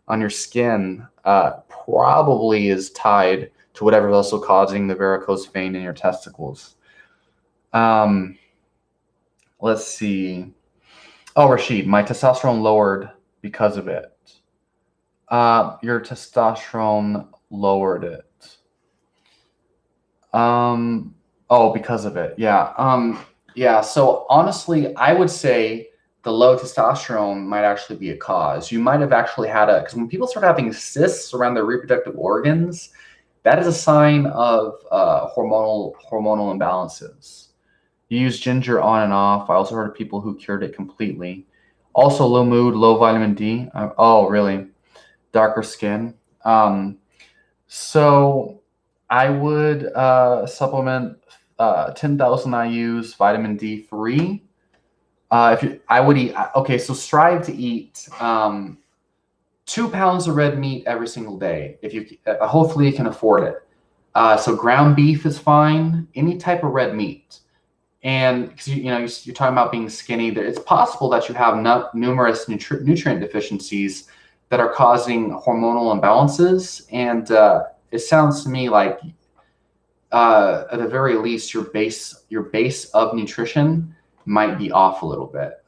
on your skin probably is tied to whatever's also causing the varicose vein in your testicles. Let's see. Oh, Rashid, my testosterone lowered because of it. Your testosterone lowered it. Oh, because of it. Yeah. Yeah. So honestly, I would say the low testosterone might actually be a cause. You might have actually had because when people start having cysts around their reproductive organs, that is a sign of hormonal imbalances. You use ginger on and off. I also heard of people who cured it completely. Also, low mood, low vitamin D. Oh, really? Darker skin. So I would supplement 10,000 IU's vitamin D3. So strive to eat 2 pounds of red meat every single day. If you hopefully you can afford it. So ground beef is fine. Any type of red meat. And because you're talking about being skinny, it's possible that you have numerous nutrient deficiencies that are causing hormonal imbalances. And it sounds to me like at the very least your base of nutrition might be off a little bit.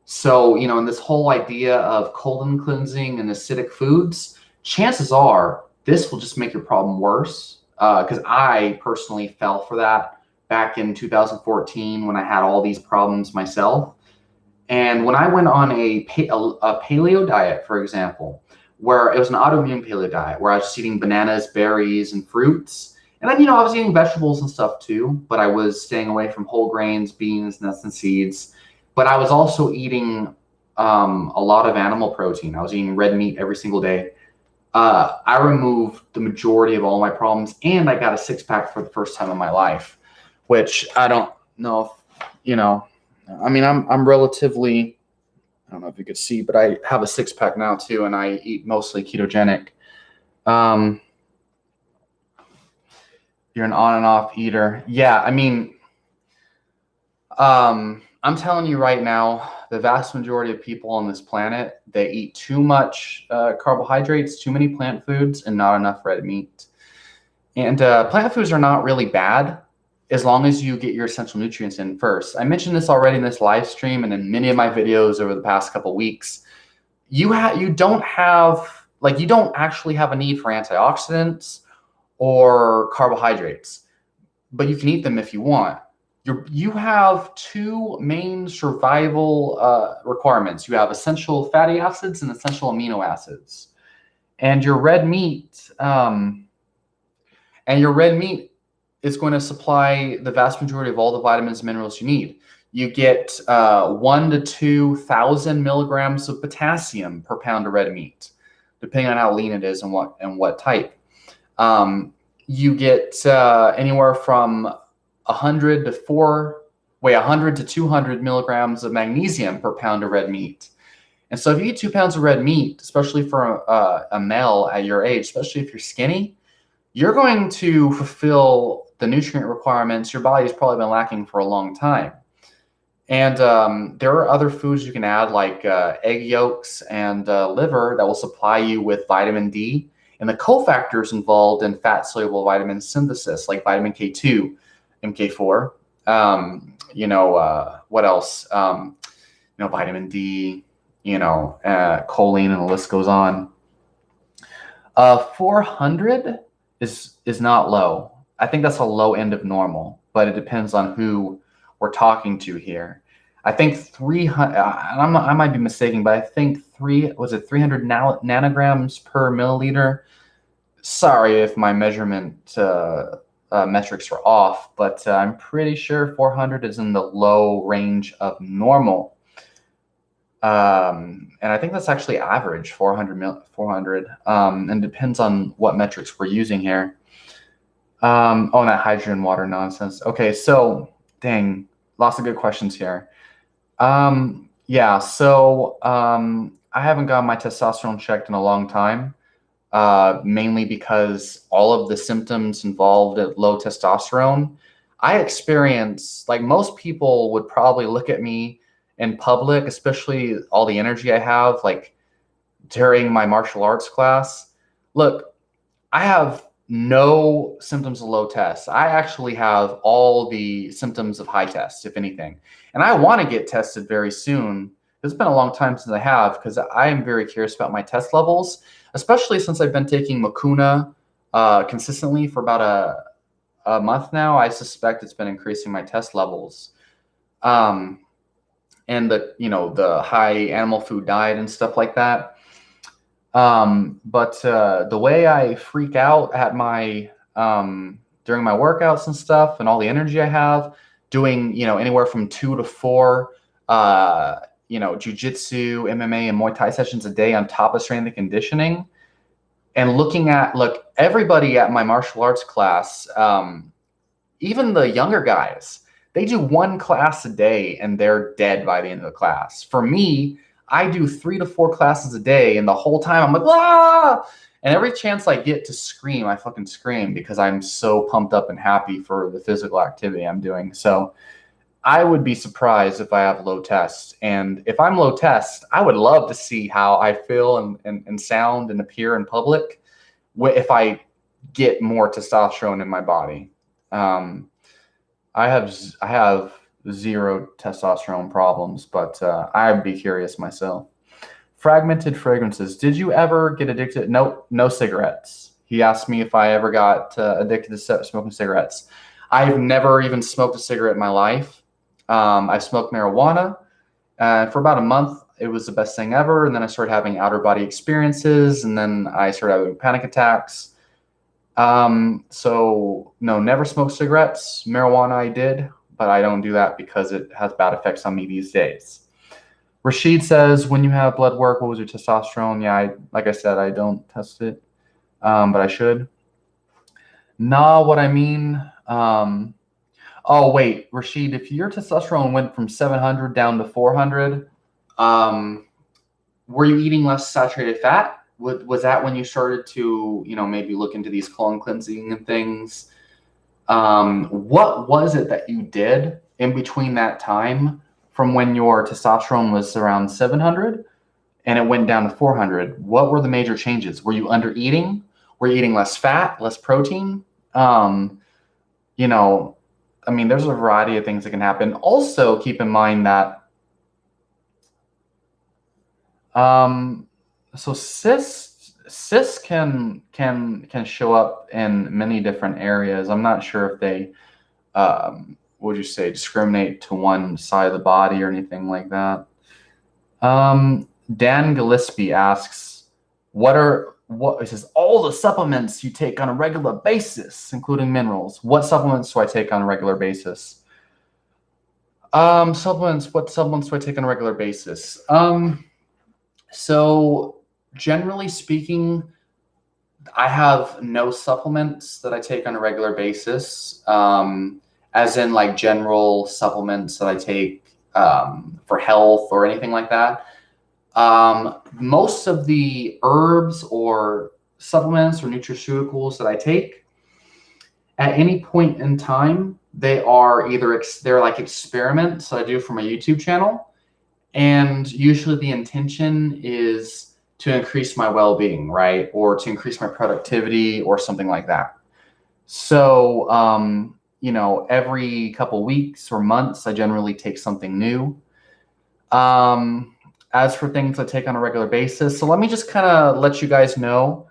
So, in this whole idea of colon cleansing and acidic foods, chances are this will just make your problem worse. Because I personally fell for that back in 2014 when I had all these problems myself. And when I went on a paleo diet, for example, where it was an autoimmune paleo diet where I was just eating bananas, berries, and fruits. And then, I was eating vegetables and stuff too, but I was staying away from whole grains, beans, nuts, and seeds. But I was also eating a lot of animal protein. I was eating red meat every single day. I removed the majority of all my problems, and I got a six-pack for the first time in my life, which I don't know if, I mean, I'm relatively, I don't know if you could see, but I have a six-pack now too, and I eat mostly ketogenic. You're an on and off eater. Yeah, I mean, I'm telling you right now, the vast majority of people on this planet, they eat too much carbohydrates, too many plant foods, and not enough red meat. And plant foods are not really bad as long as you get your essential nutrients in first. I mentioned this already in this live stream and in many of my videos over the past couple weeks. You don't actually have a need for antioxidants or carbohydrates, but you can eat them if you want. You have two main survival requirements. You have essential fatty acids and essential amino acids. And your red meat, is going to supply the vast majority of all the vitamins and minerals you need. You get 1,000 to 2,000 milligrams of potassium per pound of red meat, depending on how lean it is and what type. You get anywhere from 100 to 200 milligrams of magnesium per pound of red meat. And so if you eat 2 pounds of red meat, especially for a male at your age, especially if you're skinny, you're going to fulfill the nutrient requirements your body's probably been lacking for a long time. And there are other foods you can add, like egg yolks and liver, that will supply you with vitamin D and the cofactors involved in fat-soluble vitamin synthesis, like vitamin K2, MK4. What else? Vitamin D, choline, and the list goes on. 400 is not low. I think that's a low end of normal, but it depends on who we're talking to here. I think 300, I might be mistaken, but I think 300 nanograms per milliliter. Sorry if my measurement metrics are off, but I'm pretty sure 400 is in the low range of normal. And I think that's actually average, 400, and depends on what metrics we're using here. And that hydrogen water nonsense. Okay, so dang, lots of good questions here. I haven't gotten my testosterone checked in a long time, mainly because all of the symptoms involved at low testosterone, I experience, like most people would probably look at me in public, especially all the energy I have, like during my martial arts class. Look, I have no symptoms of low test. I actually have all the symptoms of high test, if anything. And I want to get tested very soon. It's been a long time since I have, because I am very curious about my test levels, especially since I've been taking Mucuna consistently for about a month now. I suspect it's been increasing my test levels. And the high animal food diet and stuff like that. But the way I freak out at my during my workouts and stuff, and all the energy I have doing, anywhere from 2 to 4 jiu-jitsu, MMA, and Muay Thai sessions a day on top of strength and conditioning, and looking at, look, everybody at my martial arts class, even the younger guys, they do 1 class a day and they're dead by the end of the class. For me, I do 3 to 4 classes a day, and the whole time I'm like, ah! And every chance I get to scream, I fucking scream, because I'm so pumped up and happy for the physical activity I'm doing. So I would be surprised if I have low test. And if I'm low test, I would love to see how I feel and sound and appear in public if I get more testosterone in my body. I have 0 testosterone problems, but I'd be curious myself. Fragmented fragrances. Did you ever get addicted? No cigarettes. He asked me if I ever got addicted to smoking cigarettes. I've never even smoked a cigarette in my life. I smoked marijuana for about a month it was the best thing ever. And then I started having outer body experiences, and then I started having panic attacks. So no, never smoked cigarettes. Marijuana I did, but I don't do that because it has bad effects on me these days. Rashid says, when you have blood work, what was your testosterone? Yeah, like I said, I don't test it, but I should. Nah, what I mean, oh wait, Rashid, if your testosterone went from 700 down to 400, were you eating less saturated fat? Was that when you started to, maybe look into these colon cleansing and things? What was it that you did in between that time from when your testosterone was around 700 and it went down to 400? What were the major changes? Were you under eating? Were you eating less fat, less protein? There's a variety of things that can happen. Also, keep in mind that so cysts can show up in many different areas. I'm not sure if they would you say discriminate to one side of the body or anything like that. Dan Gillespie asks, it says all the supplements you take on a regular basis, including minerals. What supplements do I take on a regular basis? What supplements do I take on a regular basis? So generally speaking, I have no supplements that I take on a regular basis, as in like general supplements that I take for health or anything like that. Most of the herbs or supplements or nutraceuticals that I take at any point in time, they're like experiments that I do for my YouTube channel. And usually the intention is to increase my well-being, right? Or to increase my productivity or something like that. So, every couple weeks or months, I generally take something new. As for things I take on a regular basis, so let me just kind of let you guys know.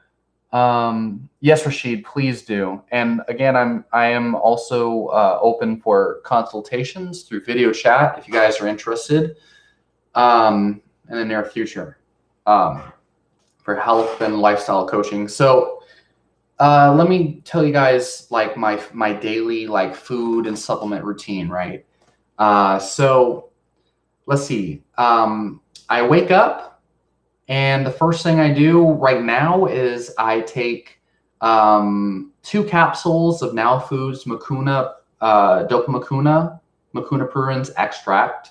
Yes, Rashid, please do. And again, I am also open for consultations through video chat if you guys are interested in the near future for health and lifestyle coaching. So let me tell you guys like my daily like food and supplement routine, right? So let's see. I wake up, and the first thing I do right now is I take 2 capsules of Now Foods Mucuna Dopamacuna prurens extract.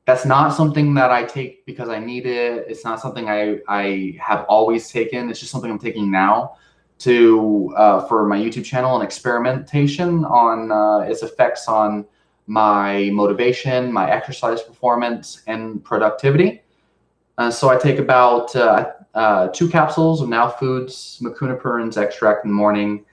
That's not something that I take because I need it. It's not something I have always taken. It's just something I'm taking now for my YouTube channel and experimentation on its effects on my motivation, my exercise performance, and productivity. So I take about 2 capsules of Now Foods Mucuna prurens extract in the morning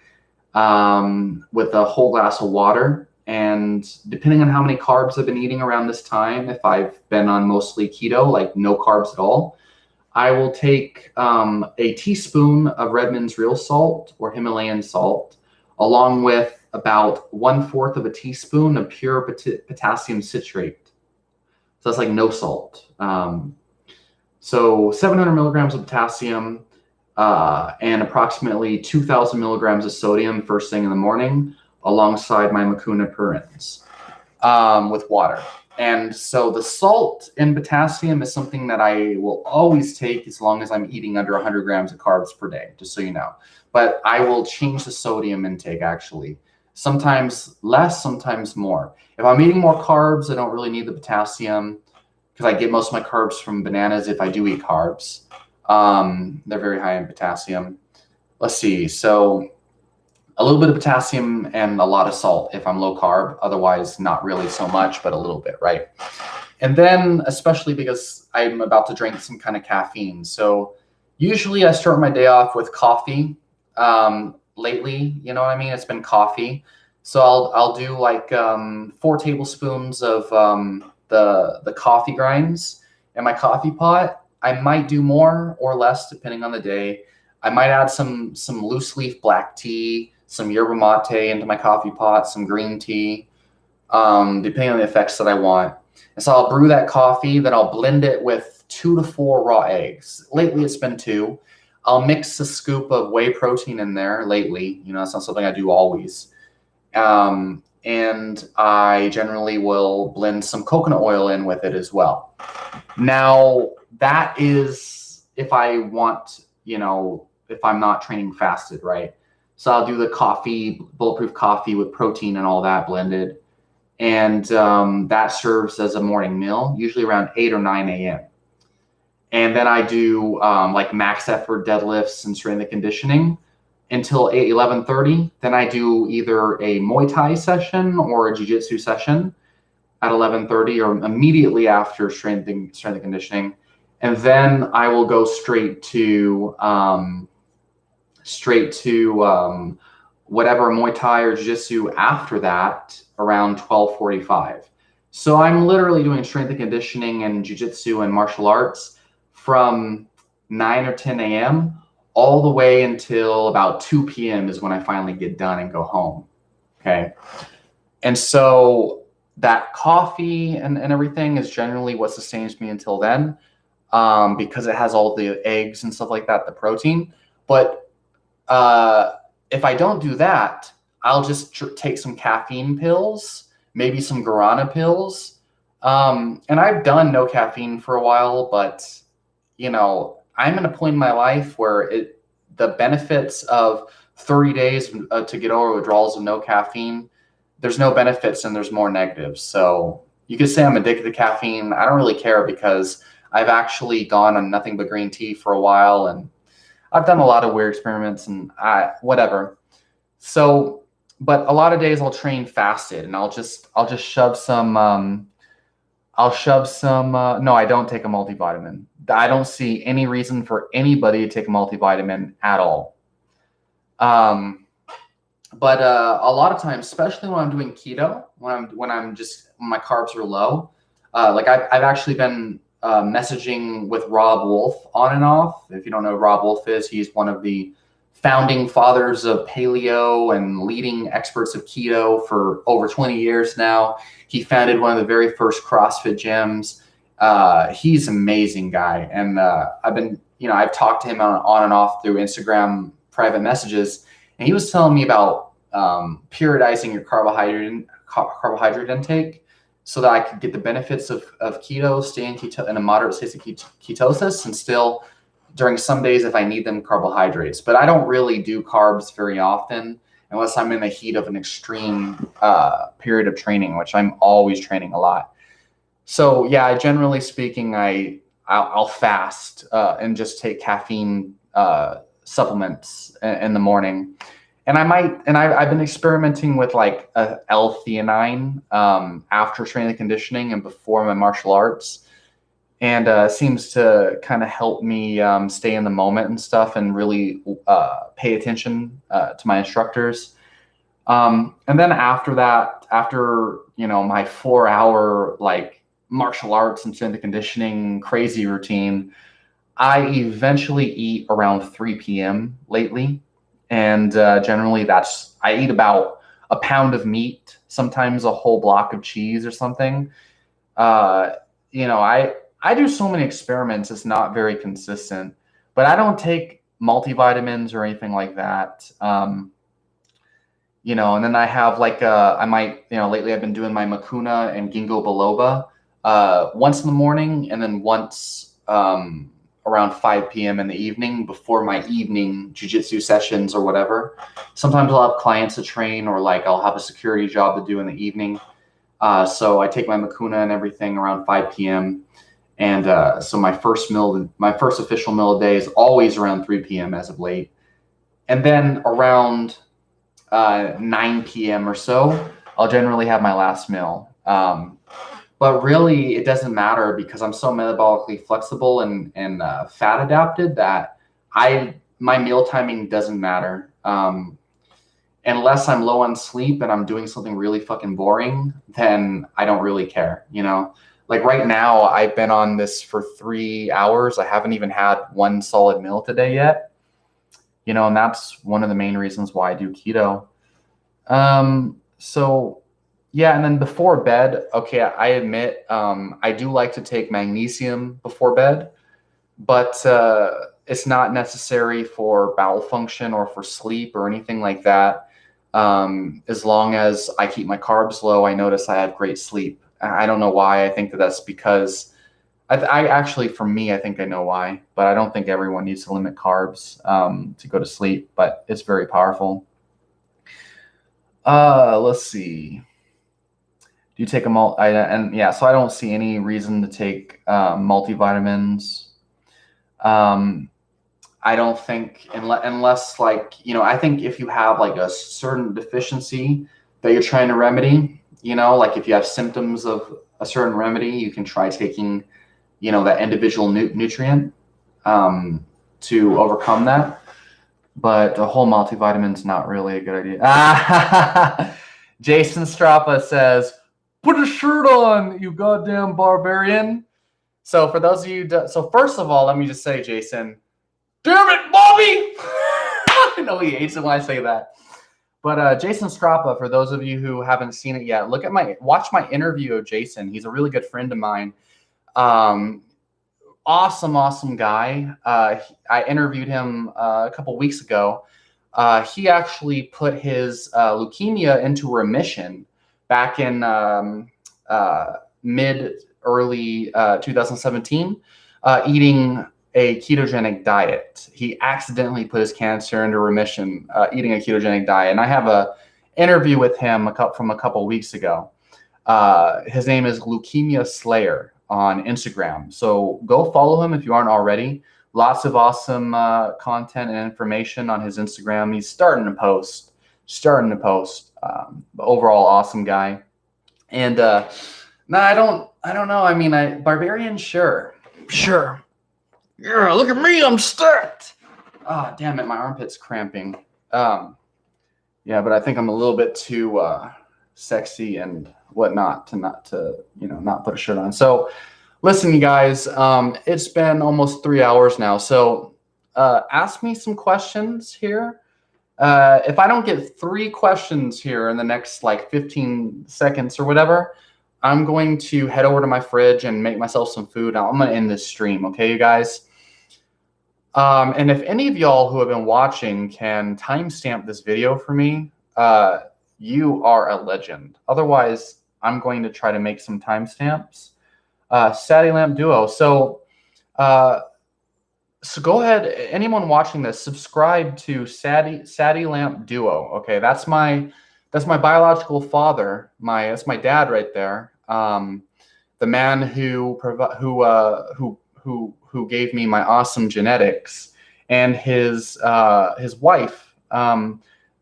with a whole glass of water. And depending on how many carbs I've been eating around this time, if I've been on mostly keto, like no carbs at all, I will take a teaspoon of Redmond's real salt or Himalayan salt, along with about 1/4 of a teaspoon of pure potassium citrate. So that's like no salt. So 700 milligrams of potassium and approximately 2,000 milligrams of sodium first thing in the morning, alongside my Mucuna prurens with water. And so the salt and potassium is something that I will always take as long as I'm eating under 100 grams of carbs per day, just so you know. But I will change the sodium intake actually. Sometimes less, sometimes more. If I'm eating more carbs, I don't really need the potassium because I get most of my carbs from bananas if I do eat carbs. They're very high in potassium. Let's see. So a little bit of potassium and a lot of salt if I'm low carb. Otherwise, not really so much, but a little bit, right? And then, especially because I'm about to drink some kind of caffeine. So usually I start my day off with coffee. Lately, you know what I mean? It's been coffee. So I'll do like 4 tablespoons of the coffee grinds in my coffee pot. I might do more or less depending on the day. I might add some loose leaf black tea, some yerba mate into my coffee pot, some green tea, depending on the effects that I want. And so I'll brew that coffee, then I'll blend it with 2 to 4 raw eggs. Lately, it's been 2. I'll mix a scoop of whey protein in there lately. It's not something I do always. And I generally will blend some coconut oil in with it as well. Now, that is if I want, if I'm not training fasted, right? So I'll do the coffee, bulletproof coffee with protein and all that blended. And that serves as a morning meal, usually around 8 or 9 a.m. And then I do like max effort deadlifts and strength and conditioning until 11:30. Then I do either a Muay Thai session or a Jiu-Jitsu session at 11:30 or immediately after strength and conditioning. And then I will go straight to whatever Muay Thai or Jiu-Jitsu after that around 12:45. So I'm literally doing strength and conditioning and Jiu-Jitsu and martial arts from 9 or 10 a.m. all the way until about 2 p.m. is when I finally get done and go home. Okay. And so that coffee and everything is generally what sustains me until then, because it has all the eggs and stuff like that, the protein. But if I don't do that, I'll just take some caffeine pills, maybe some guarana pills. And I've done no caffeine for a while, but I'm in a point in my life where the benefits of 30 days to get over withdrawals of no caffeine, there's no benefits and there's more negatives. So you could say I'm addicted to caffeine. I don't really care because I've actually gone on nothing but green tea for a while, and I've done a lot of weird experiments and whatever. So, but a lot of days I'll train fasted and I'll just shove some, no, I don't take a multivitamin. I don't see any reason for anybody to take a multivitamin at all. But a lot of times, especially when I'm doing keto, when my carbs are low, like I've actually been messaging with Robb Wolf on and off. If you don't know who Robb Wolf is, he's one of the founding fathers of paleo and leading experts of keto for over 20 years now. He founded one of the very first CrossFit gyms. He's an amazing guy. And I've talked to him on and off through Instagram private messages. And he was telling me about periodizing your carbohydrate intake so that I could get the benefits of keto, stay in a moderate state of ketosis, and still during some days, if I need them, carbohydrates. But I don't really do carbs very often unless I'm in the heat of an extreme period of training, which I'm always training a lot. So yeah, generally speaking, I'll fast and just take caffeine supplements in the morning. And I've been experimenting with like L-theanine after training and conditioning and before my martial arts. And seems to kind of help me stay in the moment and stuff and really pay attention to my instructors. And then after that, after, my 4-hour like martial arts and strength and conditioning crazy routine, I eventually eat around 3 p.m. lately. And generally I eat about a pound of meat, sometimes a whole block of cheese or something. I do so many experiments, it's not very consistent, but I don't take multivitamins or anything like that. And then I have lately I've been doing my Mucuna and Ginkgo biloba once in the morning and then once around 5 p.m. in the evening before my evening jiu-jitsu sessions or whatever. Sometimes I'll have clients to train or like I'll have a security job to do in the evening. So I take my Mucuna and everything around 5 p.m. And so my first official meal of the day is always around 3 p.m. as of late. And then around 9 p.m. or so, I'll generally have my last meal. But really, it doesn't matter because I'm so metabolically flexible and fat adapted that my meal timing doesn't matter. Unless I'm low on sleep and I'm doing something really fucking boring, then I don't really care, Like right now, I've been on this for 3 hours. I haven't even had one solid meal today yet. And that's one of the main reasons why I do keto. So Yeah, and then before bed, okay, I admit I do like to take magnesium before bed, but it's not necessary for bowel function or for sleep or anything like that. As long as I keep my carbs low, I notice I have great sleep. I don't know why. I think that that's because I actually, for me, I think I know why, but I don't think everyone needs to limit carbs to go to sleep, but it's very powerful. Let's see. Do you take a and yeah, so I don't see any reason to take multivitamins. Um, I don't think unless like, I think if you have like a certain deficiency that you're trying to remedy, like if you have symptoms of a certain remedy, you can try taking, that individual nutrient to overcome that. But the whole multivitamin is not really a good idea. Jason Strappa says, "Put a shirt on, you goddamn barbarian." So for those of you, so first of all, let me just say, Jason, damn it, Bobby! I know he hates it when I say that. But Jason Strappa, for those of you who haven't seen it yet, watch my interview of Jason. He's a really good friend of mine. Awesome guy. I interviewed him a couple weeks ago. He actually put his leukemia into remission back in early 2017, eating a ketogenic diet. He accidentally put his cancer into remission eating a ketogenic diet. And I have a interview with him from a couple weeks ago. His name is Leukemia Slayer on Instagram. So go follow him if you aren't already. Lots of awesome content and information on his Instagram. He's starting to post. Overall, awesome guy. And no, I don't know. I mean, Barbarian, sure. Yeah, look at me, I'm stacked. Oh, damn it, my armpit's cramping. Yeah, but I think I'm a little bit too sexy and whatnot to not put a shirt on. So listen, you guys, it's been almost 3 hours now. So ask me some questions here. If I don't get 3 questions here in the next like 15 seconds or whatever, I'm going to head over to my fridge and make myself some food. I'm going to end this stream. Okay, you guys? And if any of y'all who have been watching can timestamp this video for me, you are a legend. Otherwise, I'm going to try to make some timestamps. Sadie Lamp Duo. So go ahead, anyone watching this, subscribe to Sadie Lamp Duo. Okay, that's my biological father. That's my dad right there. The man who gave me my awesome genetics, and his wife.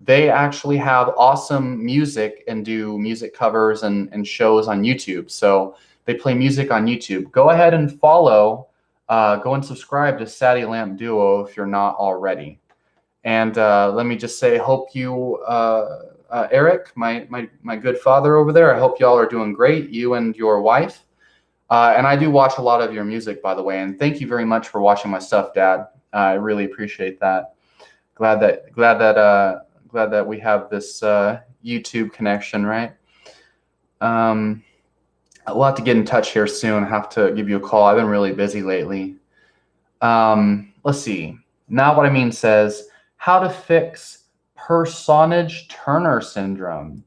They actually have awesome music and do music covers and shows on YouTube. So they play music on YouTube. Go ahead and follow. Go and subscribe to Sadie Lamp Duo if you're not already. And let me just say, hope you, Eric, my good father over there, I hope y'all are doing great, you and your wife. And I do watch a lot of your music, by the way. And thank you very much for watching my stuff, Dad. I really appreciate that. Glad that we have this YouTube connection, right? We'll have to get in touch here soon. I have to give you a call. I've been really busy lately. Let's see. Now What I Mean says, how to fix personage Turner syndrome.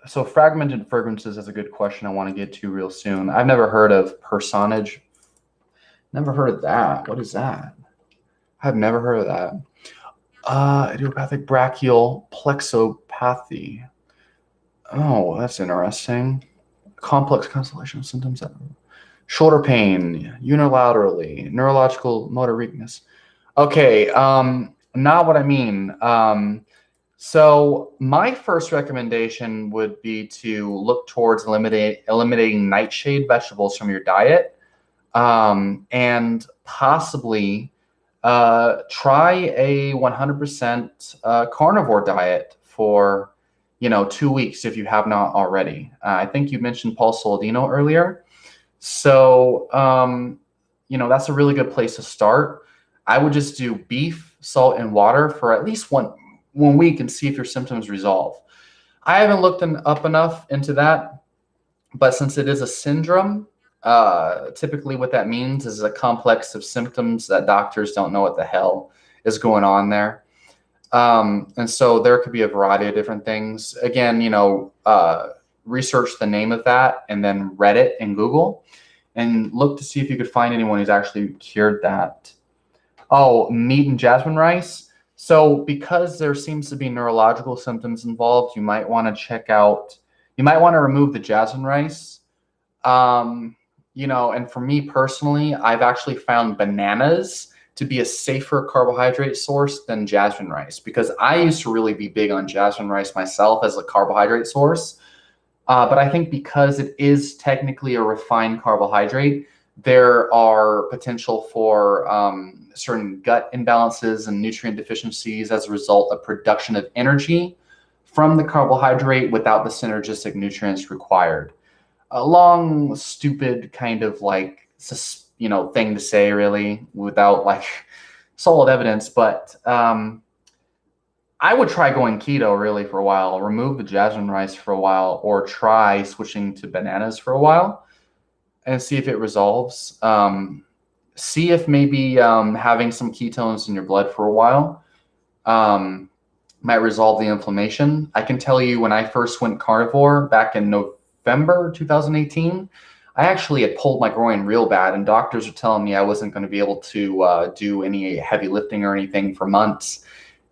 So fragmented fragrances is a good question I want to get to real soon. I've never heard of personage. Never heard of that. What is that? I've never heard of that. Idiopathic brachial plexopathy. Oh, that's interesting. Complex constellation of symptoms. Shoulder pain, unilaterally, neurological motor weakness. Okay, Not What I Mean. So my first recommendation would be to look towards eliminating nightshade vegetables from your diet, and possibly try a 100% carnivore diet for 2 weeks if you have not already. I think you mentioned Paul Soldino earlier. So, that's a really good place to start. I would just do beef, salt, and water for at least one week and see if your symptoms resolve. I haven't looked up enough into that, but since it is a syndrome, typically what that means is a complex of symptoms that doctors don't know what the hell is going on there. And so there could be a variety of different things. Again, research the name of that and then Reddit and Google and look to see if you could find anyone who's actually cured that. Oh, meat and jasmine rice. So because there seems to be neurological symptoms involved, you might want to you might want to remove the jasmine rice. And for me personally, I've actually found bananas to be a safer carbohydrate source than jasmine rice because I used to really be big on jasmine rice myself as a carbohydrate source. But I think because it is technically a refined carbohydrate, there are potential for certain gut imbalances and nutrient deficiencies as a result of production of energy from the carbohydrate without the synergistic nutrients required. A long, stupid kind of thing to say, really, without solid evidence. But I would try going keto really for a while, remove the jasmine rice for a while, or try switching to bananas for a while and see if it resolves. See if maybe having some ketones in your blood for a while might resolve the inflammation. I can tell you when I first went carnivore back in November 2018, I actually had pulled my groin real bad, and doctors were telling me I wasn't going to be able to do any heavy lifting or anything for months.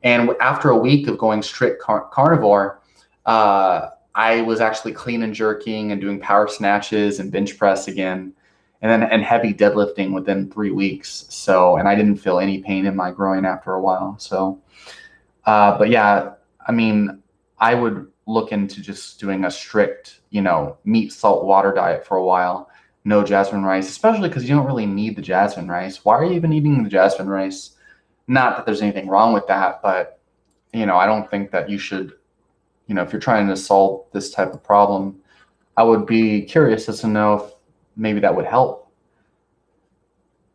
And after a week of going strict carnivore, I was actually clean and jerking and doing power snatches and bench press again, and heavy deadlifting within 3 weeks. So, and I didn't feel any pain in my groin after a while. So, but yeah, I mean, I would look into just doing a strict, meat, salt, water diet for a while. No jasmine rice, especially because you don't really need the jasmine rice. Why are you even eating the jasmine rice? Not that there's anything wrong with that, but, I don't think that you should, if you're trying to solve this type of problem, I would be curious as to know if maybe that would help.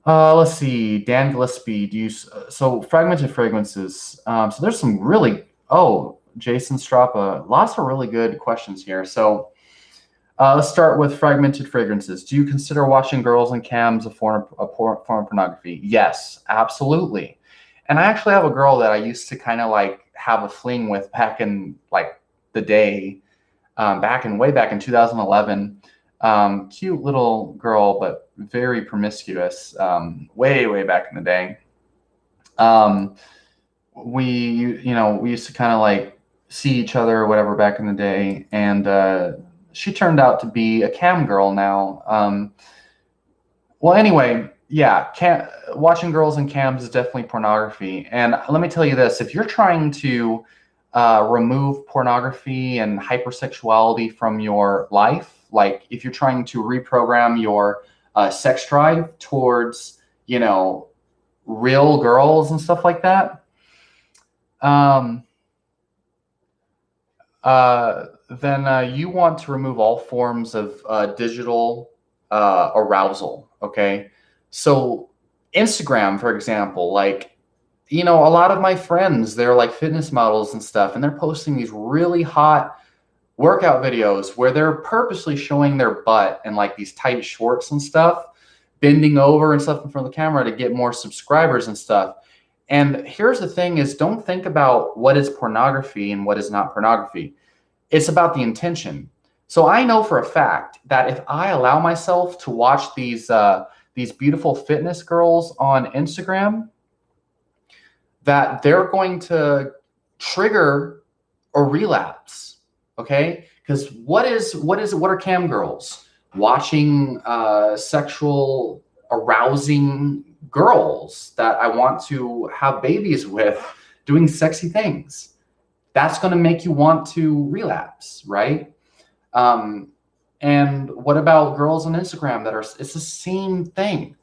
Let's see, Dan Gillespie, so fragmented fragrances. So there's some really, Jason Strapa, lots of really good questions here. So let's start with fragmented fragrances. Do you consider watching girls and cams a form of pornography? Yes, absolutely. And I actually have a girl that I used to kind of have a fling with back in the day, way back in 2011. Cute little girl, but very promiscuous, way back in the day. We used to kind of see each other or whatever back in the day. And she turned out to be a cam girl now. Well, anyway, yeah, watching girls in cams is definitely pornography. And let me tell you this, if you're trying to remove pornography and hypersexuality from your life, like if you're trying to reprogram your sex drive towards, real girls and stuff like that, then you want to remove all forms of digital arousal, okay? So Instagram, for example, a lot of my friends, they're fitness models and stuff, and they're posting these really hot workout videos where they're purposely showing their butt and these tight shorts and stuff, bending over and stuff in front of the camera to get more subscribers and stuff. And here's the thing is, don't think about what is pornography and what is not pornography. It's about the intention. So I know for a fact that if I allow myself to watch these beautiful fitness girls on Instagram, that they're going to trigger a relapse, okay? Because what are cam girls? Watching sexual arousing girls that I want to have babies with doing sexy things. That's going to make you want to relapse, right? And what about girls on Instagram it's the same thing.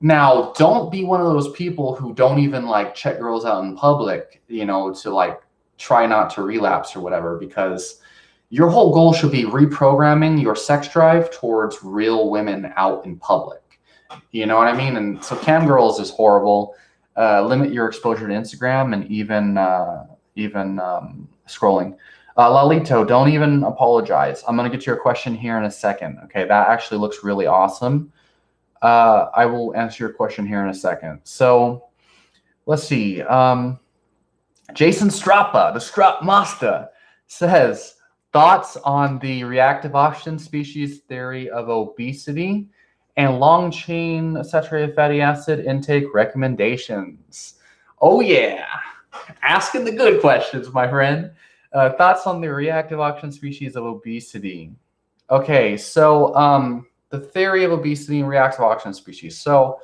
Now, don't be one of those people who don't even check girls out in public, to try not to relapse or whatever, because your whole goal should be reprogramming your sex drive towards real women out in public. You know what I mean? And so cam girls is horrible. Limit your exposure to Instagram and even scrolling. Lalito, don't even apologize. I'm going to get to your question here in a second. Okay, that actually looks really awesome. I will answer your question here in a second. So let's see. Jason Strappa, the Strap Master, says, thoughts on the reactive oxygen species theory of obesity and long chain saturated fatty acid intake recommendations. Oh, yeah. Asking the good questions, my friend. Thoughts on the reactive oxygen species of obesity. Okay, so the theory of obesity and reactive oxygen species. So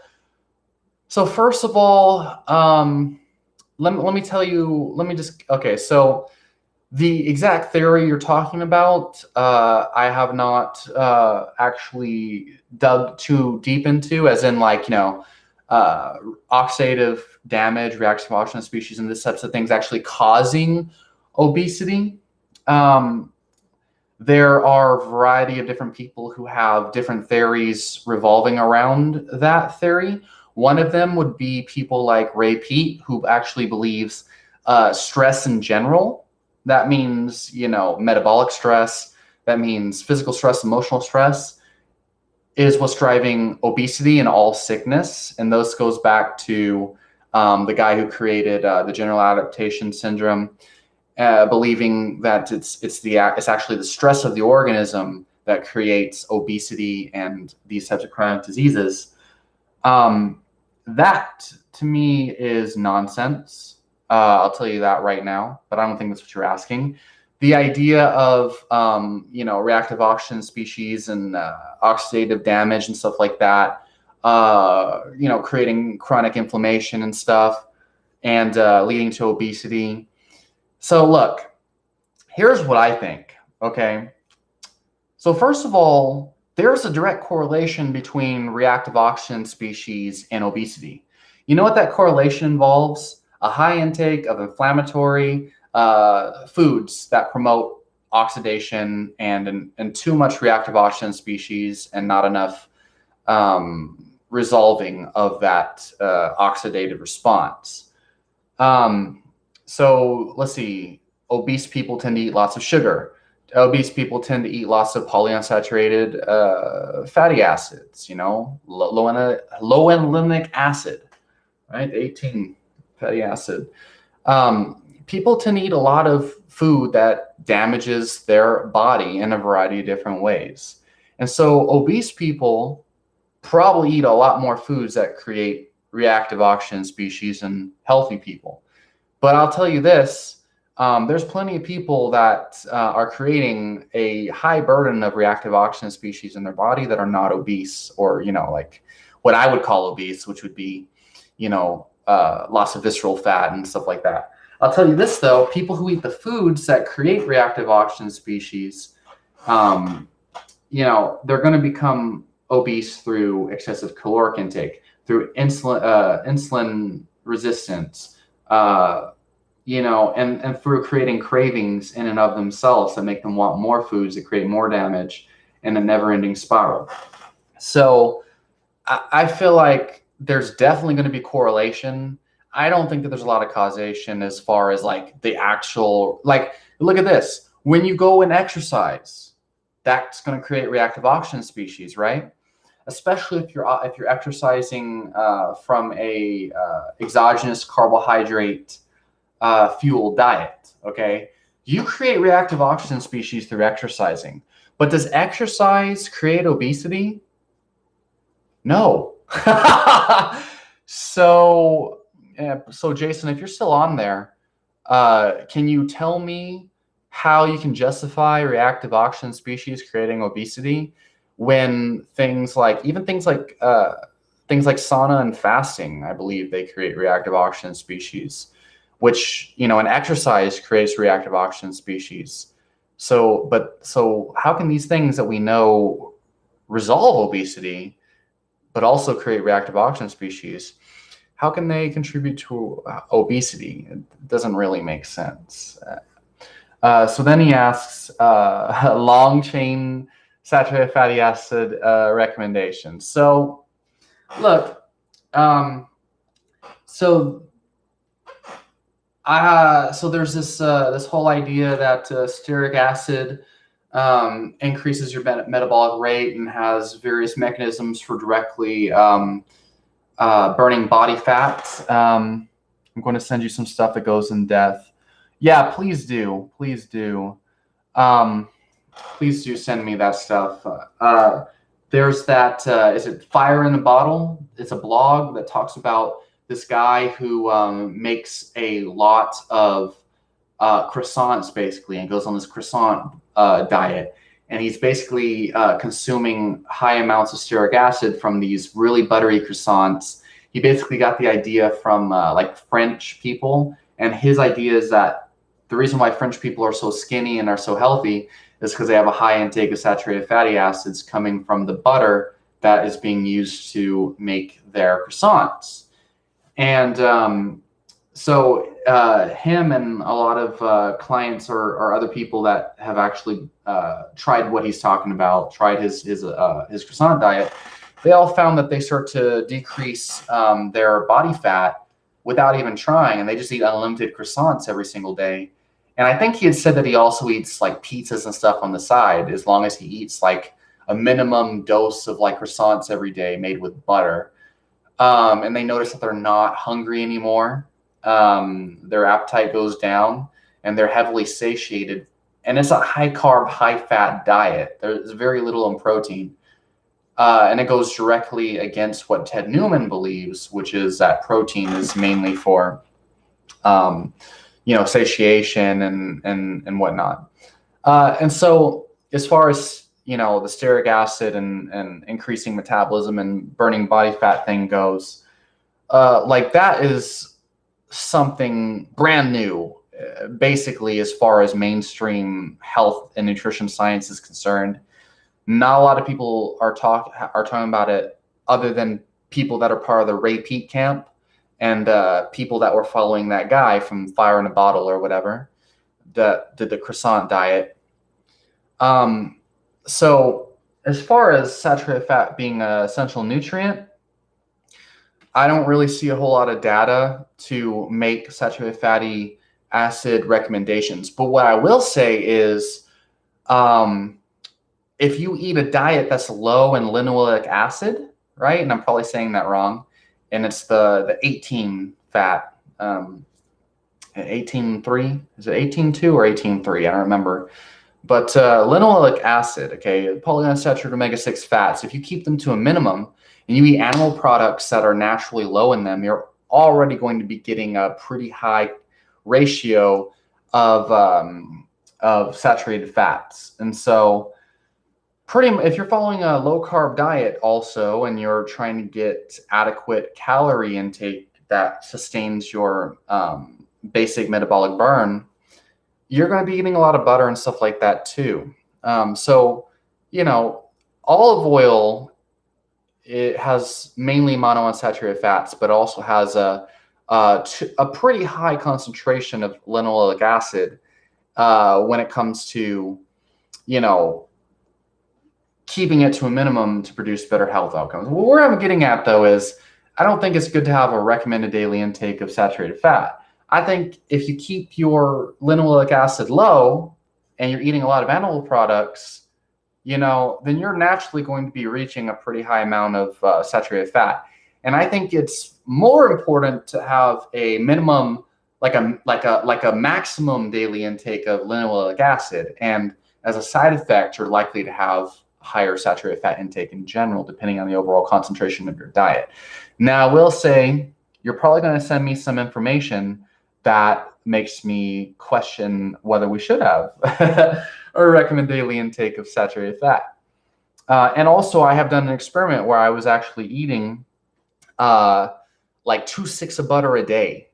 first of all, let me tell you. Okay. So the exact theory you're talking about, I have not actually dug too deep into, as in like, oxidative damage, reactive oxygen species, and this types of things actually causing obesity. There are a variety of different people who have different theories revolving around that theory. One of them would be people like Ray Peat, who actually believes stress in general. That means, metabolic stress. That means physical stress, emotional stress is what's driving obesity and all sickness. And this goes back to the guy who created the general adaptation syndrome, believing that it's actually the stress of the organism that creates obesity and these types of chronic diseases. That to me is nonsense. I'll tell you that right now, but I don't think that's what you're asking. The idea of reactive oxygen species and oxidative damage and stuff like that, creating chronic inflammation and stuff, and leading to obesity. So look, here's what I think. Okay. So first of all, there's a direct correlation between reactive oxygen species and obesity. You know what that correlation involves? A high intake of inflammatory foods that promote oxidation and too much reactive oxygen species and not enough resolving of that oxidative response. So let's see, obese people tend to eat lots of sugar. Obese people tend to eat lots of polyunsaturated fatty acids, low linoleic acid, right? 18 fatty acid. People tend to eat a lot of food that damages their body in a variety of different ways. And so obese people probably eat a lot more foods that create reactive oxygen species than healthy people. But I'll tell you this, there's plenty of people that are creating a high burden of reactive oxygen species in their body that are not obese, or, like what I would call obese, which would be, loss of visceral fat and stuff like that. I'll tell you this, though, people who eat the foods that create reactive oxygen species, they're going to become obese through excessive caloric intake, through insulin resistance, and through creating cravings in and of themselves that make them want more foods that create more damage in a never-ending spiral. So I feel like there's definitely going to be correlation. I don't think that there's a lot of causation as far as like the actual, like, look at this. When you go and exercise, that's going to create reactive oxygen species, right? Especially if you're exercising from a exogenous carbohydrate fuel diet, okay? You create reactive oxygen species through exercising. But does exercise create obesity? No. So Jason, if you're still on there, can you tell me how you can justify reactive oxygen species creating obesity when things like sauna and fasting, I believe they create reactive oxygen species, which, and exercise creates reactive oxygen species. So how can these things that we know resolve obesity but also create reactive oxygen species, how can they contribute to obesity? It doesn't really make sense. So then he asks long chain saturated fatty acid recommendations. So look, so So there's this whole idea that stearic acid increases your metabolic rate and has various mechanisms for directly burning body fat. I'm going to send you some stuff that goes in depth. Yeah, please do. Please do. Please do send me that stuff. There's that, is it Fire in the Bottle? It's a blog that talks about this guy who makes a lot of croissants, basically, and goes on this croissant diet. And he's basically consuming high amounts of stearic acid from these really buttery croissants. He basically got the idea from like French people. And his idea is that the reason why French people are so skinny and are so healthy is because they have a high intake of saturated fatty acids coming from the butter that is being used to make their croissants. And so him and a lot of clients or other people that have actually tried what he's talking about, tried his croissant diet, they all found that they start to decrease their body fat without even trying, and they just eat unlimited croissants every single day. And I think he had said that he also eats like pizzas and stuff on the side, as long as he eats like a minimum dose of like croissants every day made with butter. And they notice that they're not hungry anymore. Their appetite goes down and they're heavily satiated. And it's a high carb, high fat diet. There's very little in protein. And it goes directly against what Ted Newman believes, which is that protein is mainly for, satiation and whatnot. And so as far as, the stearic acid and increasing metabolism and burning body fat thing goes, like that is something brand new, basically, as far as mainstream health and nutrition science is concerned. Not a lot of people are talking about it, other than people that are part of the Ray Peat camp and people that were following that guy from Fire in a Bottle or whatever that did the croissant diet. So as far as saturated fat being an essential nutrient, I don't really see a whole lot of data to make saturated fatty acid recommendations. But what I will say is, if you eat a diet that's low in linoleic acid, right? And I'm probably saying that wrong. And it's the 18 fat, 18.3, is it 18.2 or 18.3? I don't remember. But linoleic acid, okay, polyunsaturated omega-6 fats, if you keep them to a minimum and you eat animal products that are naturally low in them, you're already going to be getting a pretty high ratio of saturated fats. And so if you're following a low carb diet also, and you're trying to get adequate calorie intake that sustains your basic metabolic burn, you're going to be eating a lot of butter and stuff like that too. So, olive oil, it has mainly monounsaturated fats, but also has a pretty high concentration of linoleic acid when it comes to, keeping it to a minimum to produce better health outcomes. Where I'm getting at, though, is I don't think it's good to have a recommended daily intake of saturated fat. I think if you keep your linoleic acid low and you're eating a lot of animal products, then you're naturally going to be reaching a pretty high amount of saturated fat. And I think it's more important to have a minimum, like a maximum daily intake of linoleic acid. And as a side effect, you're likely to have higher saturated fat intake in general, depending on the overall concentration of your diet. Now, I will say you're probably going to send me some information that makes me question whether we should have a recommended daily intake of saturated fat. And also, I have done an experiment where I was actually eating like 2 sticks of butter a day,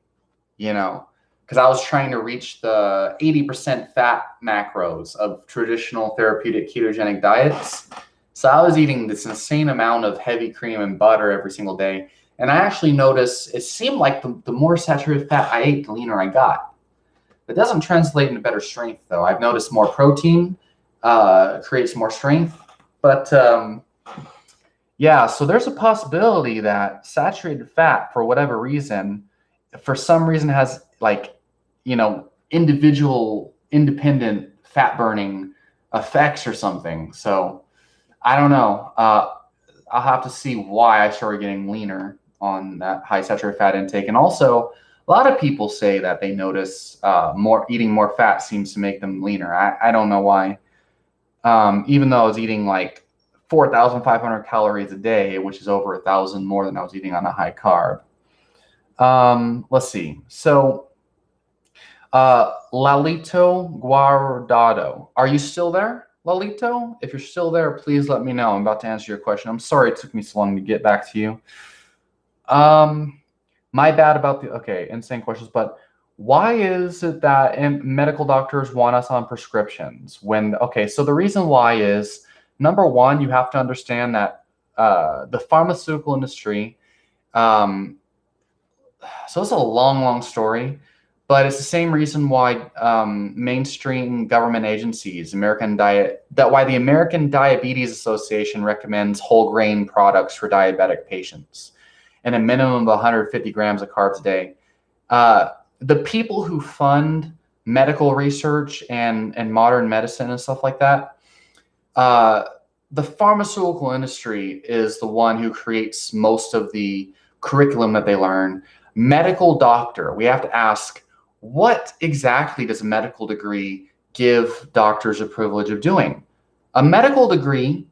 because I was trying to reach the 80% fat macros of traditional therapeutic ketogenic diets. So I was eating this insane amount of heavy cream and butter every single day. And I actually noticed it seemed like the more saturated fat I ate, the leaner I got. It doesn't translate into better strength, though. I've noticed more protein creates more strength. But yeah, so there's a possibility that saturated fat, for whatever reason, has like individual independent fat burning effects or something. So I don't know. I'll have to see why I started getting leaner on that high saturated fat intake. And also, a lot of people say that they notice eating more fat seems to make them leaner. I don't know why. Even though I was eating like 4,500 calories a day, which is over 1,000 more than I was eating on a high carb. Let's see. So, Lalito Guardado, are you still there, Lalito? If you're still there, please let me know. I'm about to answer your question. I'm sorry it took me so long to get back to you. My bad about insane questions, but why is it that medical doctors want us on prescriptions so the reason why is, number one, you have to understand that the pharmaceutical industry, so it's a long story, but it's the same reason why mainstream government agencies, why the American Diabetes Association recommends whole grain products for diabetic patients and a minimum of 150 grams of carbs a day. The people who fund medical research and modern medicine and stuff like that, the pharmaceutical industry is the one who creates most of the curriculum that they learn. Medical doctor, we have to ask, what exactly does a medical degree give doctors the privilege of doing? A medical degree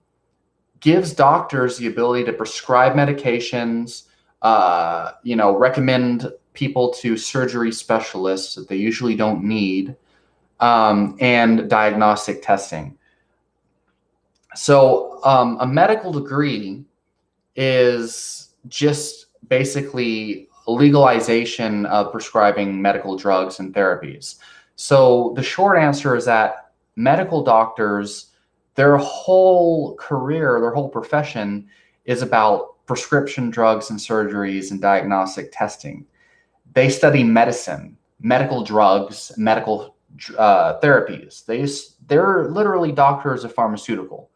gives doctors the ability to prescribe medications, recommend people to surgery specialists that they usually don't need, and diagnostic testing. So a medical degree is just basically legalization of prescribing medical drugs and therapies. So the short answer is that medical doctors, their whole career, their whole profession is about prescription drugs and surgeries and diagnostic testing. They study medicine, medical drugs, medical therapies. They're literally doctors of pharmaceutical.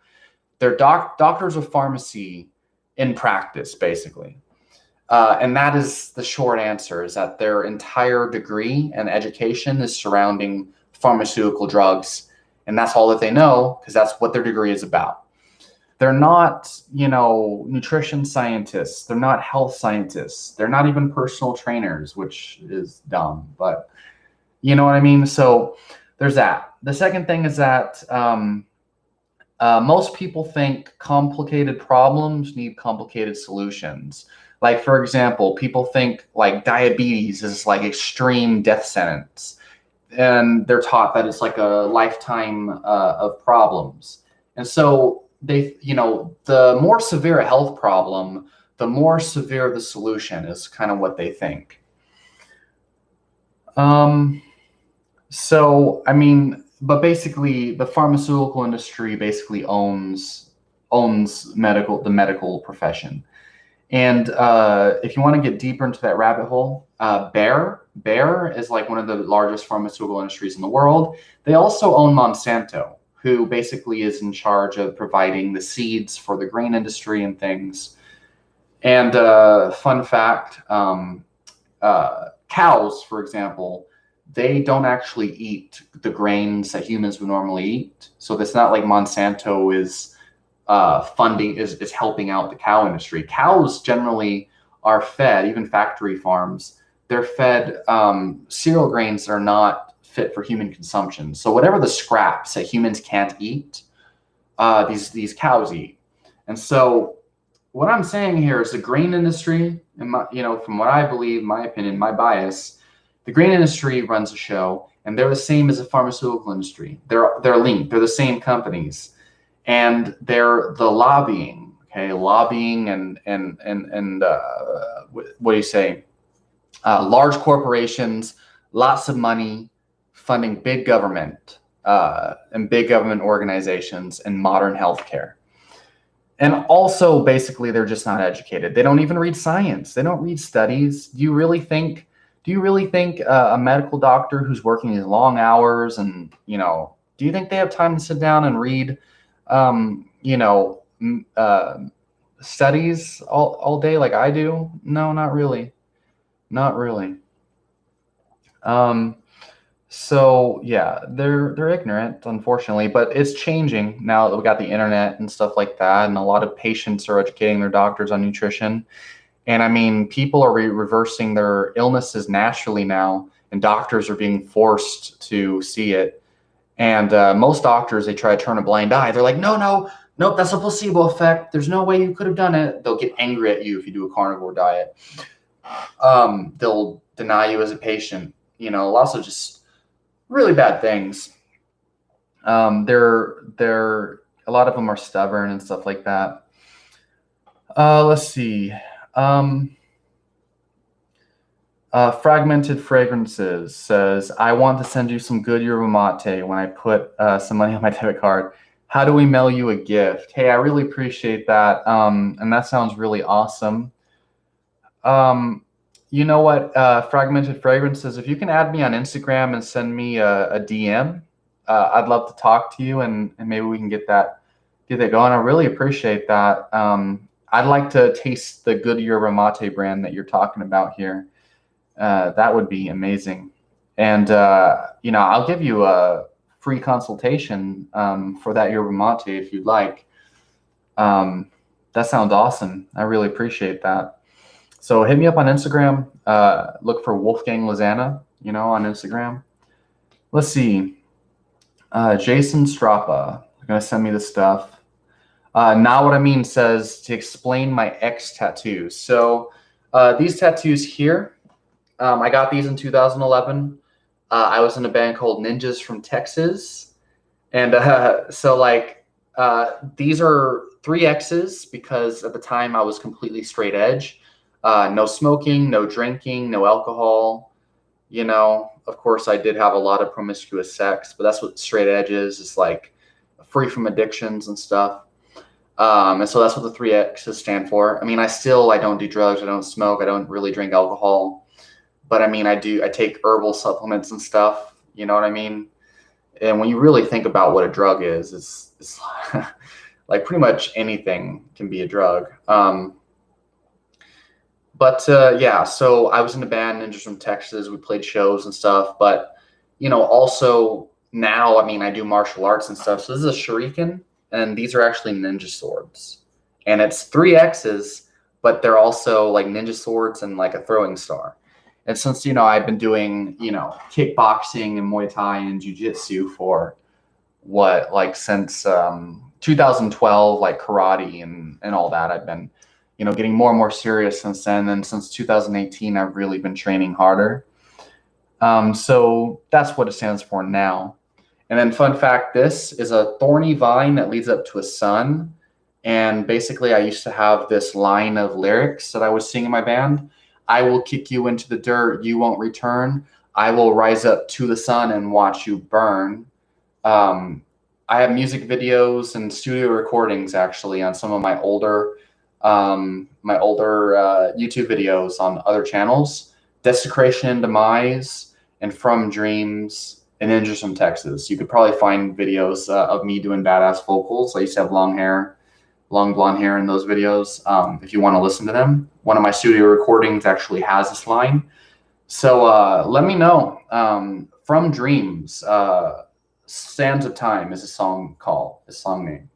They're doctors of pharmacy in practice, basically. And that is the short answer, is that their entire degree and education is surrounding pharmaceutical drugs. And that's all that they know, because that's what their degree is about. They're not, nutrition scientists. They're not health scientists. They're not even personal trainers, which is dumb, but you know what I mean? So there's that. The second thing is that most people think complicated problems need complicated solutions. Like, for example, people think like diabetes is like extreme death sentence, and they're taught that it's like a lifetime of problems. And so the more severe a health problem, the more severe the solution is kind of what they think. But basically the pharmaceutical industry basically owns the medical profession. And if you want to get deeper into that rabbit hole, Bayer is like one of the largest pharmaceutical industries in the world. They also own Monsanto, who basically is in charge of providing the seeds for the grain industry and things. And fun fact, cows, for example, they don't actually eat the grains that humans would normally eat. So it's not like Monsanto is is helping out the cow industry. Cows generally are fed, even factory farms, they're fed cereal grains that are not fit for human consumption. So whatever the scraps that humans can't eat, these cows eat. And so what I'm saying here is the grain industry, and from what I believe, my opinion, my bias, the grain industry runs a show, and they're the same as the pharmaceutical industry. They're linked. They're the same companies, and they're the lobbying. Okay, lobbying and what do you say? Large corporations, lots of money, funding big government and big government organizations and modern healthcare. And also, basically, they're just not educated. They don't even read science. They don't read studies. Do you really think a medical doctor who's working these long hours and, do you think they have time to sit down and read, studies all day like I do? No, not really. Not really. So yeah, they're ignorant, unfortunately, but it's changing now that we got the internet and stuff like that, and a lot of patients are educating their doctors on nutrition. And I mean, people are reversing their illnesses naturally now, and doctors are being forced to see it. And most doctors, they try to turn a blind eye. They're like, no, no, nope, that's a placebo effect. There's no way you could have done it. They'll get angry at you if you do a carnivore diet. They'll deny you as a patient. Lots of just really bad things. They're a lot of them are stubborn and stuff like that. Let's see. Um, Fragmented Fragrances says, I want to send you some good yerba mate when I put some money on my debit card. How do we mail you a gift? Hey, I really appreciate that. And that sounds really awesome. You know what, Fragmented Fragrances, if you can add me on Instagram and send me a DM, I'd love to talk to you and maybe we can get that going. I really appreciate that. I'd like to taste the good yerba mate brand that you're talking about here. That would be amazing. And, I'll give you a free consultation for that yerba mate if you'd like. That sounds awesome. I really appreciate that. So hit me up on Instagram. Look for Wolfgang Lozana, on Instagram. Let's see. Jason Strappa is going to send me the stuff. Now What I Mean says to explain my ex tattoos. So these tattoos here, I got these in 2011. I was in a band called Ninjas from Texas. And these are 3 X's because at the time I was completely straight edge. No smoking, no drinking, no alcohol. Of course, I did have a lot of promiscuous sex, but that's what straight edge is. It's like free from addictions and stuff. And so that's what the 3 X's stand for. I mean, I don't do drugs. I don't smoke. I don't really drink alcohol. But I mean, I take herbal supplements and stuff. You know what I mean? And when you really think about what a drug is, it's like pretty much anything can be a drug. Yeah, so I was in a band, Ninjas from Texas. We played shows and stuff. But, also now, I mean, I do martial arts and stuff. So this is a shuriken, and these are actually ninja swords. And it's 3 X's, but they're also like ninja swords and like a throwing star. And since, I've been doing, kickboxing and Muay Thai and jiu-jitsu for since 2012, like karate and all that, I've been, getting more and more serious since then. And since 2018, I've really been training harder. So that's what it stands for now. And then fun fact, this is a thorny vine that leads up to a sun. And basically I used to have this line of lyrics that I was singing in my band. I will kick you into the dirt, you won't return. I will rise up to the sun and watch you burn. I have music videos and studio recordings actually on some of my older YouTube videos on other channels. Desecration and Demise and From Dreams and Ninjas from Texas. You could probably find videos of me doing badass vocals. I used to have long blonde hair in those videos. If you want to listen to them, one of my studio recordings actually has this line. So let me know. From Dreams, Sands of Time is a song name.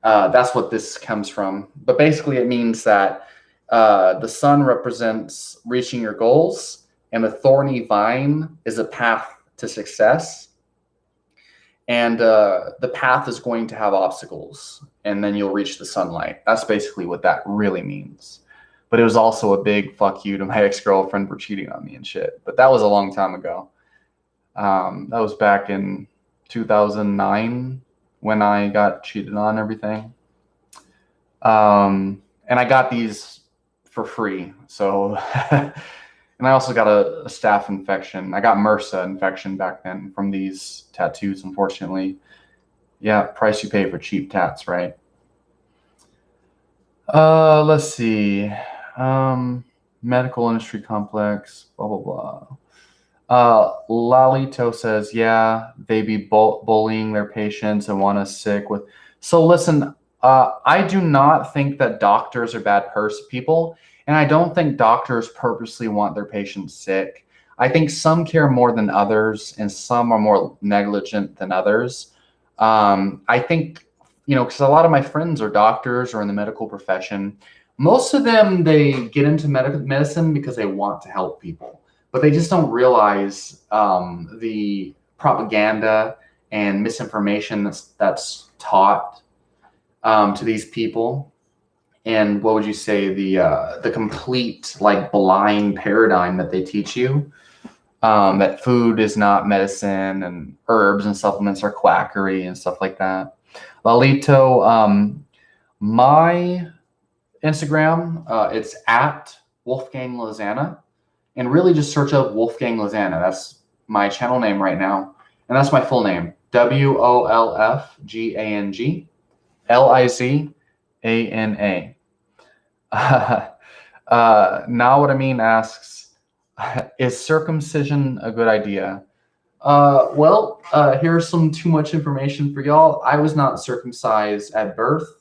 That's what this comes from. But basically it means that the sun represents reaching your goals, and a thorny vine is a path to success. And the path is going to have obstacles, and then you'll reach the sunlight. That's basically what that really means. But it was also a big fuck you to my ex-girlfriend for cheating on me and shit. But that was a long time ago. That was back in 2009 when I got cheated on and everything. And I got these for free. So, and I also got a staph infection. I got MRSA infection back then from these tattoos, unfortunately. Yeah, price you pay for cheap tats, right? Let's see. Medical industry complex, blah, blah, blah. Lalito says, yeah, they be bullying their patients and want us sick with. So listen, I do not think that doctors are bad people, and I don't think doctors purposely want their patients sick. I think some care more than others, and some are more negligent than others. I think, because a lot of my friends are doctors or in the medical profession. Most of them, they get into medical medicine because they want to help people, but they just don't realize the propaganda and misinformation that's taught to these people. And what would you say the complete like blind paradigm that they teach you, that food is not medicine and herbs and supplements are quackery and stuff like that. Lalito, my Instagram, it's at Wolfgang Lozana, and really just search up Wolfgang Lozana. That's my channel name right now, and that's my full name: WOLFGANG LIZANA. Now what I mean asks, is circumcision a good idea? Here's some too much information for y'all. I was not circumcised at birth,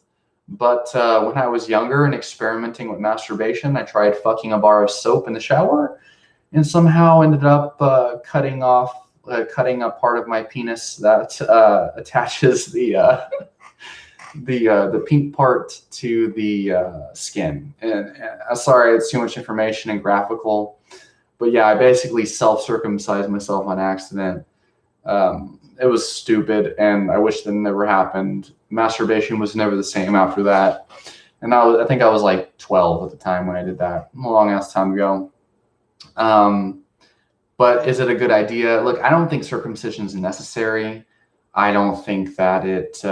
but when I was younger and experimenting with masturbation, I tried fucking a bar of soap in the shower and somehow ended up cutting a part of my penis that attaches the pink part to the skin. And sorry, it's too much information and graphical, but yeah, I basically self-circumcised myself on accident. It was stupid, and I wish that never happened. Masturbation was never the same after that. And I think I was like 12 at the time when I did that. A long ass time ago. But is it a good idea? Look, I don't think circumcision is necessary. I don't think that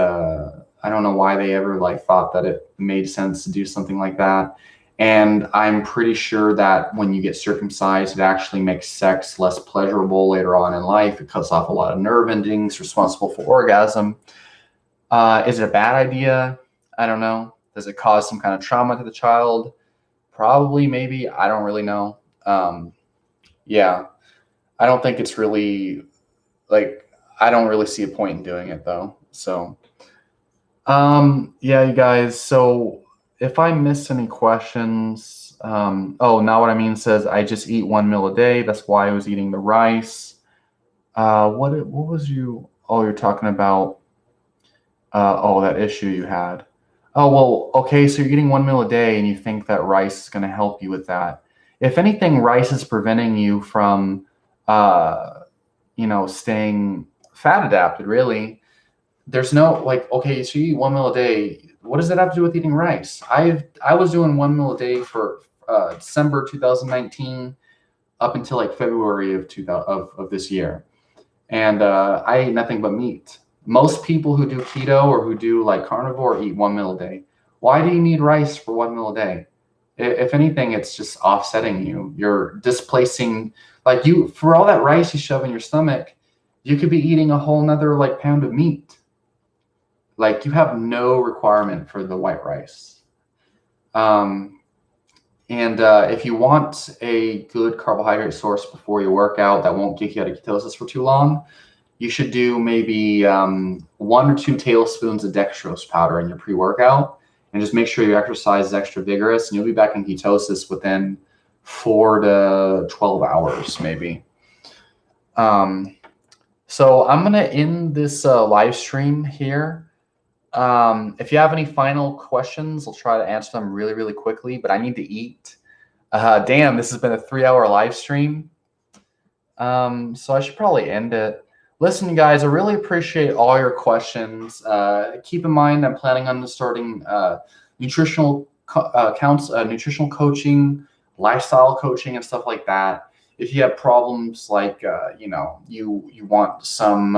I don't know why they ever like thought that it made sense to do something like that. And I'm pretty sure that when you get circumcised, it actually makes sex less pleasurable later on in life. It cuts off a lot of nerve endings responsible for orgasm. Is it a bad idea? I don't know. Does it cause some kind of trauma to the child? Probably, maybe. I don't really know. Yeah, I don't think it's really I don't really see a point in doing it though. So, yeah, you guys. So if I missed any questions, Now What I Mean says, I just eat 1 meal a day. That's why I was eating the rice. What was you're talking about, that issue you had. Oh, well, okay, so you're eating 1 meal a day and you think that rice is going to help you with that. If anything, rice is preventing you from, staying fat adapted, really. There's no, okay, so you eat 1 meal a day. What does that have to do with eating rice? I was doing 1 meal a day for December 2019 up until like February of this year. And I ate nothing but meat. Most people who do keto or who do like carnivore eat 1 meal a day. Why do you need rice for 1 meal a day? If anything, it's just offsetting you. You're displacing, for all that rice you shove in your stomach, you could be eating a whole nother pound of meat. You have no requirement for the white rice. If you want a good carbohydrate source before your workout that won't kick you out of ketosis for too long, you should do maybe 1 or 2 tablespoons of dextrose powder in your pre-workout, and just make sure your exercise is extra vigorous, and you'll be back in ketosis within 4 to 12 hours, maybe. So I'm going to end this live stream here. If you have any final questions, I'll try to answer them really, really quickly, but I need to eat. Damn, this has been a 3-hour live stream. So I should probably end it. Listen, you guys, I really appreciate all your questions. Keep in mind, I'm planning on starting nutritional coaching, lifestyle coaching, and stuff like that. If you have problems you want some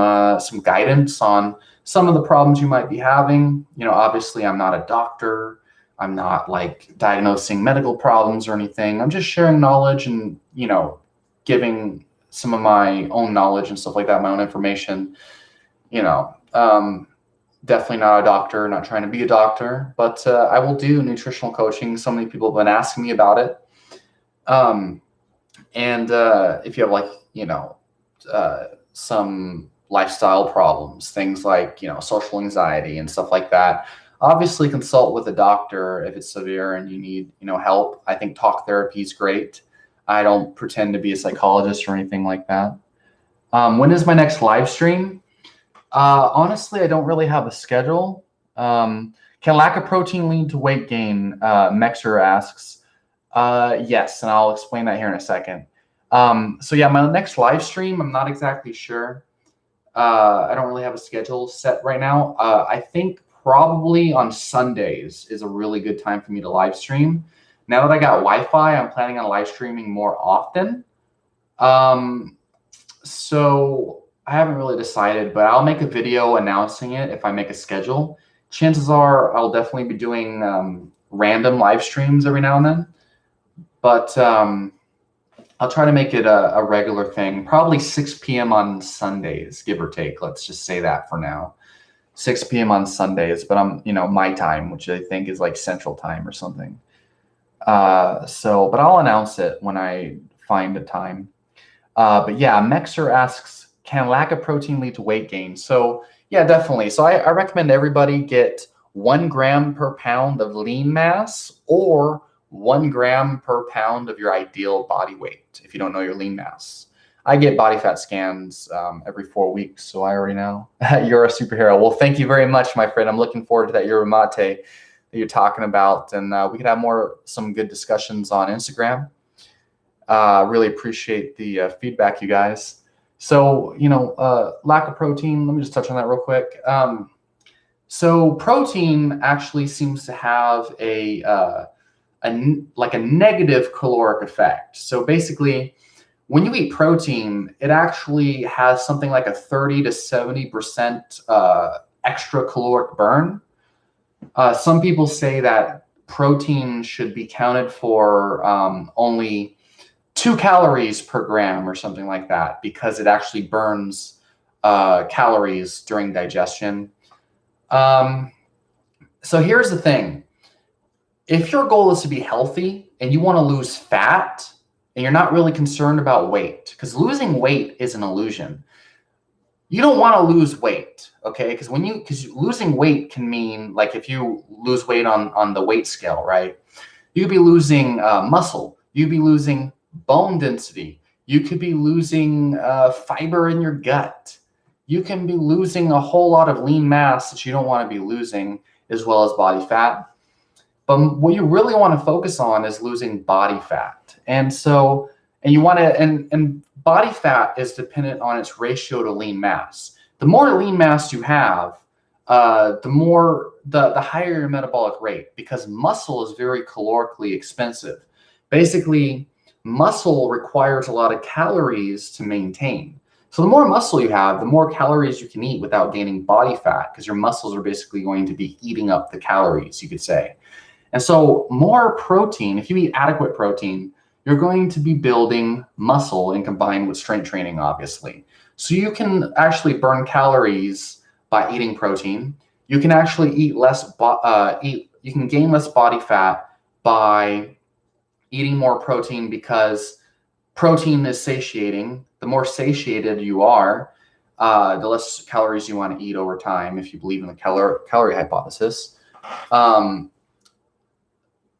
guidance on some of the problems you might be having, obviously I'm not a doctor. I'm not diagnosing medical problems or anything. I'm just sharing knowledge and, giving some of my own knowledge and stuff like that, my own information. Definitely not a doctor, not trying to be a doctor, but I will do nutritional coaching. So many people have been asking me about it. If you have some lifestyle problems, things like, social anxiety and stuff like that, obviously consult with a doctor if it's severe and you need, help. I think talk therapy is great. I don't pretend to be a psychologist or anything like that. When is my next live stream? Honestly, I don't really have a schedule. Can lack of protein lead to weight gain? Mexer asks. Yes, and I'll explain that here in a second. So yeah, my next live stream, I'm not exactly sure. I don't really have a schedule set right now. I think probably on Sundays is a really good time for me to live stream. Now that I got Wi-Fi, I'm planning on live streaming more often. So I haven't really decided, but I'll make a video announcing it if I make a schedule. Chances are I'll definitely be doing random live streams every now and then. But I'll try to make it a regular thing, probably 6 p.m. on Sundays, give or take. Let's just say that for now. 6 p.m. on Sundays, but I'm, my time, which I think is like Central Time or something. But I'll announce it when I find a time. But yeah, Mexer asks, can lack of protein lead to weight gain? So yeah, definitely. So I recommend everybody get 1 gram per pound of lean mass or 1 gram per pound of your ideal body weight if you don't know your lean mass. I get body fat scans every 4 weeks, so I already know. You're a superhero. Well, thank you very much, my friend. I'm looking forward to that yerba mate that you're talking about, and we could have some good discussions on Instagram. Really appreciate the feedback, you guys. So, lack of protein, let me just touch on that real quick. So protein actually seems to have a negative caloric effect. So basically, when you eat protein, it actually has something like a 30 to 70% extra caloric burn. Some people say that protein should be counted for only 2 calories per gram or something like that, because it actually burns calories during digestion. So here's the thing. If your goal is to be healthy and you want to lose fat and you're not really concerned about weight, because losing weight is an illusion. You don't want to lose weight, okay? Because losing weight can mean, like, if you lose weight on the weight scale, right? You could be losing muscle. You could be losing bone density. You could be losing fiber in your gut. You can be losing a whole lot of lean mass that you don't want to be losing, as well as body fat. But what you really want to focus on is losing body fat. And you want to, and body fat is dependent on its ratio to lean mass. The more lean mass you have, the higher your metabolic rate, because muscle is very calorically expensive. Basically, muscle requires a lot of calories to maintain. So the more muscle you have, the more calories you can eat without gaining body fat, because your muscles are basically going to be eating up the calories, you could say. And so more protein, if you eat adequate protein, you're going to be building muscle and combined with strength training, obviously. So you can actually burn calories by eating protein. You can actually eat you can gain less body fat by eating more protein, because protein is satiating. The more satiated you are, the less calories you want to eat over time, if you believe in the calorie hypothesis.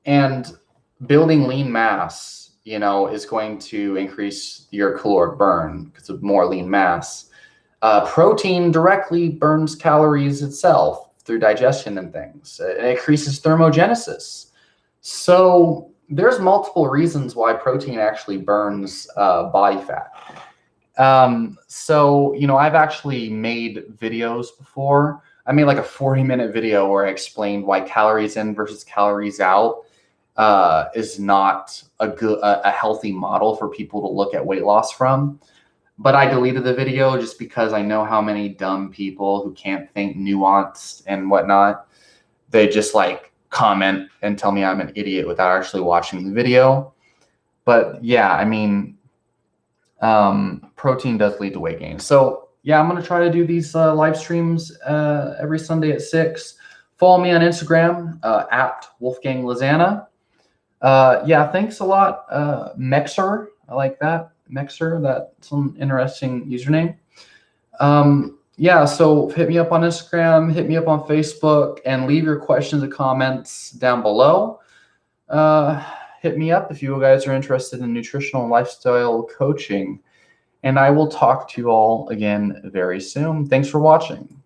And building lean mass, is going to increase your caloric burn because of more lean mass. Protein directly burns calories itself through digestion and things. It increases thermogenesis. So there's multiple reasons why protein actually burns body fat. I've actually made videos before. I made like a 40-minute video where I explained why calories in versus calories out is not a healthy model for people to look at weight loss from. But I deleted the video just because I know how many dumb people who can't think nuanced and whatnot, they just like comment and tell me I'm an idiot without actually watching the video. But yeah, I mean, protein does lead to weight gain. So yeah, I'm going to try to do these live streams every Sunday at 6. Follow me on Instagram at Wolfgang Lozana. Yeah, thanks a lot, Mexer. I like that. Mexer, that's an interesting username. Yeah, so hit me up on Instagram, hit me up on Facebook, and leave your questions and comments down below. hit me up if you guys are interested in nutritional and lifestyle coaching. And I will talk to you all again very soon. Thanks for watching.